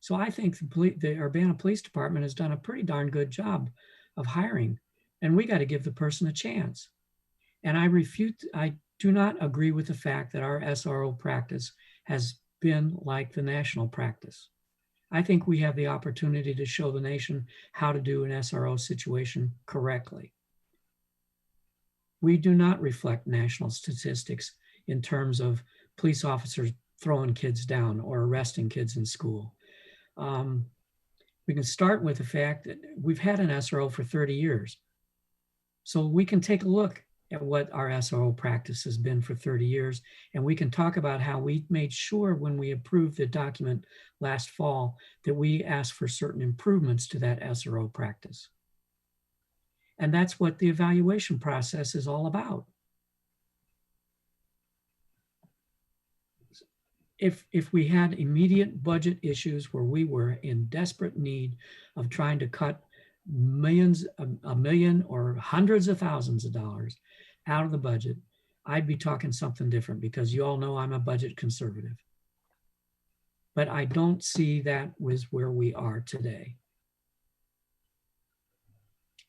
So I think the Urbana Police Department has done a pretty darn good job of hiring, and we got to give the person a chance. And I do not agree with the fact that our SRO practice has been like the national practice. I think we have the opportunity to show the nation how to do an SRO situation correctly. We do not reflect national statistics in terms of police officers throwing kids down or arresting kids in school. We can start with the fact that we've had an SRO for 30 years. So we can take a look at what our SRO practice has been for 30 years, and we can talk about how we made sure when we approved the document last fall that we asked for certain improvements to that SRO practice. And that's what the evaluation process is all about. If we had immediate budget issues where we were in desperate need of trying to cut millions, a million or hundreds of thousands of dollars out of the budget, I'd be talking something different, because you all know I'm a budget conservative. But I don't see that was where we are today.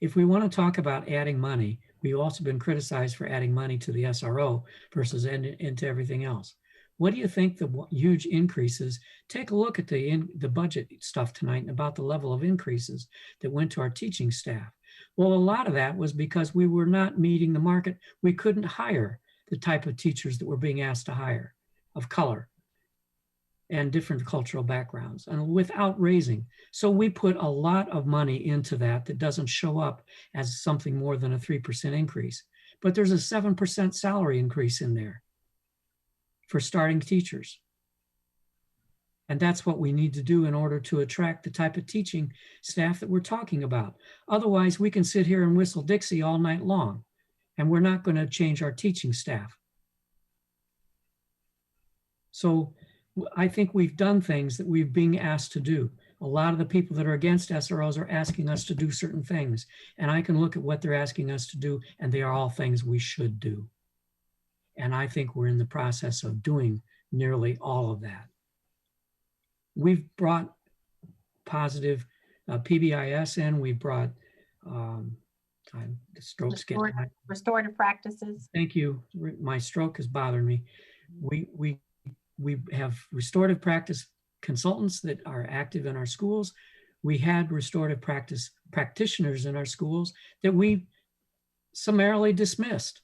If we want to talk about adding money, we've also been criticized for adding money to the SRO versus into everything else. What do you think the huge increases? Take a look at the budget stuff tonight and about the level of increases that went to our teaching staff. Well, a lot of that was because we were not meeting the market. We couldn't hire the type of teachers that we're being asked to hire, of color and different cultural backgrounds, and without raising. So we put a lot of money into that doesn't show up as something more than a 3% increase. But there's a 7% salary increase in there for starting teachers. And that's what we need to do in order to attract the type of teaching staff that we're talking about. Otherwise, we can sit here and whistle Dixie all night long, and we're not going to change our teaching staff. So I think we've done things that we've been asked to do. A lot of the people that are against SROs are asking us to do certain things. And I can look at what they're asking us to do, and they are all things we should do. And I think we're in the process of doing nearly all of that. We've brought positive PBIS in. We brought, the stroke's getting high. Restorative practices. Thank you. My stroke is bothering me. We have restorative practice consultants that are active in our schools. We had restorative practice practitioners in our schools that we summarily dismissed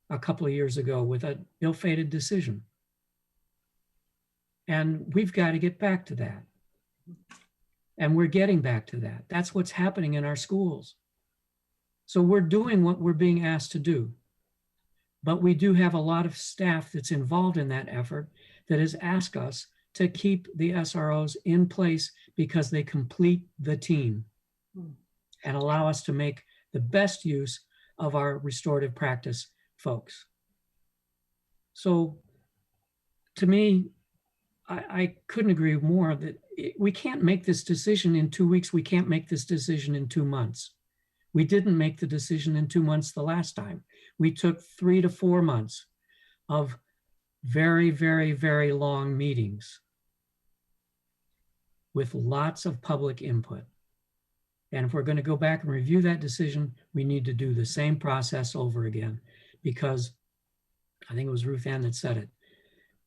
a couple of years ago with an ill-fated decision. And we've got to get back to that. And we're getting back to that. That's what's happening in our schools. So we're doing what we're being asked to do. But we do have a lot of staff that's involved in that effort that has asked us to keep the SROs in place because they complete the team and allow us to make the best use of our restorative practice folks. So to me, I couldn't agree more that we can't make this decision in 2 weeks. We can't make this decision in 2 months. We didn't make the decision in 2 months the last time. We took 3 to 4 months of very, very, very long meetings with lots of public input. And if we're going to go back and review that decision, we need to do the same process over again, because I think it was Ruth Ann that said it.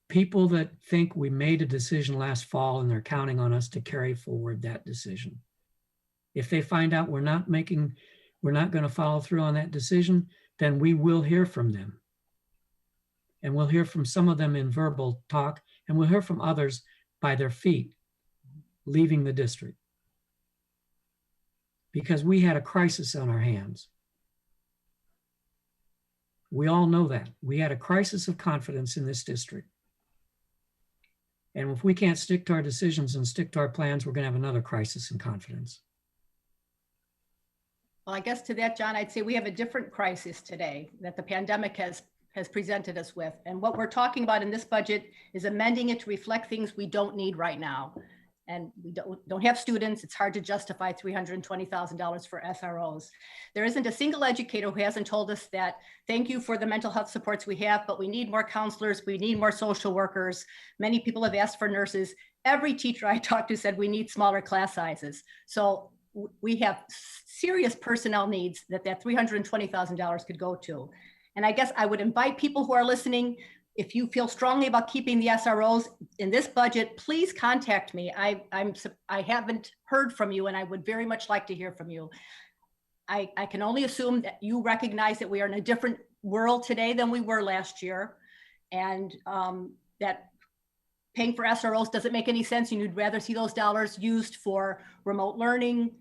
People that think we made a decision last fall and they're counting on us to carry forward that decision. If they find out we're not going to follow through on that decision, then we will hear from them. And we'll hear from some of them in verbal talk, and we'll hear from others by their feet leaving the district. Because we had a crisis on our hands. We all know that. We had a crisis of confidence in this district. And if we can't stick to our decisions and stick to our plans, we're going to have another crisis in confidence. Well, I guess to that, John, I'd say we have a different crisis today that the pandemic has presented us with. And what we're talking about in this budget is amending it to reflect things we don't need right now. And we don't have students. It's hard to justify $320,000 for SROs. There isn't a single educator who hasn't told us that, thank you for the mental health supports we have, but we need more counselors, we need more social workers. Many people have asked for nurses. Every teacher I talked to said we need smaller class sizes. So we have serious personnel needs that $320,000 could go to. And I guess I would invite people who are listening, if you feel strongly about keeping the SROs in this budget, please contact me. I haven't heard from you, and I would very much like to hear from you. I can only assume that you recognize that we are in a different world today than we were last year, and that paying for SROs doesn't make any sense. You'd rather see those dollars used for remote learning,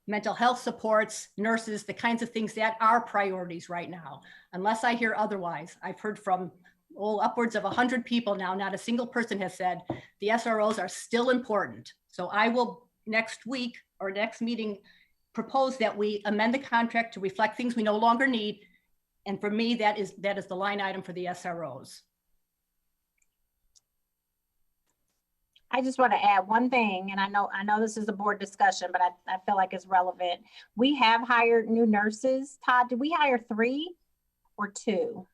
mental health supports, nurses, the kinds of things that are priorities right now. Unless I hear otherwise, I've heard from upwards of 100 people now, not a single person has said the SROs are still important. So I will next week or next meeting propose that we amend the contract to reflect things we no longer need. And for me, that is the line item for the SROs. I just want to add one thing, and I know this is a board discussion, but I feel like it's relevant. We have hired new nurses. Todd, did we hire 3 or 2?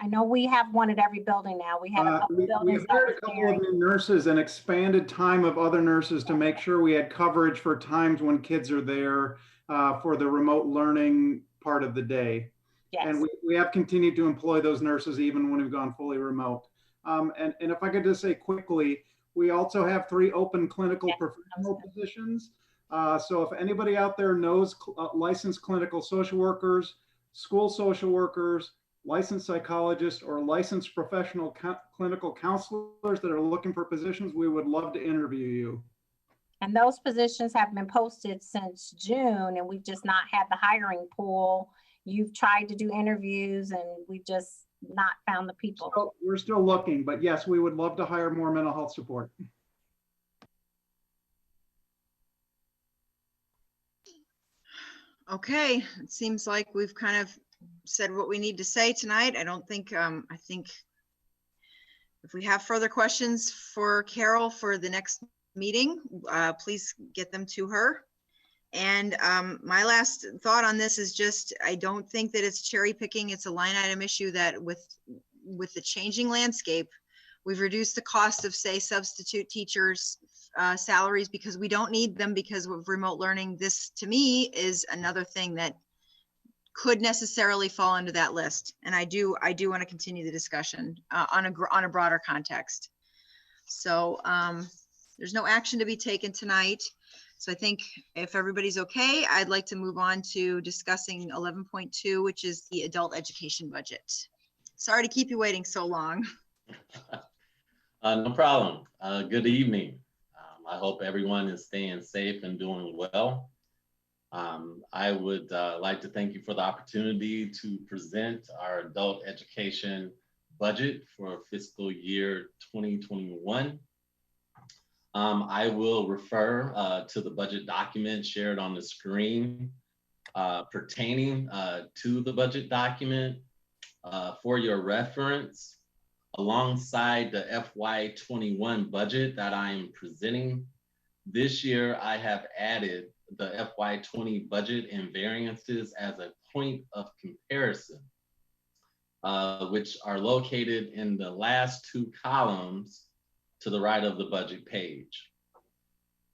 I know we have one at every building now. We had a couple buildings. We've hired a couple of new nurses and expanded time of other nurses to make sure we had coverage for times when kids are there for the remote learning part of the day. Yes. And we have continued to employ those nurses even when we've gone fully remote. And if I could just say quickly, we also have 3 open clinical professional positions. So if anybody out there knows licensed clinical social workers, school social workers, licensed psychologists, or licensed professional clinical counselors that are looking for positions, we would love to interview you. And those positions have been posted since June, and we've just not had the hiring pool. You've tried to do interviews, and we just not found the people. So we're still looking, but yes, we would love to hire more mental health support. Okay, it seems like we've kind of said what we need to say tonight. I don't think, I think if we have further questions for Carol for the next meeting, please get them to her. And my last thought on this is just, I don't think that it's cherry picking. It's a line item issue that with the changing landscape, we've reduced the cost of, say, substitute teachers' salaries because we don't need them because of remote learning. This, to me, is another thing that could necessarily fall into that list. And I do want to continue the discussion on a broader context. So there's no action to be taken tonight. So I think if everybody's okay, I'd like to move on to discussing 11.2, which is the adult education budget. Sorry to keep you waiting so long. No problem. Good evening. I hope everyone is staying safe and doing well. I would like to thank you for the opportunity to present our adult education budget for fiscal year 2021. I will refer to the budget document shared on the screen pertaining to the budget document for your reference. Alongside the FY21 budget that I am presenting, this year I have added the FY20 budget and variances as a point of comparison, which are located in the last two columns to the right of the budget page.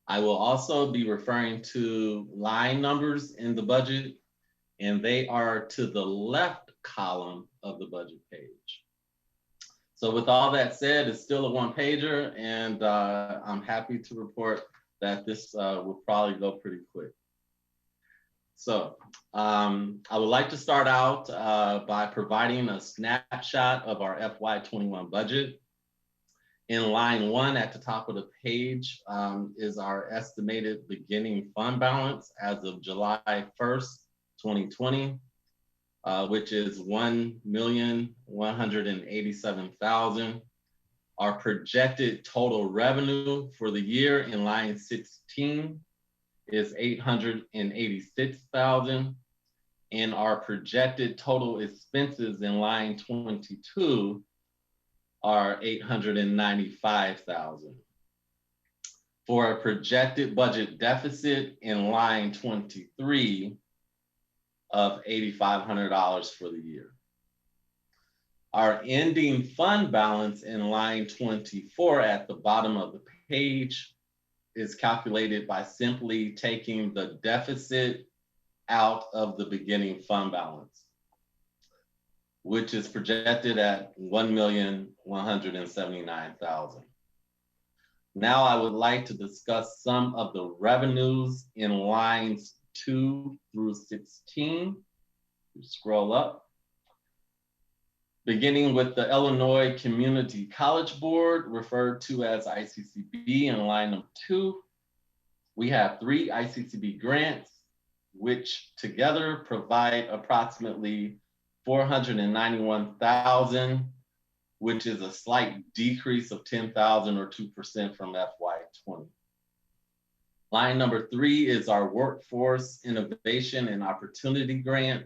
I will also be referring to line numbers in the budget, and they are to the left column of the budget page. So with all that said, it's still a one-pager, and I'm happy to report that this will probably go pretty quick. So I would like to start out by providing a snapshot of our FY21 budget. In line 1 at the top of the page is our estimated beginning fund balance as of July 1st, 2020, which is $1,187,000. Our projected total revenue for the year in line 16 is $886,000, and our projected total expenses in line 22 are $895,000. For a projected budget deficit in line 23 of $8,500 for the year. Our ending fund balance in line 24 at the bottom of the page is calculated by simply taking the deficit out of the beginning fund balance, which is projected at $1,179,000. Now I would like to discuss some of the revenues in lines 2 through 16. Scroll up. Beginning with the Illinois Community College Board, referred to as ICCB in line number 2. We have 3 ICCB grants, which together provide approximately $491,000, which is a slight decrease of $10,000 or 2% from FY20. Line number 3 is our Workforce Innovation and Opportunity Grant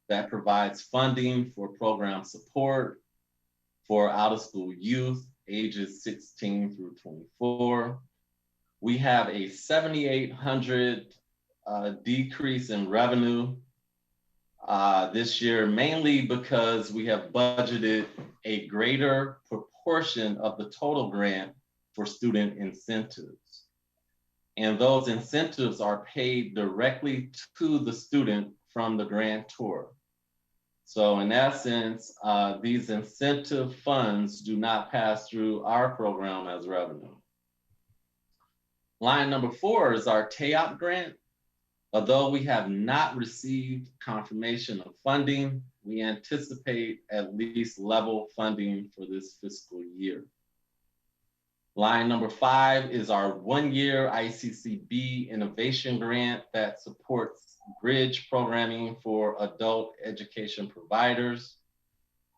that provides funding for program support for out-of-school youth ages 16 through 24. We have a $7,800 decrease in revenue this year, mainly because we have budgeted a greater proportion of the total grant for student incentives. And those incentives are paid directly to the student from the grantor. So in essence, these incentive funds do not pass through our program as revenue. Line number 4 is our TAOP grant. Although we have not received confirmation of funding, we anticipate at least level funding for this fiscal year. Line number 5 is our 1-year ICCB innovation grant that supports bridge programming for adult education providers.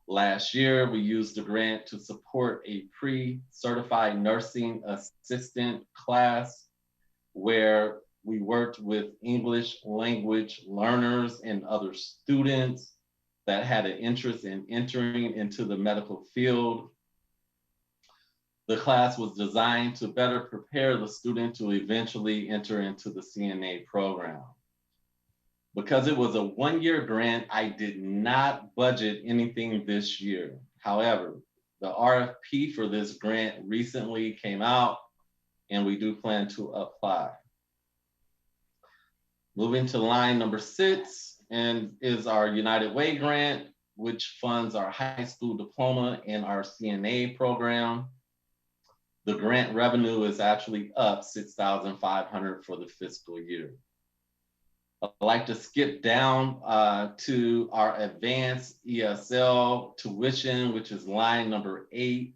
Last year, we used the grant to support a pre-certified nursing assistant class where we worked with English language learners and other students that had an interest in entering into the medical field. The class was designed to better prepare the student to eventually enter into the CNA program. Because it was a one-year grant, I did not budget anything this year. However, the RFP for this grant recently came out and we do plan to apply. Moving to line number 6 and is our United Way grant, which funds our high school diploma and our CNA program. The grant revenue is actually up $6,500 for the fiscal year. I'd like to skip down to our advanced ESL tuition, which is line number 8.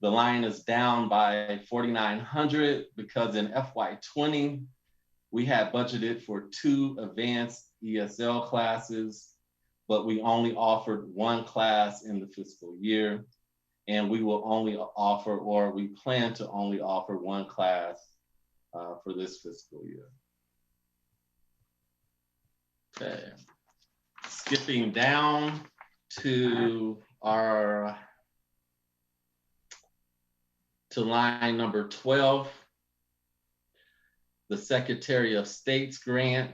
The line is down by $4,900 because in FY20, we had budgeted for 2 advanced ESL classes, but we only offered 1 class in the fiscal year. And we will only offer, or we plan to only offer 1 class for this fiscal year. Okay, skipping down to line number 12, the Secretary of State's grant.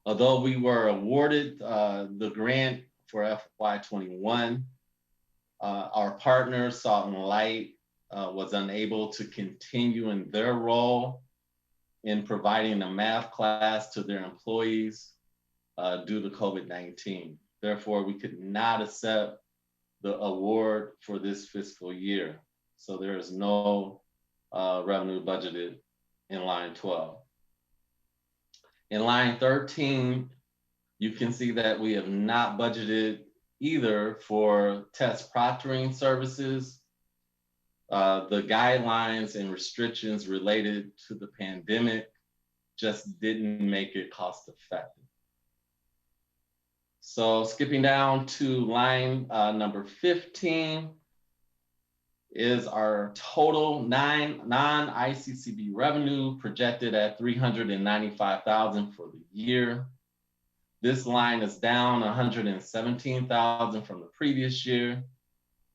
Although we were awarded the grant for FY21, our partner, Salt and Light, was unable to continue in their role in providing a math class to their employees due to COVID-19. Therefore, we could not accept the award for this fiscal year. So there is no revenue budgeted in line 12. In line 13, you can see that we have not budgeted either for test proctoring services. The guidelines and restrictions related to the pandemic just didn't make it cost effective. So skipping down to line number 15 is our total non-ICCB revenue projected at $395,000 for the year. This line is down $117,000 from the previous year.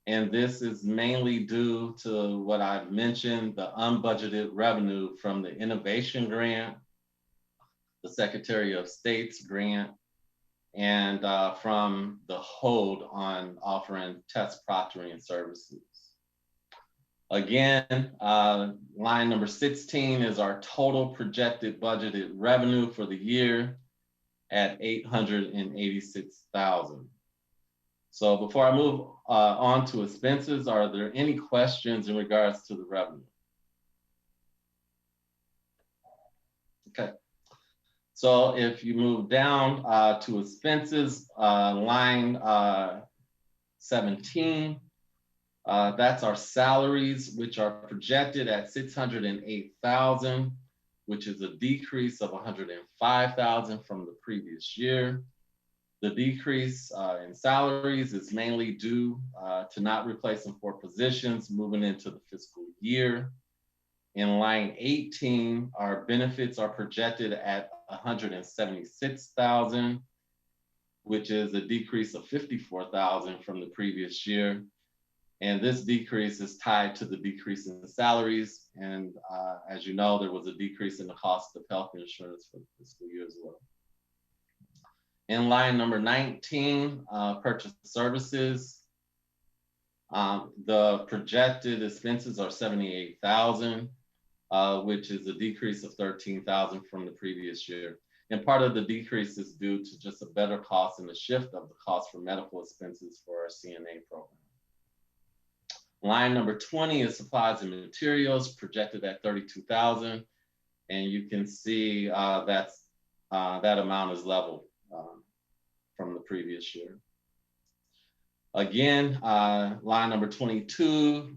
And this is mainly due to what I've mentioned, the unbudgeted revenue from the innovation grant, the Secretary of State's grant, and from the hold on offering test proctoring services. Again, line number 16 is our total projected budgeted revenue for the year at $886,000. So before I move on to expenses, are there any questions in regards to the revenue? Okay. So if you move down to expenses, line 17, that's our salaries, which are projected at $608,000, which is a decrease of $105,000 from the previous year. The decrease in salaries is mainly due to not replacing 4 positions moving into the fiscal year. In line 18, our benefits are projected at $176,000, which is a decrease of $54,000 from the previous year. And this decrease is tied to the decrease in the salaries. And as you know, there was a decrease in the cost of health insurance for the fiscal year as well. In line number 19, purchase services, the projected expenses are $78,000, which is a decrease of $13,000 from the previous year. And part of the decrease is due to just a better cost and the shift of the cost for medical expenses for our CNA program. Line number 20 is supplies and materials, projected at $32,000. And you can see that amount is level from the previous year. Again, line number 22,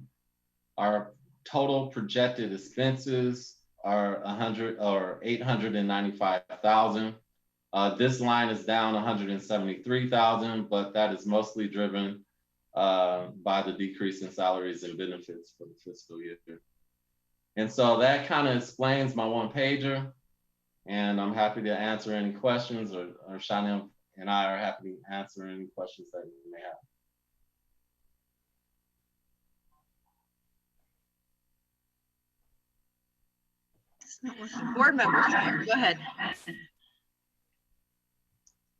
our total projected expenses are $895,000, This line is down 173,000, but that is mostly driven by the decrease in salaries and benefits for the fiscal year. And so that kind of explains my one pager, and I'm happy to answer any questions, or Shana and I are happy to answer any questions that you may have. It's not working. Board members, go ahead.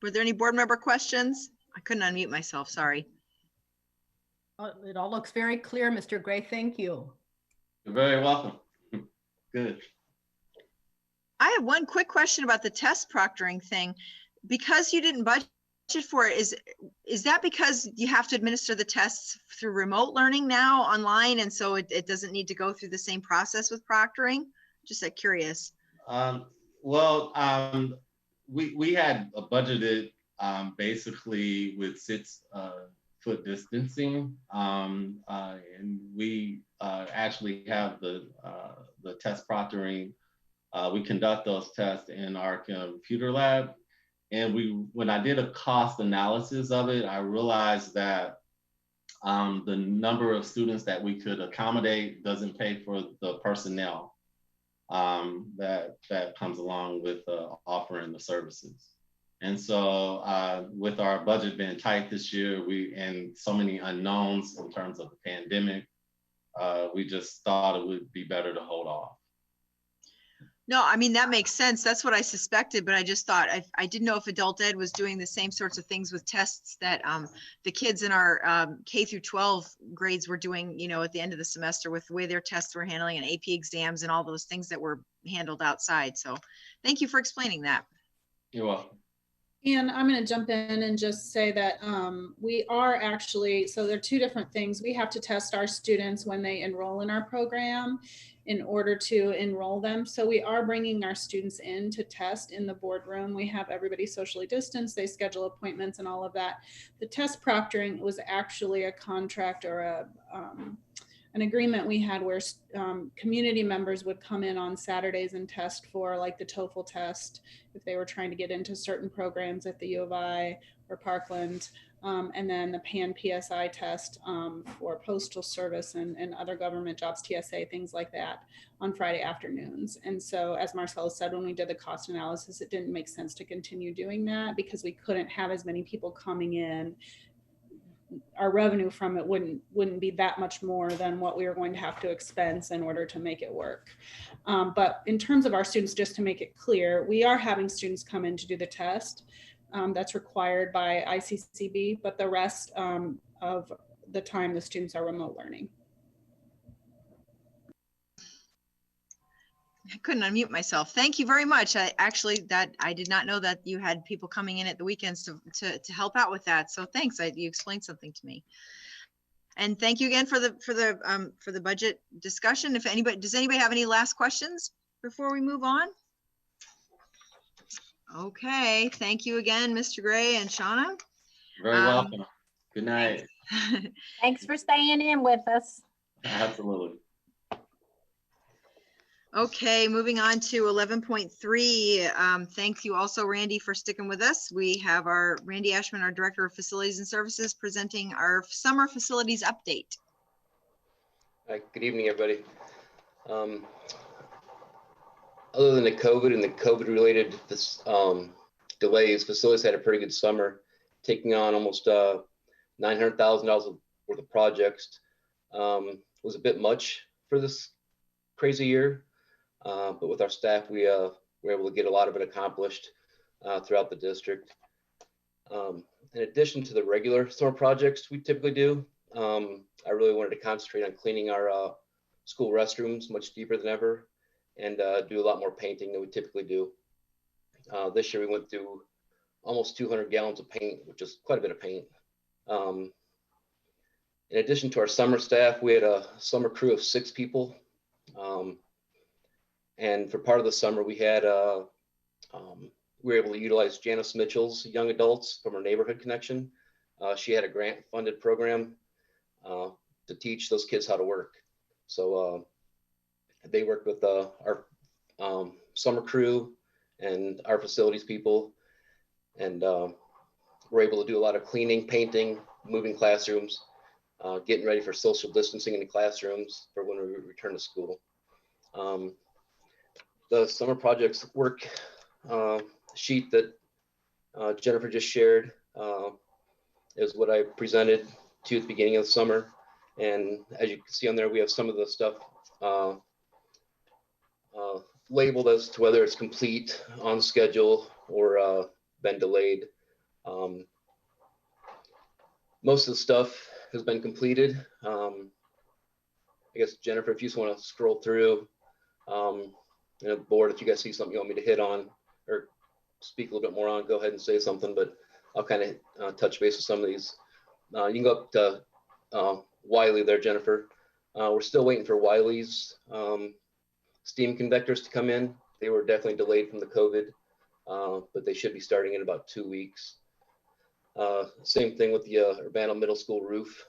Were there any board member questions? I couldn't unmute myself, sorry. It all looks very clear, Mr. Gray. Thank you. You're very welcome. Good. I have one quick question about the test proctoring thing. Because you didn't budget for it, is that because you have to administer the tests through remote learning now online, and so it doesn't need to go through the same process with proctoring? Just curious. We had budgeted basically with 6-foot distancing, and we actually have the test proctoring. We conduct those tests in our computer lab, and when I did a cost analysis of it, I realized that the number of students that we could accommodate doesn't pay for the personnel that comes along with offering the services. And so with our budget being tight this year, and so many unknowns in terms of the pandemic, we just thought it would be better to hold off. No, I mean, that makes sense. That's what I suspected, but I just thought, I didn't know if adult ed was doing the same sorts of things with tests that the kids in our K through 12 grades were doing, at the end of the semester, with the way their tests were handling and AP exams and all those things that were handled outside. So thank you for explaining that. You're welcome. And I'm going to jump in and just say that we are actually, so there are two different things. We have to test our students when they enroll in our program in order to enroll them. So we are bringing our students in to test in the boardroom. We have everybody socially distanced, they schedule appointments and all of that. The test proctoring was actually a contract or an agreement we had where community members would come in on Saturdays and test for, like, the TOEFL test if they were trying to get into certain programs at the U of I or Parkland, and then the PAN-PSI test for postal service and other government jobs, TSA, things like that, on Friday afternoons. And so, as Marcella said, when we did the cost analysis, it didn't make sense to continue doing that because we couldn't have as many people coming in. Our revenue from it wouldn't be that much more than what we were going to have to expense in order to make it work. But in terms of our students, just to make it clear, we are having students come in to do the test. That's required by ICCB, but the rest of the time, the students are remote learning. I couldn't unmute myself. Thank you very much. I did not know that you had people coming in at the weekends to help out with that. So thanks. You explained something to me. And thank you again for the budget discussion. Does anybody have any last questions before we move on? Okay. Thank you again, Mr. Gray and Shauna. Very welcome. Good night. Thanks for staying in with us. Absolutely. Okay, moving on to 11.3. Thank you also, Randy, for sticking with us. We have our Randy Ashman, our Director of Facilities and Services, presenting our summer facilities update. Hi, good evening, everybody. Other than the COVID and the COVID-related delays, facilities had a pretty good summer, taking on almost $900,000 worth of projects. Was a bit much for this crazy year. But with our staff, we were able to get a lot of it accomplished throughout the district. In addition to the regular summer projects we typically do, I really wanted to concentrate on cleaning our school restrooms much deeper than ever, and do a lot more painting than we typically do. This year we went through almost 200 gallons of paint, which is quite a bit of paint. In addition to our summer staff, we had a summer crew of 6 people. And for part of the summer, we had we were able to utilize Janice Mitchell's Young Adults from our Neighborhood Connection. She had a grant-funded program to teach those kids how to work. So they worked with our summer crew and our facilities people. and we're able to do a lot of cleaning, painting, moving classrooms, getting ready for social distancing in the classrooms for when we return to school. The summer projects work sheet that Jennifer just shared is what I presented to you at the beginning of the summer. And as you can see on there, we have some of the stuff labeled as to whether it's complete, on schedule, or been delayed. Most of the stuff has been completed. I guess, Jennifer, if you just want to scroll through, the board, if you guys see something you want me to hit on or speak a little bit more on, go ahead and say something, but I'll kind of touch base with some of these. You can go up to Wiley there, Jennifer. We're still waiting for Wiley's steam convectors to come in. They were definitely delayed from the COVID, but they should be starting in about 2 weeks. Same thing with the Urbana Middle School roof.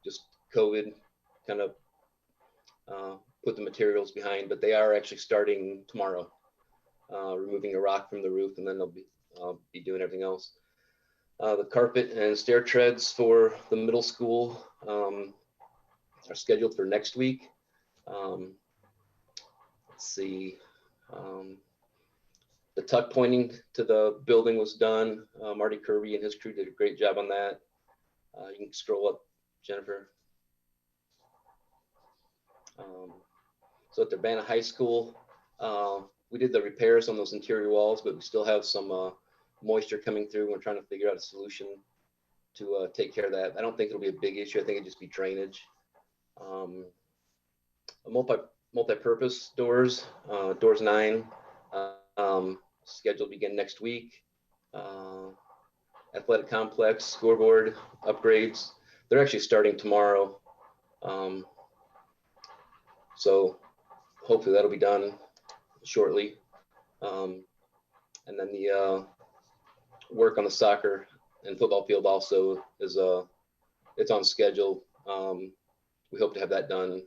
Just COVID kind of put the materials behind, but they are actually starting tomorrow, removing a rock from the roof, and then they'll be doing everything else. The carpet and stair treads for the middle school are scheduled for next week. Let's see. The tuck pointing to the building was done. Marty Kirby and his crew did a great job on that. You can scroll up, Jennifer. So at the Urbana High School, we did the repairs on those interior walls, but we still have some moisture coming through. We're trying to figure out a solution to take care of that. I don't think it'll be a big issue. I think it'll just be drainage. Multi-purpose doors, doors 9, scheduled to begin next week. Athletic complex, scoreboard upgrades. They're actually starting tomorrow. So hopefully that'll be done shortly. And then the work on the soccer and football field also is it's on schedule. We hope to have that done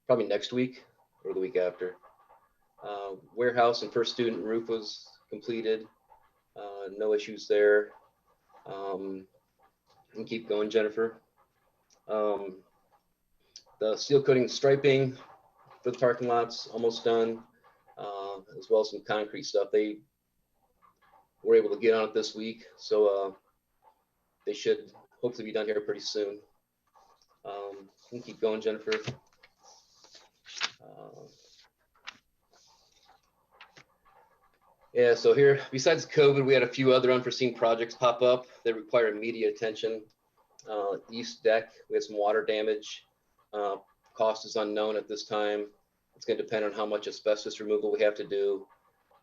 probably next week or the week after. Warehouse and first student roof was completed. No issues there. And keep going, Jennifer. The seal coating striping for the parking lots almost done, as well as some concrete stuff. They were able to get on it this week, so they should hopefully be done here pretty soon. You can keep going, Jennifer. Yeah, so here, besides COVID, we had a few other unforeseen projects pop up that require immediate attention. East deck, we had some water damage. Cost is unknown at this time. It's going to depend on how much asbestos removal we have to do,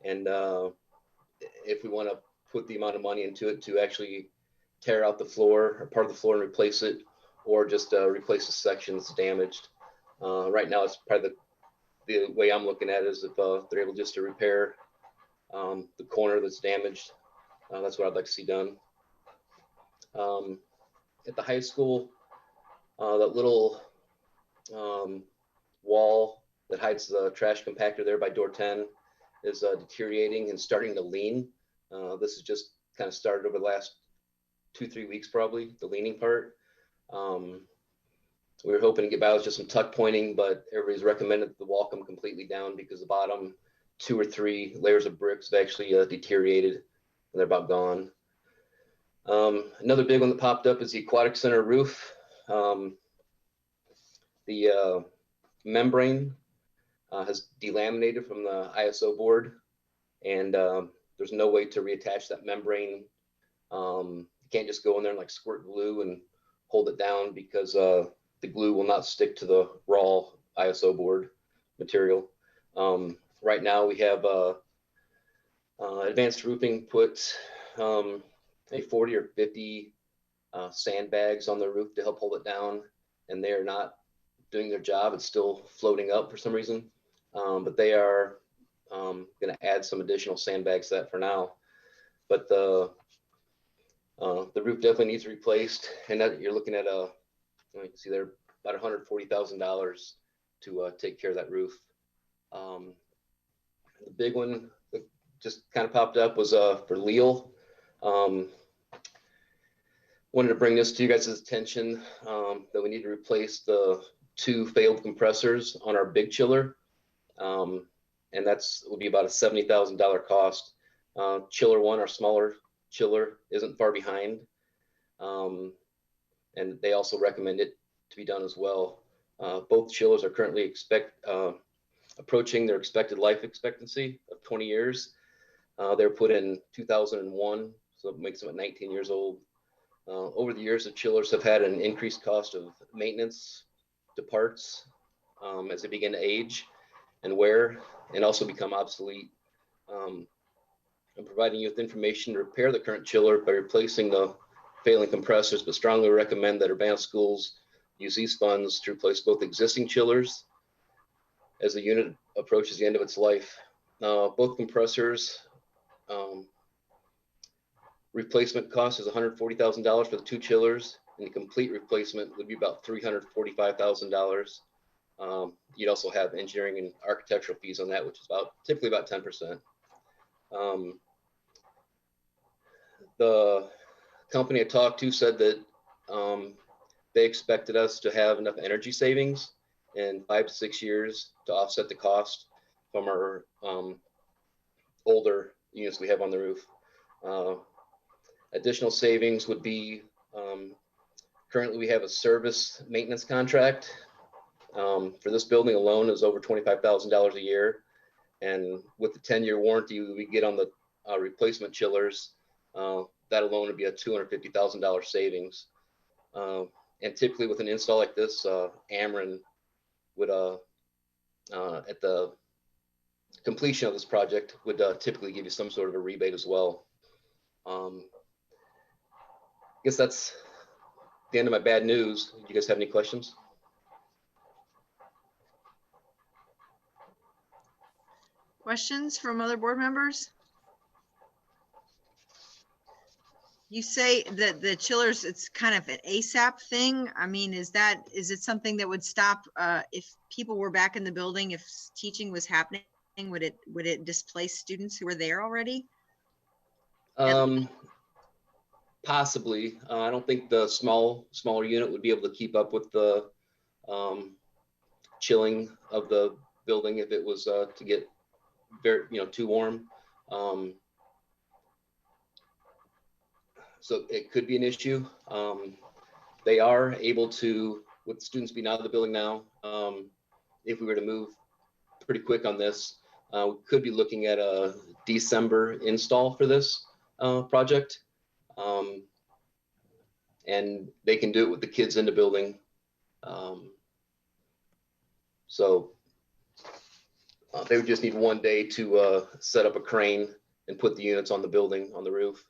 and if we want to put the amount of money into it to actually tear out the floor or part of the floor and replace it, or just replace the section that's damaged. Right now, it's probably the way I'm looking at it is if they're able just to repair the corner that's damaged. That's what I'd like to see done. At the high school, that little wall that hides the trash compactor there by door 10 is deteriorating and starting to lean. This has just kind of started over the last 2-3 weeks, probably, the leaning part. We were hoping to get by with just some tuck pointing, but everybody's recommended that the wall come completely down because the bottom 2 or 3 layers of bricks have actually deteriorated and they're about gone. Another big one that popped up is the aquatic center roof. The membrane has delaminated from the ISO board, and there's no way to reattach that membrane. You can't just go in there and like squirt glue and hold it down because the glue will not stick to the raw ISO board material. Right now we have Advanced Roofing put a 40 or 50 sandbags on the roof to help hold it down, and they are not doing their job. It's still floating up for some reason, but they are going to add some additional sandbags to that for now. But the roof definitely needs replaced, and that you're looking at you can see there about $140,000 to take care of that roof. The big one that just kind of popped up was for Leal. Wanted to bring this to you guys' attention, that we need to replace the 2 failed compressors on our big chiller. And will be about a $70,000 cost. Chiller 1, our smaller chiller, isn't far behind. And they also recommend it to be done as well. Both chillers are currently approaching their expected life expectancy of 20 years. They were put in 2001, so it makes them at 19 years old. Over the years, the chillers have had an increased cost of maintenance to parts as they begin to age and wear and also become obsolete. I'm providing you with information to repair the current chiller by replacing the failing compressors, but strongly recommend that Urbana schools use these funds to replace both existing chillers as the unit approaches the end of its life. Both compressors, replacement cost is $140,000 for the 2 chillers, and the complete replacement would be about $345,000. You'd also have engineering and architectural fees on that, which is typically about 10%. The company I talked to said that they expected us to have enough energy savings in 5 to 6 years to offset the cost from our older units we have on the roof. Additional savings would be, currently we have a service maintenance contract for this building alone is over $25,000 a year. And with the 10-year warranty we get on the replacement chillers, that alone would be a $250,000 savings. And typically with an install like this, Ameren would, at the completion of this project, would typically give you some sort of a rebate as well. I guess that's the end of my bad news. Do you guys have any questions? Questions from other board members? You say that the chillers, it's kind of an ASAP thing. I mean, is it something that would stop if people were back in the building, if teaching was happening, would it displace students who were there already? Possibly. I don't think the smaller unit would be able to keep up with the chilling of the building if it was to get very, too warm. So it could be an issue. They are able to, with students being out of the building now, if we were to move pretty quick on this, we could be looking at a December install for this project. And they can do it with the kids in the building. So they would just need one day to set up a crane and put the units on the building, on the roof.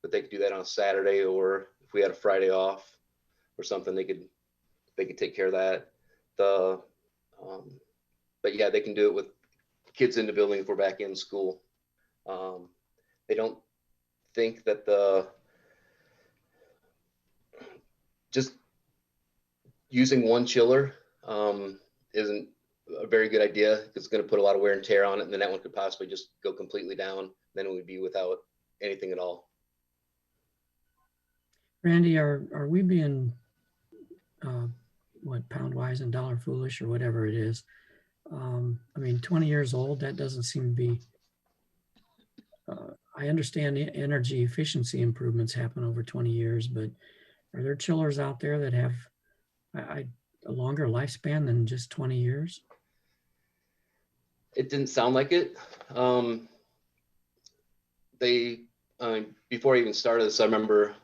But they could do that on a Saturday, or if we had a Friday off or something, they could take care of that. But yeah, they can do it with kids in the building if we're back in school. They don't think that just using one chiller isn't a very good idea, because it's going to put a lot of wear and tear on it, and then that one could possibly just go completely down. Then it would be without anything at all. Randy, are we being pound wise and dollar foolish or whatever it is? I mean, 20 years old, that doesn't seem to be. I understand the energy efficiency improvements happen over 20 years, but are there chillers out there that have a longer lifespan than just 20 years? It didn't sound like it. Before I even started this, I remember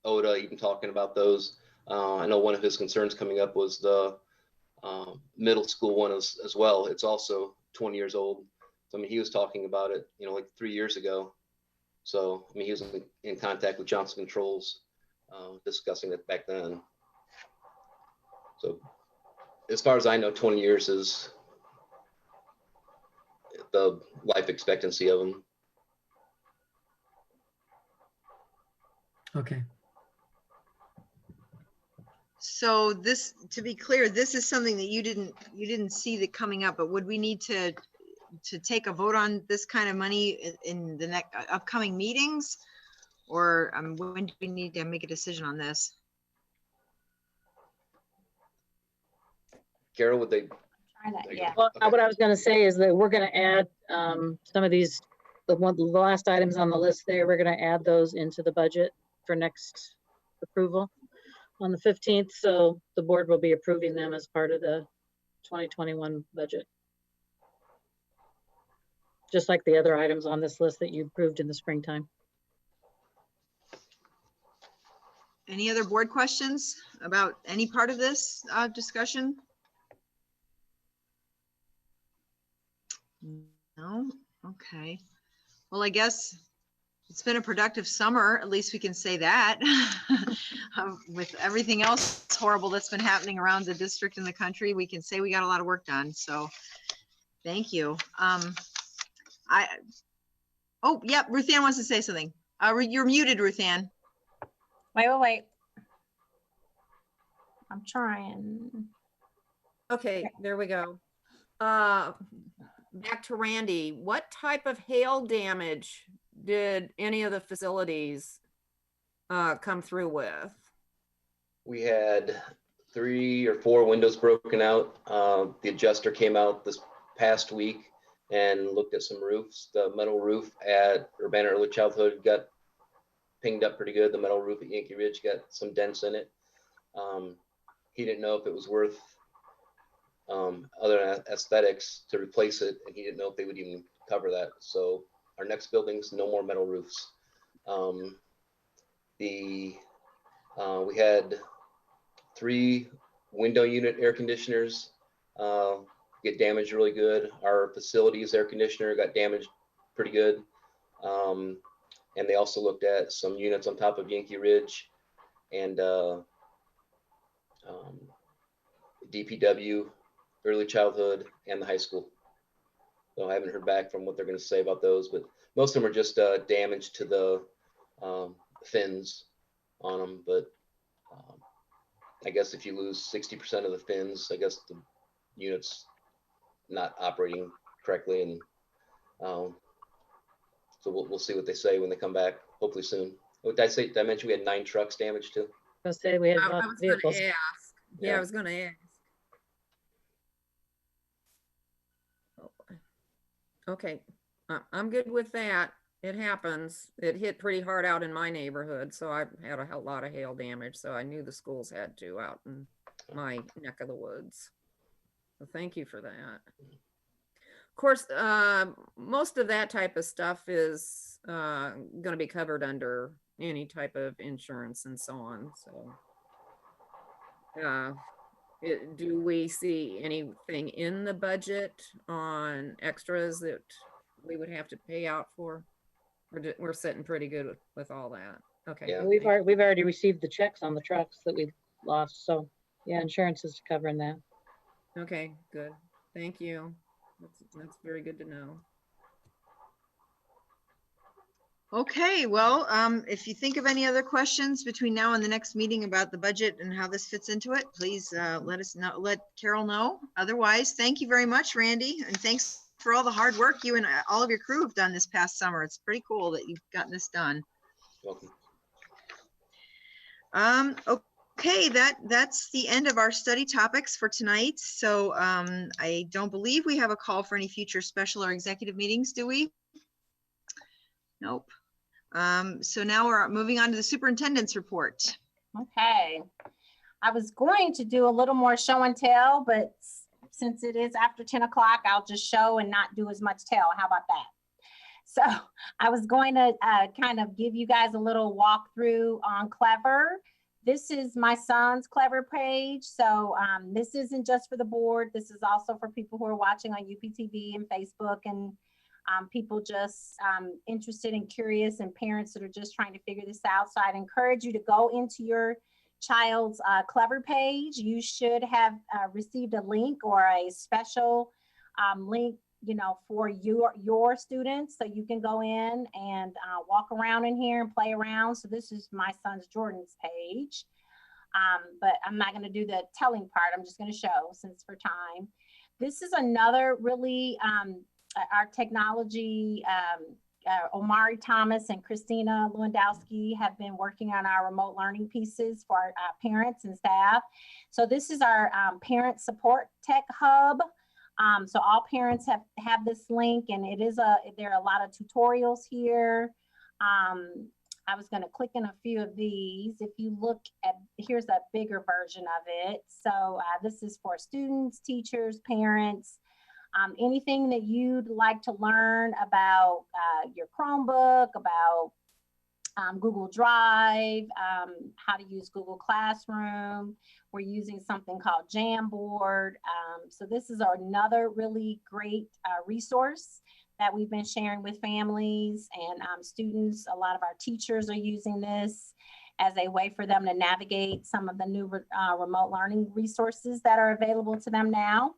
Oda even talking about those. I know one of his concerns coming up was the middle school one as well. It's also 20 years old. So, I mean, he was talking about it, like 3 years ago. So, I mean, he was in contact with Johnson Controls, discussing it back then. So, as far as I know, 20 years is the life expectancy of them. Okay. So this, to be clear, this is something that you didn't see that coming up, but would we need to to take a vote on this kind of money in the next upcoming meetings? Or when do we need to make a decision on this? Carol, would they? Yeah. Well, what I was going to say is that we're going to add some of these, the last items on the list there, we're going to add those into the budget for next approval on the 15th. So the board will be approving them as part of the 2021 budget. Just like the other items on this list that you approved in the springtime. Any other board questions about any part of this discussion? No? Okay. Well, I guess it's been a productive summer. At least we can say that. With everything else horrible that's been happening around the district and the country, we can say we got a lot of work done. So thank you. Oh, yep, Ruthann wants to say something. You're muted, Ruthann. Wait. I'm trying. Okay, there we go. Back to Randy. What type of hail damage did any of the facilities come through with? We had 3 or 4 windows broken out. The adjuster came out this past week and looked at some roofs. The metal roof at Urbana Early Childhood got pinged up pretty good. The metal roof at Yankee Ridge got some dents in it. He didn't know if it was worth other than aesthetics to replace it, and he didn't know if they would even cover that. So our next building's no more metal roofs. We had 3 window unit air conditioners get damaged really good. Our facilities air conditioner got damaged pretty good. And they also looked at some units on top of Yankee Ridge and DPW, early childhood, and the high school. So I haven't heard back from what they're going to say about those, but most of them are just damage to the fins on them. But I guess if you lose 60% of the fins, I guess the unit's not operating correctly, and so we'll see what they say when they come back, hopefully soon. What did I say? Did I mention we had 9 trucks damaged too? I was going to say we had I lots of was going vehicles. to ask. Yeah, I was going to ask. Okay, I'm good with that. It happens. It hit pretty hard out in my neighborhood, so I had a lot of hail damage, so I knew the schools had to out in my neck of the woods. So thank you for that. Of course, most of that type of stuff is going to be covered under any type of insurance and so on. So do we see anything in the budget on extras that we would have to pay out for? We're sitting pretty good with all that. Okay. Yeah, we've already received the checks on the trucks that we've lost. So yeah, insurance is covering that. Okay, good. Thank you. That's very good to know. Okay, well, if you think of any other questions between now and the next meeting about the budget and how this fits into it, please let us know, let Carol know. Otherwise, thank you very much, Randy, and thanks for all the hard work you and all of your crew have done this past summer. It's pretty cool that you've gotten this done. Welcome. Okay, that's the end of our study topics for tonight. So I don't believe we have a call for any future special or executive meetings, do we? Nope. So now we're moving on to the superintendent's report. Okay. I was going to do a little more show and tell, but since it is after 10 o'clock, I'll just show and not do as much tell. How about that? So I was going to kind of give you guys a little walkthrough on Clever. This is my son's Clever page. So this isn't just for the board. This is also for people who are watching on UPTV and Facebook, and people just interested and curious, and parents that are just trying to figure this out. So I'd encourage you to go into your child's Clever page. You should have received a link or a special link, you know, for your students, so you can go in and walk around in here and play around. So this is my son's Jordan's page, but I'm not going to do the telling part. I'm just going to show, since for time. This is another really our technology, Omari Thomas and Christina Lewandowski have been working on our remote learning pieces for our parents and staff. So this is our parent support tech hub. So all parents have this link, and there are a lot of tutorials here. I was going to click in a few of these. If you look at, here's a bigger version of it. So this is for students, teachers, parents, anything that you'd like to learn about your Chromebook, about Google Drive, how to use Google Classroom. We're using something called Jamboard. So this is another really great resource that we've been sharing with families and students. A lot of our teachers are using this as a way for them to navigate some of the new remote learning resources that are available to them now.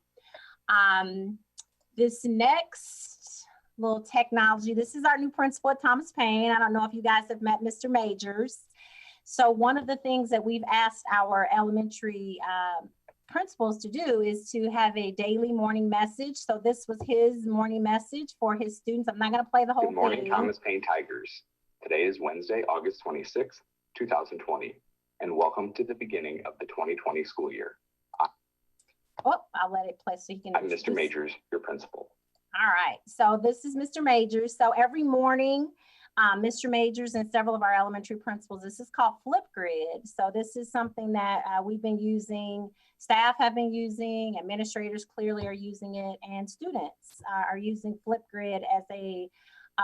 This next little technology, this is our new principal at Thomas Paine. I don't know if you guys have met Mr. Majors. So one of the things that we've asked our elementary principals to do is to have a daily morning message. So this was his morning message for his students. I'm not going to play the whole thing. Good morning, Thomas Paine Tigers. Today is Wednesday, August 26th, 2020, and welcome to the beginning of the 2020 school year. I'll let it play so you can. I'm Mr. Majors, your principal. All right, so this is Mr. Majors. So every morning, Mr. Majors and several of our elementary principals, this is called Flipgrid. So this is something that we've been using, staff have been using, administrators clearly are using it, and students are using Flipgrid as a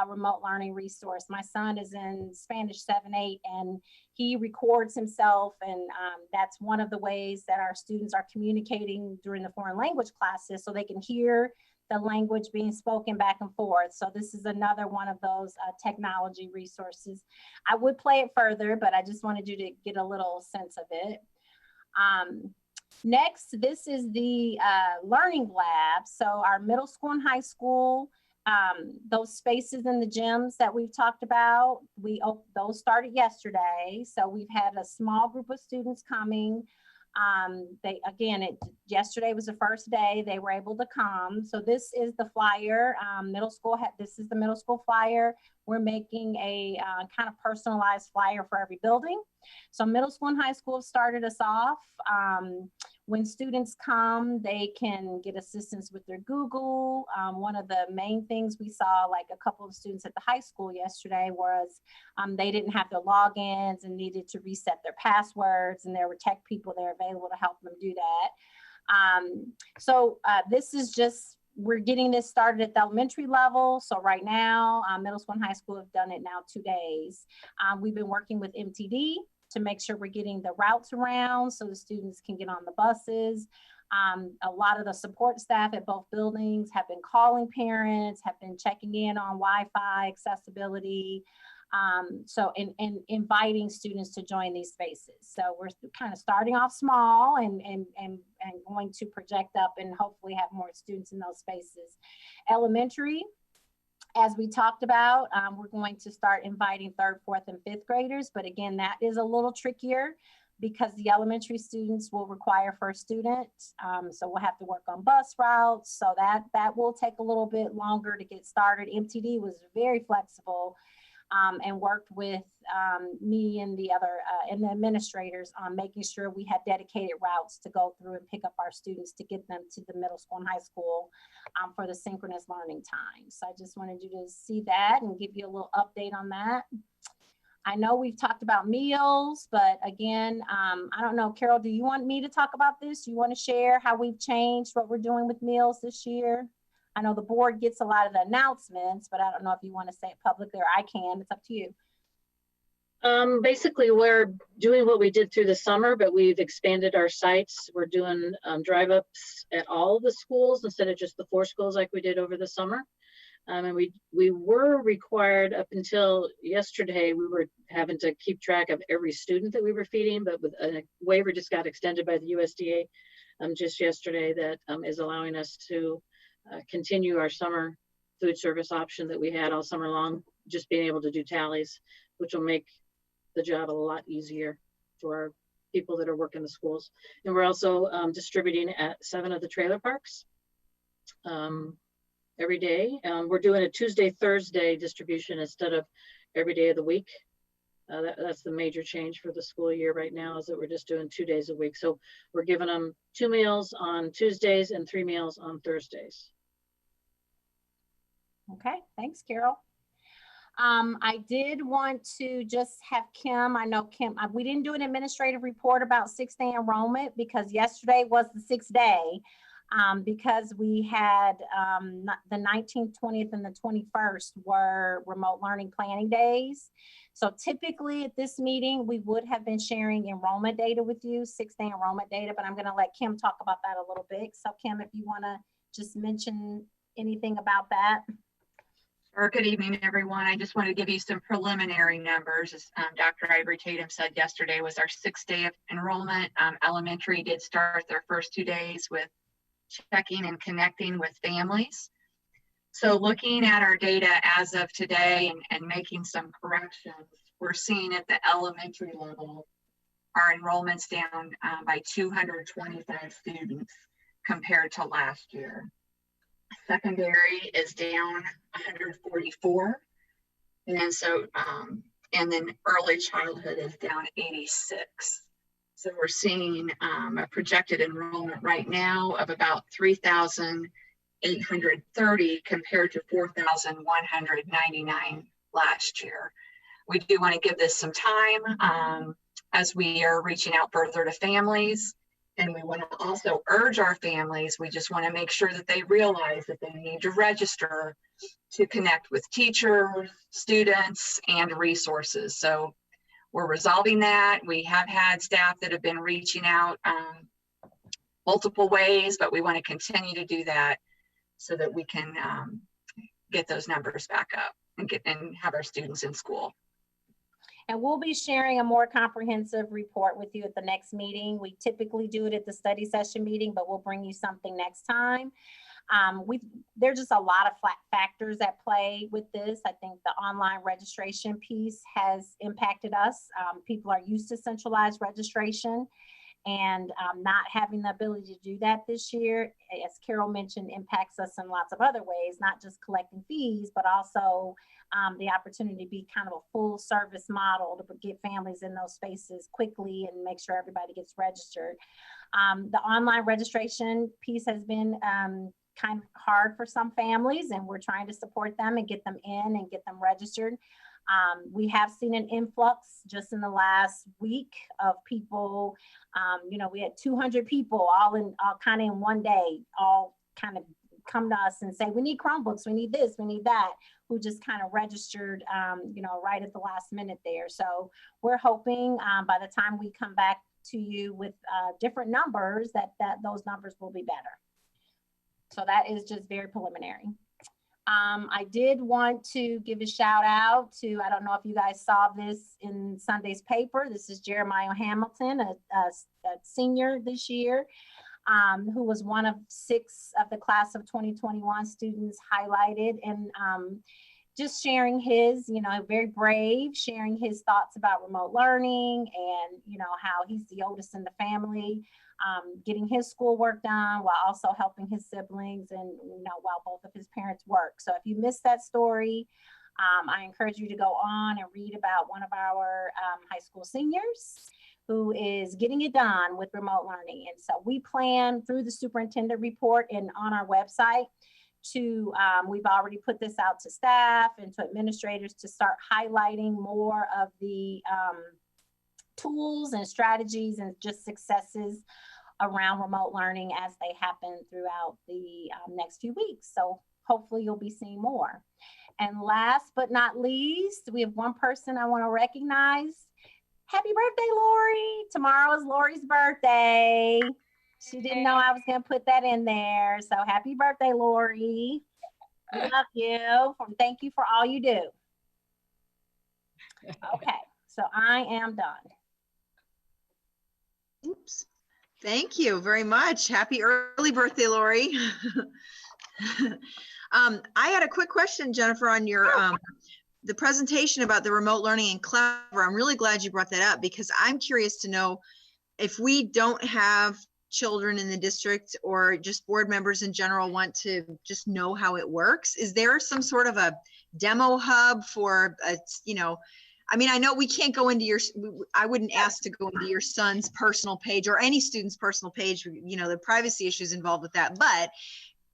remote learning resource. My son is in Spanish 7-8 and he records himself, and that's one of the ways that our students are communicating during the foreign language classes, so they can hear the language being spoken back and forth. So this is another one of those technology resources. I would play it further, but I just wanted you to get a little sense of it. Next, this is the Learning Lab. So our middle school and high school, those spaces in the gyms that we've talked about, those started yesterday. So we've had a small group of students coming. Yesterday was the first day they were able to come. So this is the flyer. This is the middle school flyer. We're making a kind of personalized flyer for every building. So middle school and high school started us off. When students come, they can get assistance with their Google. One of the main things we saw, like a couple of students at the high school yesterday, was they didn't have their logins and needed to reset their passwords, and there were tech people there available to help them do that. This is just, we're getting this started at the elementary level. So right now, middle school and high school have done it now 2 days. We've been working with MTD to make sure we're getting the routes around so the students can get on the buses. A lot of the support staff at both buildings have been calling parents, have been checking in on Wi-Fi accessibility. And inviting students to join these spaces. So we're kind of starting off small and going to project up and hopefully have more students in those spaces. Elementary, as we talked about, we're going to start inviting 3rd, 4th, and 5th graders. But again, that is a little trickier because the elementary students will require first student. So we'll have to work on bus routes. So that will take a little bit longer to get started. MTD was very flexible and worked with me and the other and the administrators on making sure we had dedicated routes to go through and pick up our students to get them to the middle school and high school for the synchronous learning time. So I just wanted you to see that and give you a little update on that. I know we've talked about meals, but again, I don't know, Carol, do you want me to talk about this? Do you want to share how we've changed what we're doing with meals this year? I know the board gets a lot of the announcements, but I don't know if you want to say it publicly or I can. It's up to you. Basically, we're doing what we did through the summer, but we've expanded our sites. We're doing drive-ups at all of the schools instead of just the 4 schools like we did over the summer. And we were required up until yesterday, we were having to keep track of every student that we were feeding, but with a waiver just got extended by the USDA just yesterday that is allowing us to continue our summer food service option that we had all summer long, just being able to do tallies, which will make the job a lot easier for our people that are working the schools. And we're also distributing at 7 of the trailer parks. every day. We're doing a Tuesday, Thursday distribution instead of every day of the week. That's the major change for the school year right now, is that we're just doing 2 days a week. So we're giving them 2 meals on Tuesdays and 3 meals on Thursdays. Okay, thanks, Carol. I did want to just have Kim, I know Kim, we didn't do an administrative report about 6th-day enrollment because yesterday was the 6th day. Because we had the 19th, 20th, and the 21st were remote learning planning days. So typically at this meeting, we would have been sharing enrollment data with you, 6th-day enrollment data, but I'm going to let Kim talk about that a little bit. So Kim, if you want to just mention anything about that. Sure. Good evening, everyone. I just wanted to give you some preliminary numbers. As Dr. Ivory Tatum said, yesterday was our 6th day of enrollment. Elementary did start their first 2 days with checking and connecting with families. So looking at our data as of today and making some corrections, we're seeing at the elementary level, our enrollment's down by 225 students compared to last year. Secondary is down 144. And so, and then early childhood is down 86. So we're seeing a projected enrollment right now of about 3,830 compared to 4,199 last year. We do want to give this some time as we are reaching out further to families. And we want to also urge our families, we just want to make sure that they realize that they need to register to connect with teachers, students, and resources. So we're resolving that. We have had staff that have been reaching out multiple ways, but we want to continue to do that so that we can get those numbers back up and have our students in school. And we'll be sharing a more comprehensive report with you at the next meeting. We typically do it at the study session meeting, but we'll bring you something next time. There's just a lot of factors at play with this. I think the online registration piece has impacted us. People are used to centralized registration, and not having the ability to do that this year, as Carol mentioned, impacts us in lots of other ways, not just collecting fees, but also the opportunity to be kind of a full service model to get families in those spaces quickly and make sure everybody gets registered. The online registration piece has been kind of hard for some families, and we're trying to support them and get them in and get them registered. We have seen an influx just in the last week of people. You know, we had 200 people all kind of in one day, all kind of come to us and say, we need Chromebooks, we need this, we need that, who just kind of registered, you know, right at the last minute there. So we're hoping by the time we come back to you with different numbers, that those numbers will be better. So that is just very preliminary. I did want to give a shout out to, I don't know if you guys saw this in Sunday's paper. This is Jeremiah Hamilton, a senior this year, who was one of 6 of the class of 2021 students highlighted, and just sharing his, you know, very brave, sharing his thoughts about remote learning and, you know, how he's the oldest in the family, getting his schoolwork done while also helping his siblings and, you know, while both of his parents work. So if you missed that story, I encourage you to go on and read about one of our high school seniors who is getting it done with remote learning. And so we plan through the superintendent report and on our website to, we've already put this out to staff and to administrators to start highlighting more of the tools and strategies and just successes around remote learning as they happen throughout the next few weeks. So hopefully you'll be seeing more. And last but not least, we have one person I want to recognize. Happy birthday, Lori. Tomorrow is Lori's birthday. She didn't know I was going to put that in there. So happy birthday, Lori. We love you. Thank you for all you do. Okay, so I am done. Oops. Thank you very much. Happy early birthday, Lori. I had a quick question, Jennifer, on your the presentation about the remote learning in Clever. I'm really glad you brought that up because I'm curious to know if we don't have children in the district or just board members in general want to just know how it works, is there some sort of a demo hub for, I mean, I know we can't go into I wouldn't ask to go into your son's personal page or any student's personal page, the privacy issues involved with that, but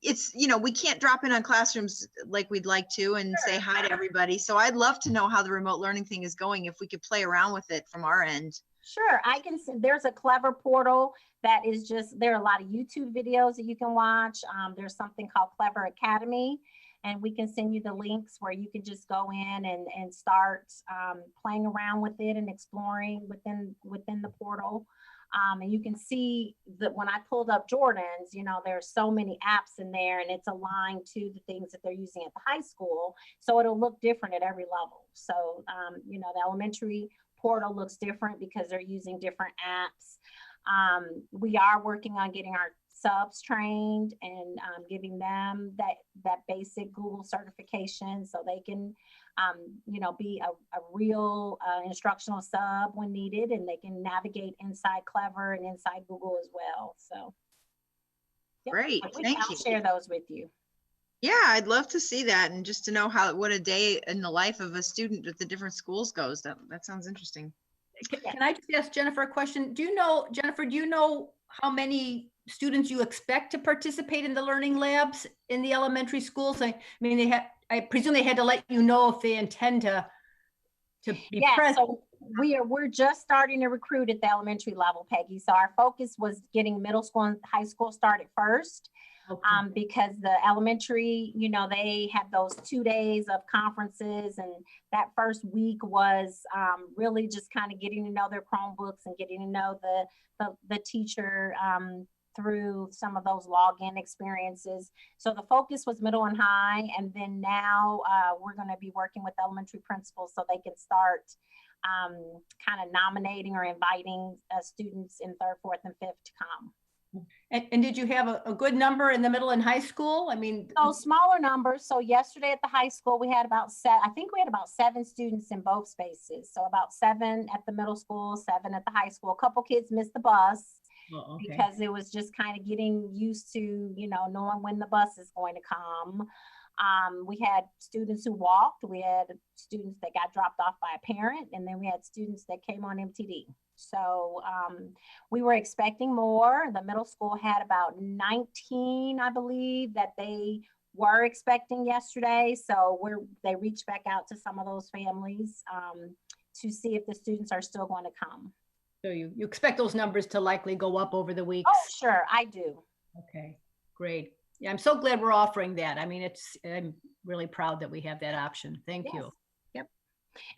it's, we can't drop in on classrooms like we'd like to and say hi to everybody. So I'd love to know how the remote learning thing is going, if we could play around with it from our end. Sure, I can see there's a Clever portal that is there are a lot of YouTube videos that you can watch. There's something called Clever Academy, and we can send you the links where you can just go in and start playing around with it and exploring within the portal. And you can see that when I pulled up Jordan's, there's so many apps in there, and it's aligned to the things that they're using at the high school. So it'll look different at every level. So, the elementary portal looks different because they're using different apps. We are working on getting our subs trained and giving them that basic Google certification so they can be a real instructional sub when needed, and they can navigate inside Clever and inside Google as well. So great, thank you. I'll share those with you. Yeah, I'd love to see that, and just to know what a day in the life of a student at the different schools goes. That sounds interesting. Can I just ask Jennifer a question? Jennifer, do you know how many students you expect to participate in the learning labs in the elementary schools? I mean, I presume they had to let you know if they intend to be present. So we're just starting to recruit at the elementary level, Peggy. So our focus was getting middle school and high school started first. Okay. Because the elementary, they have those 2 days of conferences, and that first week was really just kind of getting to know their Chromebooks and getting to know the teacher through some of those login experiences. So the focus was middle and high, and then now we're going to be working with elementary principals so they can start kind of nominating or inviting students in 3rd, 4th, and 5th to come. And did you have a good number in the middle and high school? I mean, so smaller numbers. So yesterday at the high school, we had about 7 students in both spaces. So about 7 at the middle school, 7 at the high school. A couple kids missed the bus because it was just kind of getting used to, knowing when the bus is going to come. We had students who walked. We had students that got dropped off by a parent, and then we had students that came on MTD. So we were expecting more. The middle school had about 19, I believe, that they were expecting yesterday. So they reached back out to some of those families to see if the students are still going to come. So you expect those numbers to likely go up over the weeks? Oh, sure, I do. Okay, great. Yeah, I'm so glad we're offering that. I mean, I'm really proud that we have that option. Thank you. Yep.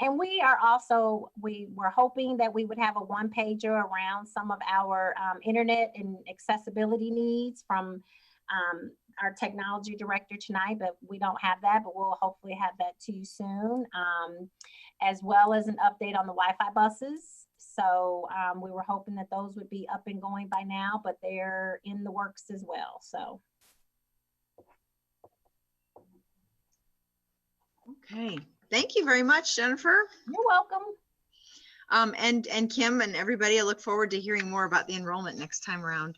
And we are also, we were hoping that we would have a one-pager around some of our internet and accessibility needs from our technology director tonight, but we don't have that, but we'll hopefully have that to you soon, as well as an update on the Wi-Fi buses. So we were hoping that those would be up and going by now, but they're in the works as well. So. Okay, thank you very much, Jennifer. You're welcome. And Kim and everybody, I look forward to hearing more about the enrollment next time around.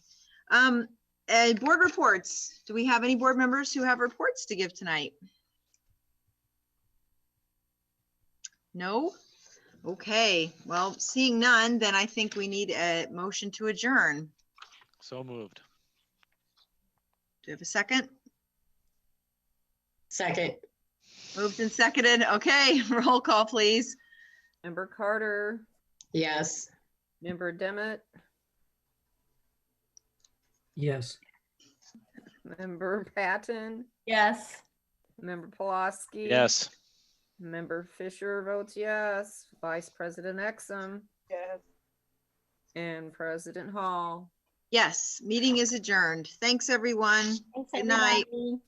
Board reports. Do we have any board members who have reports to give tonight? No? Okay, well, seeing none, then I think we need a motion to adjourn. So moved. Do you have a second? Second. Moved and seconded. Okay, roll call, please. Member Carter. Yes. Member Demmett. Yes. Member Patton. Yes. Member Pulaski. Yes. Member Fisher votes yes. Vice President Exum. Yes. And President Hall. Yes, meeting is adjourned. Thanks, everyone. Thanks, Good night. everybody.